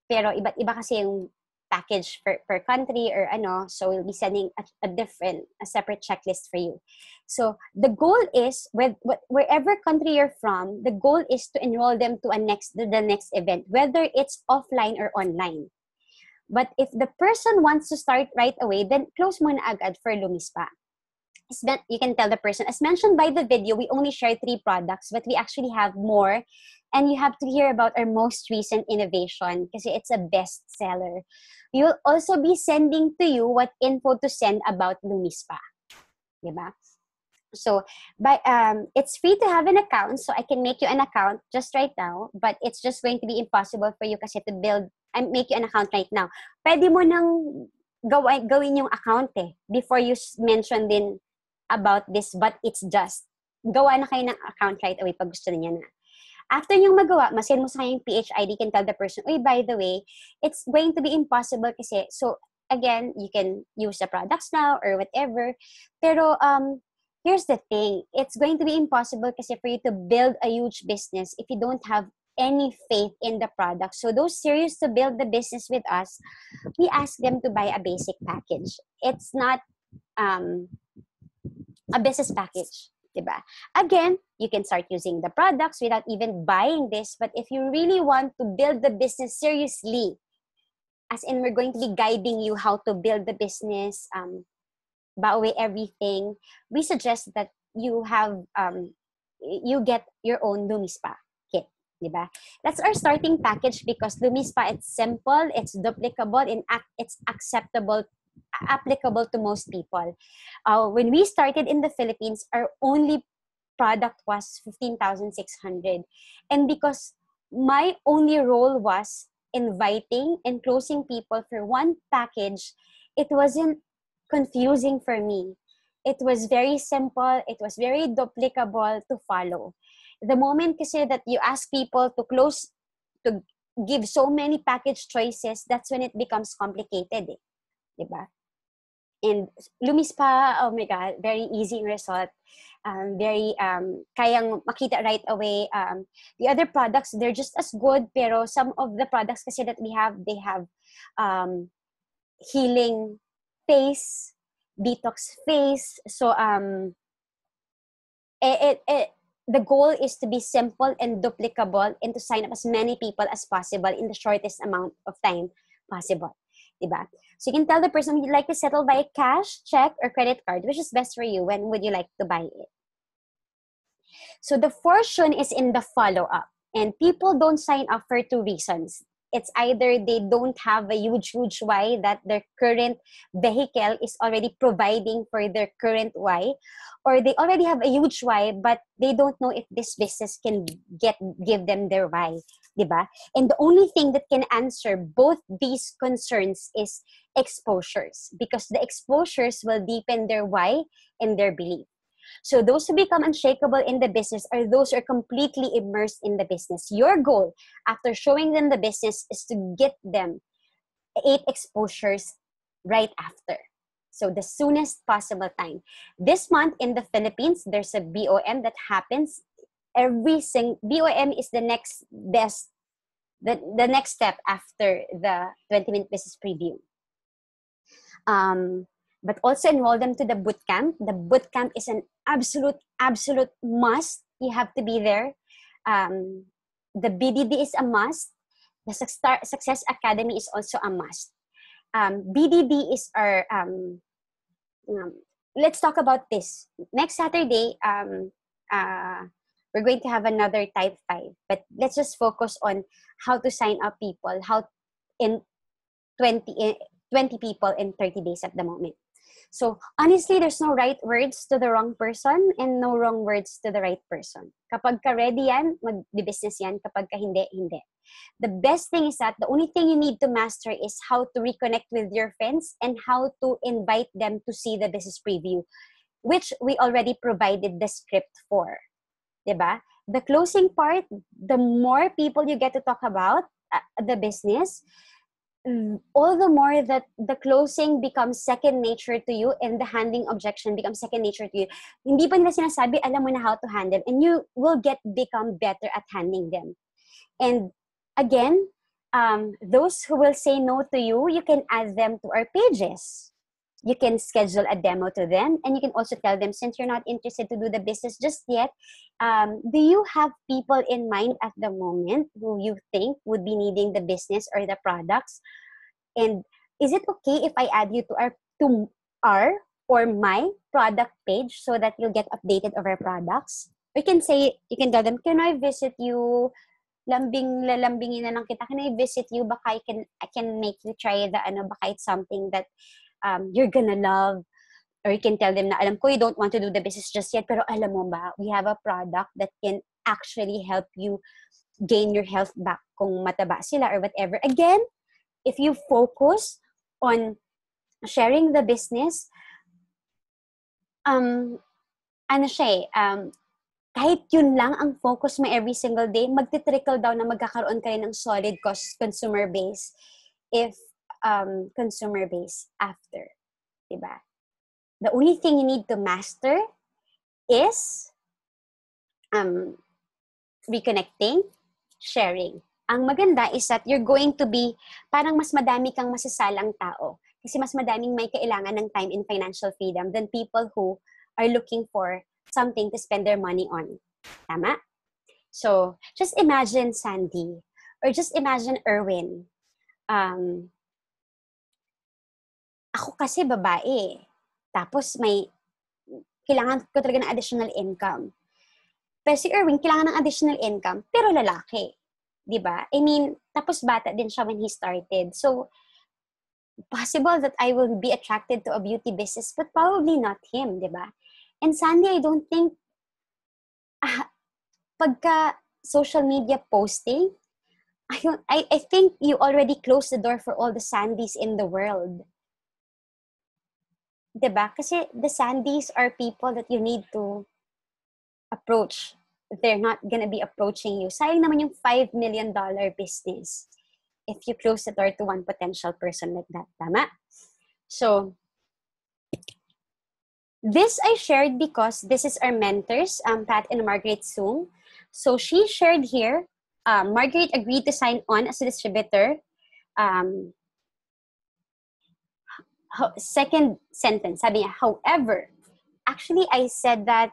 Pero iba kasi yung package per country or ano, so we'll be sending a separate checklist for you. So the goal is, wherever country you're from, the goal is to enroll them to the next event, whether it's offline or online. But if the person wants to start right away, then close mo na agad for Lumispa. You can tell the person, as mentioned by the video, we only share 3 products, but we actually have more. And you have to hear about our most recent innovation kasi it's a bestseller. We will also be sending to you what info to send about Lumispa. Diba? So, it's free to have an account. So, I can make you an account just right now. But it's just going to be impossible for you kasi to build and make you an account right now. Pwede mo nang gawin yung account eh. Before you mention din about this, but it's just. Gawa na kayo ng account right away pag gusto niya na. After yung magawa, masend mo sa kanya yung PHID, can tell the person, "Uy, by the way, it's going to be impossible kasi." So, again, you can use the products now or whatever. Pero, here's the thing. It's going to be impossible kasi for you to build a huge business if you don't have any faith in the product. So, those serious to build the business with us, we ask them to buy a basic package. It's not a business package. Diba? Again, you can start using the products without even buying this. But if you really want to build the business seriously, as in we're going to be guiding you how to build the business, bawi everything, we suggest that you have, you get your own Lumispa kit. Diba? That's our starting package because Lumispa, it's simple, it's duplicable, and it's applicable to most people. When we started in the Philippines, our only product was 15,600. And because my only role was inviting and closing people for one package, it wasn't confusing for me. It was very simple. It was very duplicable to follow. The moment kasi that you ask people to give so many package choices, that's when it becomes complicated. Diba? And Lumispa, oh my God, very easy result. Very, kayang makita right away. The other products, they're just as good, pero some of the products kasi that we have, they have healing face, detox face. So, the goal is to be simple and duplicable and to sign up as many people as possible in the shortest amount of time possible. Diba? So you can tell the person, would you like to settle by cash, check, or credit card? Which is best for you? When would you like to buy it? So the fortune is in the follow-up. And people don't sign up for two reasons. It's either they don't have a huge why that their current vehicle is already providing for their current why, or they already have a huge why, but they don't know if this business can give them their why. Diba? And the only thing that can answer both these concerns is exposures, because the exposures will deepen their why and their belief. So those who become unshakable in the business are those who are completely immersed in the business. Your goal after showing them the business is to get them 8 exposures right after. So the soonest possible time. This month in the Philippines, there's a BOM that happens. BOM is the next best, the next step after the 20-minute business preview. But also enroll them to the bootcamp. The bootcamp is an absolute must. You have to be there. The BDD is a must. The Success Academy is also a must. BDD is our, let's talk about this. Next Saturday, we're going to have another type 5. But let's just focus on how to sign up people, how in 20 people in 30 days at the moment. So, honestly, there's no right words to the wrong person and no wrong words to the right person. Kapag ka ready yan, mag-business yan. Kapag ka hindi, hindi. The best thing is that the only thing you need to master is how to reconnect with your friends and how to invite them to see the business preview, which we already provided the script for. Diba? The closing part, the more people you get to talk about the business, all the more that the closing becomes second nature to you and the handling objection becomes second nature to you. Hindi pa nila sinasabi, alam mo na how to handle, and you will become better at handling them. And again, those who will say no to you, you can add them to our pages. You can schedule a demo to them, and you can also tell them, since you're not interested to do the business just yet, do you have people in mind at the moment who you think would be needing the business or the products? And is it okay if I add you to our or my product page so that you'll get updated of our products? You can tell them, can I visit you? Lalambingin na lang kita. Can I visit you? Baka I can make you try baka it's something that you're gonna love. Or you can tell them na, alam ko you don't want to do the business just yet, pero alam mo ba, we have a product that can actually help you gain your health back kung mataba sila or whatever. Again, if you focus on sharing the business, kahit yun lang ang focus mo every single day, magti-trickle down na magkakaroon kayo ng solid consumer base if consumer base after. Diba? The only thing you need to master is reconnecting, sharing. Ang maganda is that you're going to be, parang mas madami kang masasalang tao. Kasi mas madaming may kailangan ng time and financial freedom than people who are looking for something to spend their money on. Tama? So, just imagine Sandy, or just imagine Erwin. Ako kasi babae. Tapos kailangan ko talaga ng additional income. Pero si Erwin, kailangan ng additional income, pero lalaki. Diba? I mean, tapos bata din siya when he started. So, possible that I will be attracted to a beauty business, but probably not him, diba? And Sandy, I don't think, pagka social media posting, I think you already closed the door for all the Sandys in the world. Diba? Kasi the Sandys are people that you need to approach. They're not gonna be approaching you. Sayang naman yung $5 million business if you close the door to one potential person like that. Tama? So, this I shared because this is our mentors, Pat and Margaret Soong. So, she shared here, Margaret agreed to sign on as a distributor. Second sentence, sabi niya, however, actually I said that,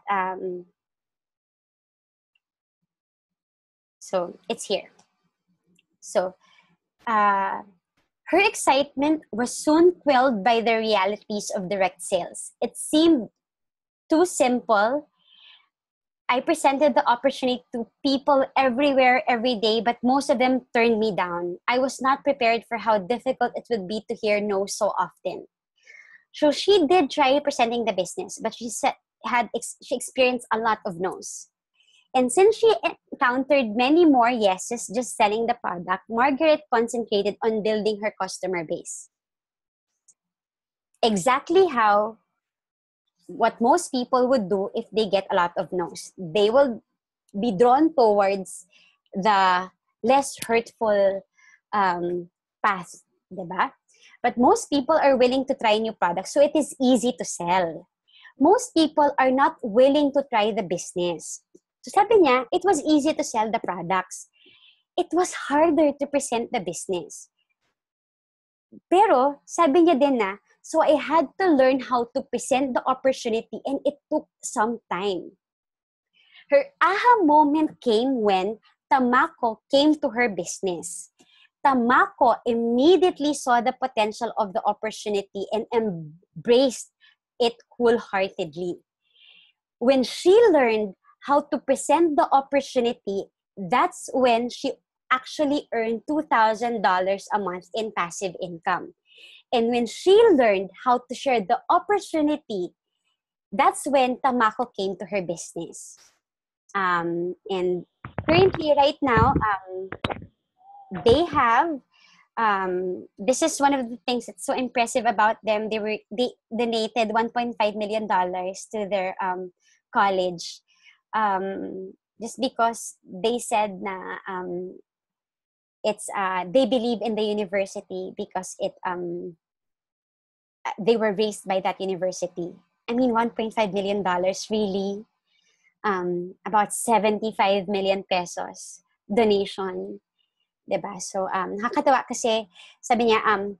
so it's here. So, her excitement was soon quelled by the realities of direct sales. It seemed too simple. I presented the opportunity to people everywhere, every day, but most of them turned me down. I was not prepared for how difficult it would be to hear no so often. So she did try presenting the business, but she experienced a lot of no's. And since she encountered many more yeses just selling the product, Margaret concentrated on building her customer base. Exactly what most people would do if they get a lot of no's. They will be drawn towards the less hurtful path, diba? But most people are willing to try new products, so it is easy to sell. Most people are not willing to try the business. So sabi niya, it was easy to sell the products. It was harder to present the business. Pero, sabi niya din na, so I had to learn how to present the opportunity and it took some time. Her aha moment came when Tamako came to her business. Tamako immediately saw the potential of the opportunity and embraced it wholeheartedly. When she learned how to present the opportunity, that's when she actually earned $2,000 a month in passive income. And when she learned how to share the opportunity, that's when Tamako came to her business. And currently, right now, they have, this is one of the things that's so impressive about them. They donated $1.5 million to their college. Just because they said na it's they believe in the university because they were raised by that university. I mean, $1.5 million really, about 75 million pesos donation, diba? So nakakatawa kasi sabi niya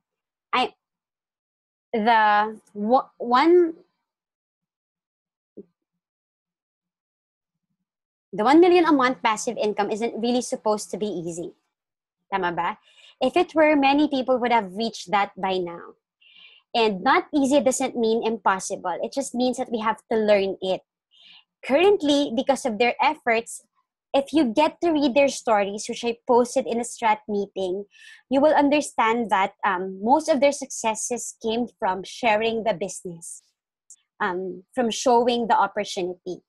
the $1 million a month passive income isn't really supposed to be easy. Tama ba? If it were, many people would have reached that by now. And not easy doesn't mean impossible. It just means that we have to learn it. Currently, because of their efforts, if you get to read their stories, which I posted in a Strat meeting, you will understand that most of their successes came from sharing the business, from showing the opportunity.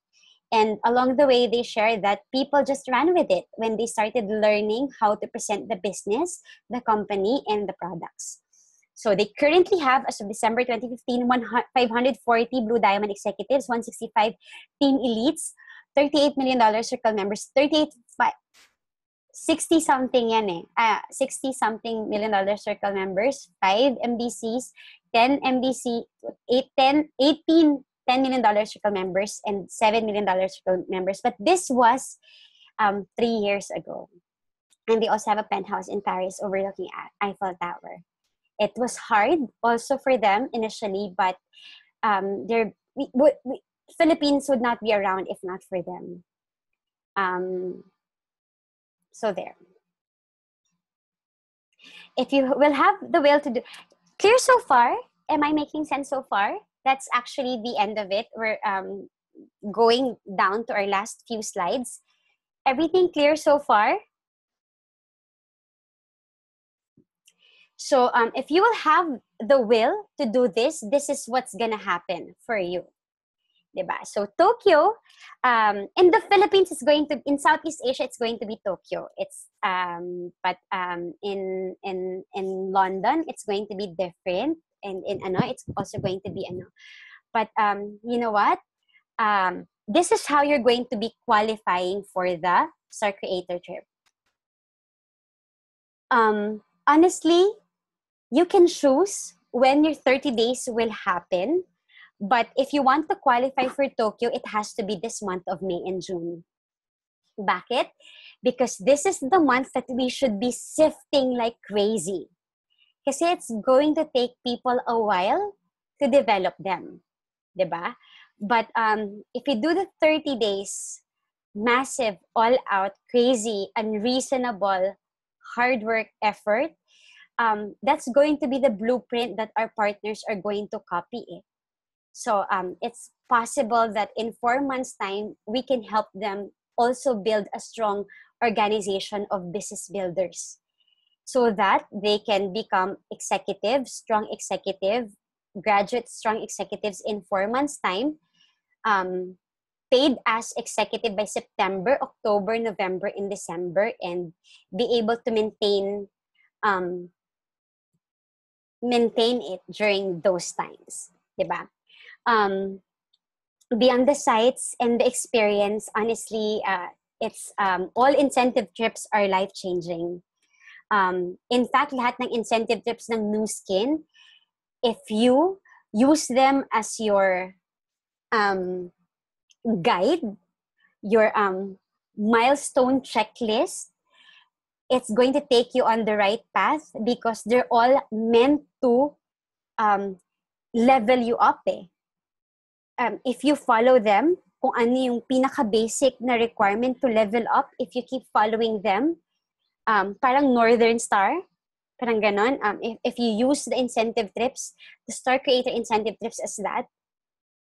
And along the way, they shared that people just ran with it when they started learning how to present the business, the company, and the products. So they currently have, as of December 2015, 540 Blue Diamond executives, 165 team elites, $38 million circle members, 60 something yan eh. 60 something million dollar circle members, 5 MDCs, 10 MDC, 18 $10 million circle members, and $7 million circle members. But this was 3 years ago. And they also have a penthouse in Paris overlooking Eiffel Tower. It was hard also for them initially, but Philippines would not be around if not for them. So there. If you will have the will to do, clear so far? Am I making sense so far? That's actually the end of it. We're going down to our last few slides. Everything clear so far? So if you will have the will to do this, this is what's gonna happen for you. Diba? So Tokyo, in the Philippines, it's going to, in Southeast Asia, it's going to be Tokyo. It's but in London, it's going to be different, and in it's also going to be But you know what? This is how you're going to be qualifying for the Star Creator trip. Honestly, you can choose when your 30 days will happen. But if you want to qualify for Tokyo, it has to be this month of May and June. Bakit? Because this is the month that we should be sifting like crazy. Kasi it's going to take people a while to develop them. Diba? But if you do the 30 days, massive, all-out, crazy, unreasonable, hard work effort, that's going to be the blueprint that our partners are going to copy it. So it's possible that in 4 months' time, we can help them also build a strong organization of business builders so that they can become executives, strong executive, graduate strong executives in 4 months' time, paid as executive by September, October, November, and December, and be able to maintain it during those times. Diba? Beyond the sites and the experience, honestly, it's all incentive trips are life-changing. In fact, lahat ng incentive trips ng Nu Skin, if you use them as your guide, your milestone checklist, it's going to take you on the right path because they're all meant to level you up eh. If you follow them, kung ano yung pinaka-basic na requirement to level up, if you keep following them, parang Northern Star, parang ganon. If you use the incentive trips, the Star Creator incentive trips as that,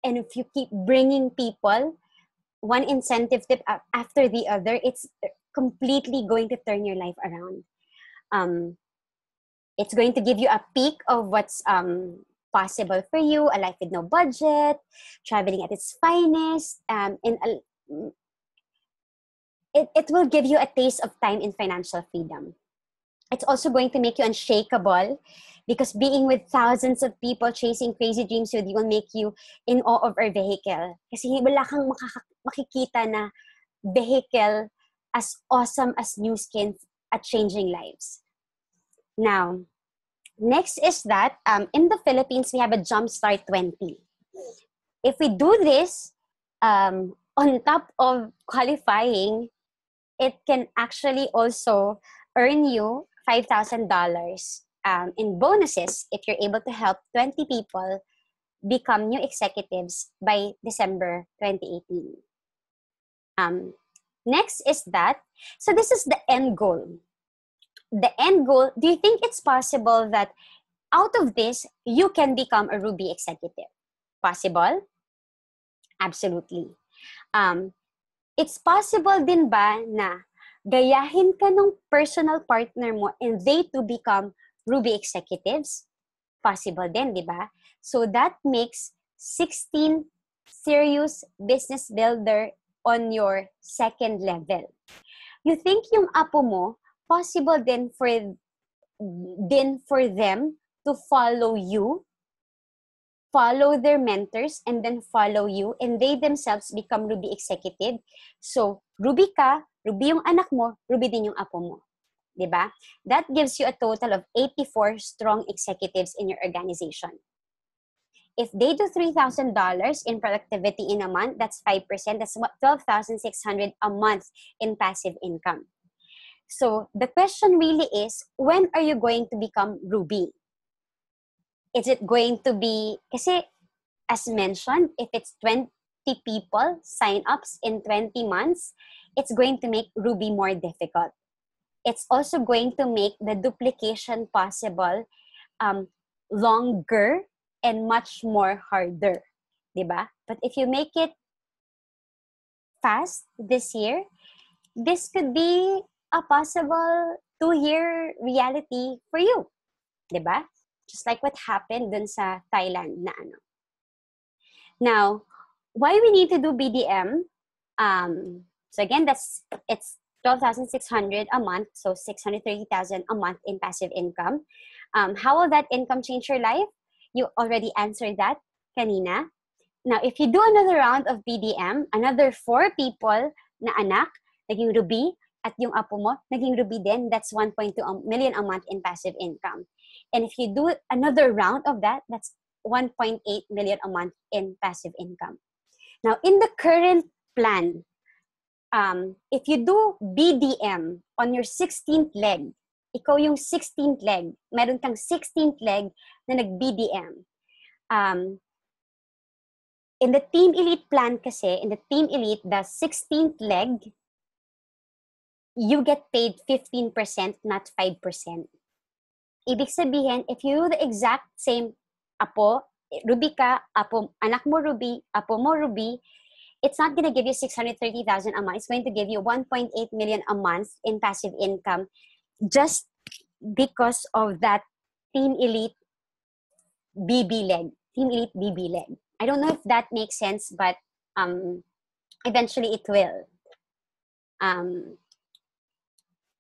and if you keep bringing people, one incentive tip after the other, it's completely going to turn your life around. It's going to give you a peek of what's possible for you, a life with no budget, traveling at its finest, it will give you a taste of time in financial freedom. It's also going to make you unshakable because being with thousands of people chasing crazy dreams with you will make you in awe of our vehicle. Kasi wala kang makikita na vehicle as awesome as Nu Skin at changing lives. Now, next is that in the Philippines, we have a Jumpstart 20. If we do this, on top of qualifying, it can actually also earn you $5,000 in bonuses if you're able to help 20 people become new executives by December 2018. Next is that, so this is the end goal. The end goal, do you think it's possible that out of this, you can become a Ruby executive? Possible? Absolutely. It's possible din ba na gayahin ka ng personal partner mo and they to become Ruby executives? Possible din, di ba? So that makes 16 serious business builder on your second level. You think yung apo mo, possible then for them to follow you follow their mentors and then follow you, and they themselves become Ruby executive. So, Ruby ka, Ruby yung anak mo, Ruby din yung apo mo. Diba? That gives you a total of 84 strong executives in your organization. If they do $3,000 in productivity in a month, that's 5%. That's $12,600 a month in passive income. So the question really is, when are you going to become Ruby? Is it going to be, kasi as mentioned, if it's 20 people sign-ups in 20 months, it's going to make Ruby more difficult. It's also going to make the duplication possible longer and much more harder, diba? But if you make it fast this year, this could be a possible 2-year reality for you, diba? Just like what happened dun sa Thailand na ano. Now, why we need to do BDM? So again, it's 12,600 a month, so 630,000 a month in passive income. How will that income change your life? You already answered that kanina. Now, if you do another round of BDM, another 4 people na anak, naging Ruby, at yung apo mo, naging Ruby din, that's 1.2 million a month in passive income. And if you do another round of that, that's 1.8 million a month in passive income. Now, in the current plan, if you do BDM on your 16th leg, ikaw yung 16th leg, meron kang 16th leg na nag-BDM. In the Team Elite plan kasi, in the Team Elite, the 16th leg, you get paid 15%, not 5%. Ibig sabihin, if you do the exact same apo, Ruby ka, apo, anak mo Ruby, apo mo Ruby, it's not going to give you 630,000 a month. It's going to give you 1.8 million a month in passive income just because of that Team Elite BB leg. Team Elite BB leg. I don't know if that makes sense, but eventually it will.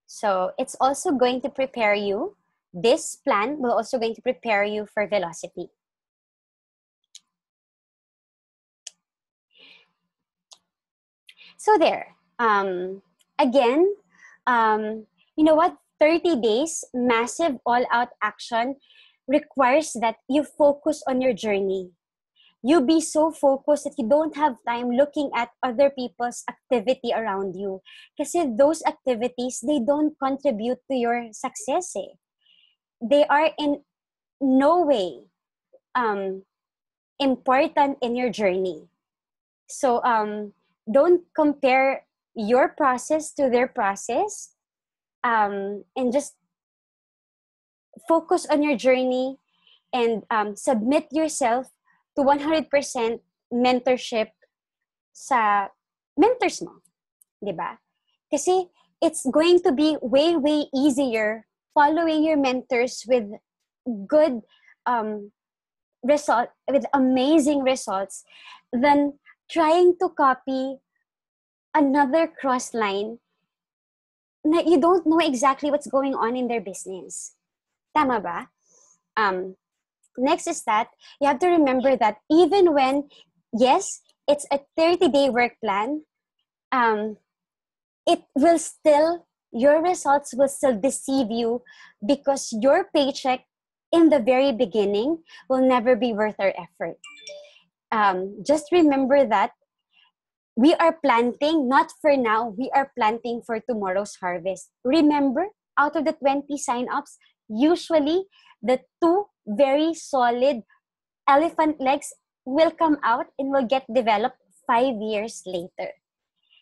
So it's also going to prepare you. This plan will also going to prepare you for velocity. So there. Again, you know what? 30 days, massive all-out action requires that you focus on your journey. You be so focused that you don't have time looking at other people's activity around you. Kasi those activities, they don't contribute to your success. They are in no way important in your journey. So don't compare your process to their process, and just focus on your journey and submit yourself to 100% mentorship sa mentors mo, di ba? Kasi it's going to be way, way easier following your mentors with good with amazing results than trying to copy another cross line na you don't know exactly what's going on in their business. Tama ba? Next is that you have to remember that even when, yes, it's a 30-day work plan, it will still, your results will still deceive you because your paycheck in the very beginning will never be worth our effort. Just remember that we are planting, not for now, we are planting for tomorrow's harvest. Remember, out of the 20 sign-ups, usually the 2 very solid elephant legs will come out and will get developed 5 years later.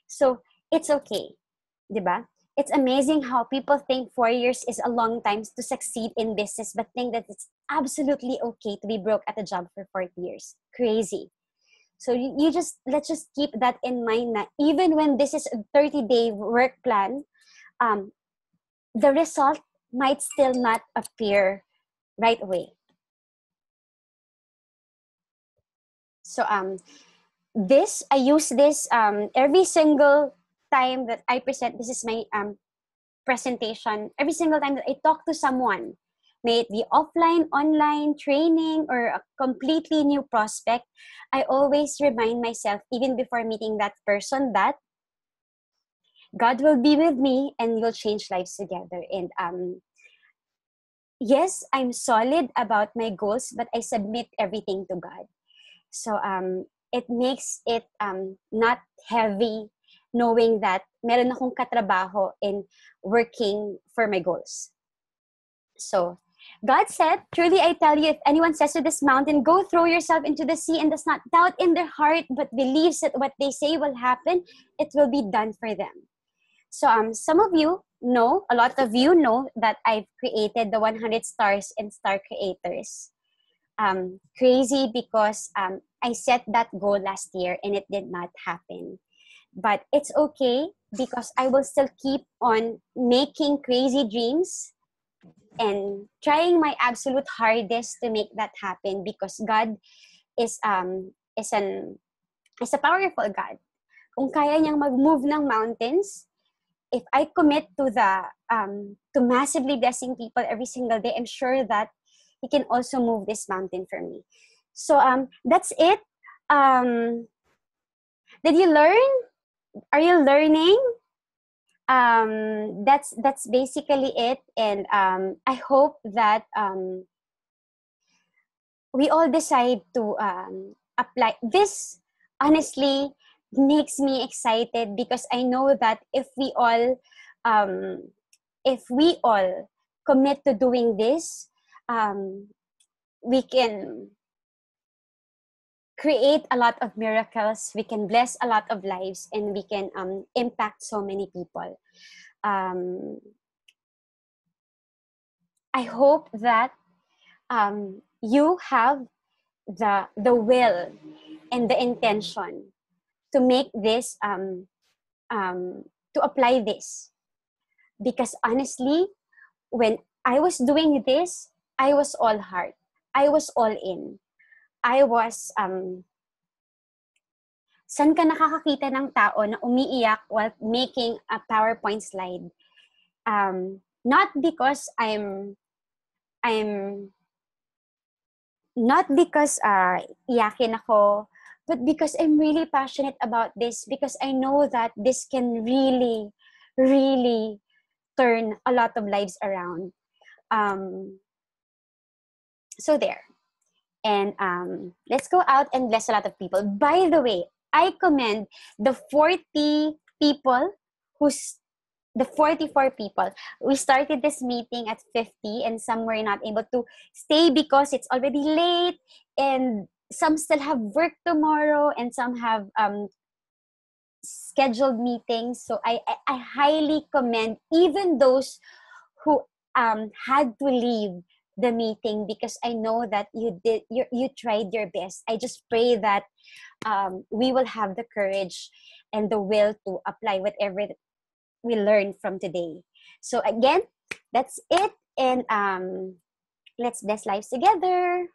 So it's okay, diba? It's amazing how people think 4 years is a long time to succeed in business, but think that it's absolutely okay to be broke at a job for 40 years. Crazy. So let's just keep that in mind that even when this is a 30-day work plan, the result might still not appear right away. So I use this every single time that I present. This is my presentation. Every single time that I talk to someone may it be offline, online, training, or a completely new prospect, I always remind myself, even before meeting that person, that God will be with me and we'll change lives together. And yes, I'm solid about my goals, but I submit everything to God. So it makes it not heavy knowing that meron akong katrabaho in working for my goals. So God said, truly I tell you, if anyone says to this mountain, go throw yourself into the sea, and does not doubt in their heart, but believes that what they say will happen, it will be done for them. So some of you know, a lot of you know that I've created the 100 Stars and Star Creators. Crazy because I set that goal last year and it did not happen. But it's okay because I will still keep on making crazy dreams and trying my absolute hardest to make that happen, because God is is an is a powerful God. Kung kaya niyang mag-move ng mountains, if I commit to to massively blessing people every single day, I'm sure that He can also move this mountain for me. So that's it. Did you learn? Are you learning? That's basically it, and I hope that we all decide to apply this. Honestly, makes me excited because I know that um, if we all commit to doing this, we can create a lot of miracles, we can bless a lot of lives, and we can impact so many people. I hope that you have the will and the intention to make this to apply this, because honestly, when I was doing this, I was all heart, I was all in. I was saan ka nakakakita ng tao na umiiyak while making a PowerPoint slide? Not because I'm not because iyakin ako, but because I'm really passionate about this, because I know that this can really, really turn a lot of lives around. So there. And let's go out and bless a lot of people. By the way, I commend the 40 people the 44 people. We started this meeting at 50 and some were not able to stay because it's already late, and some still have work tomorrow, and some have scheduled meetings. So I highly commend even those who had to leave the meeting, because I know that you tried your best. I just pray that we will have the courage and the will to apply whatever we learned from today. So again, that's it, and let's bless lives together.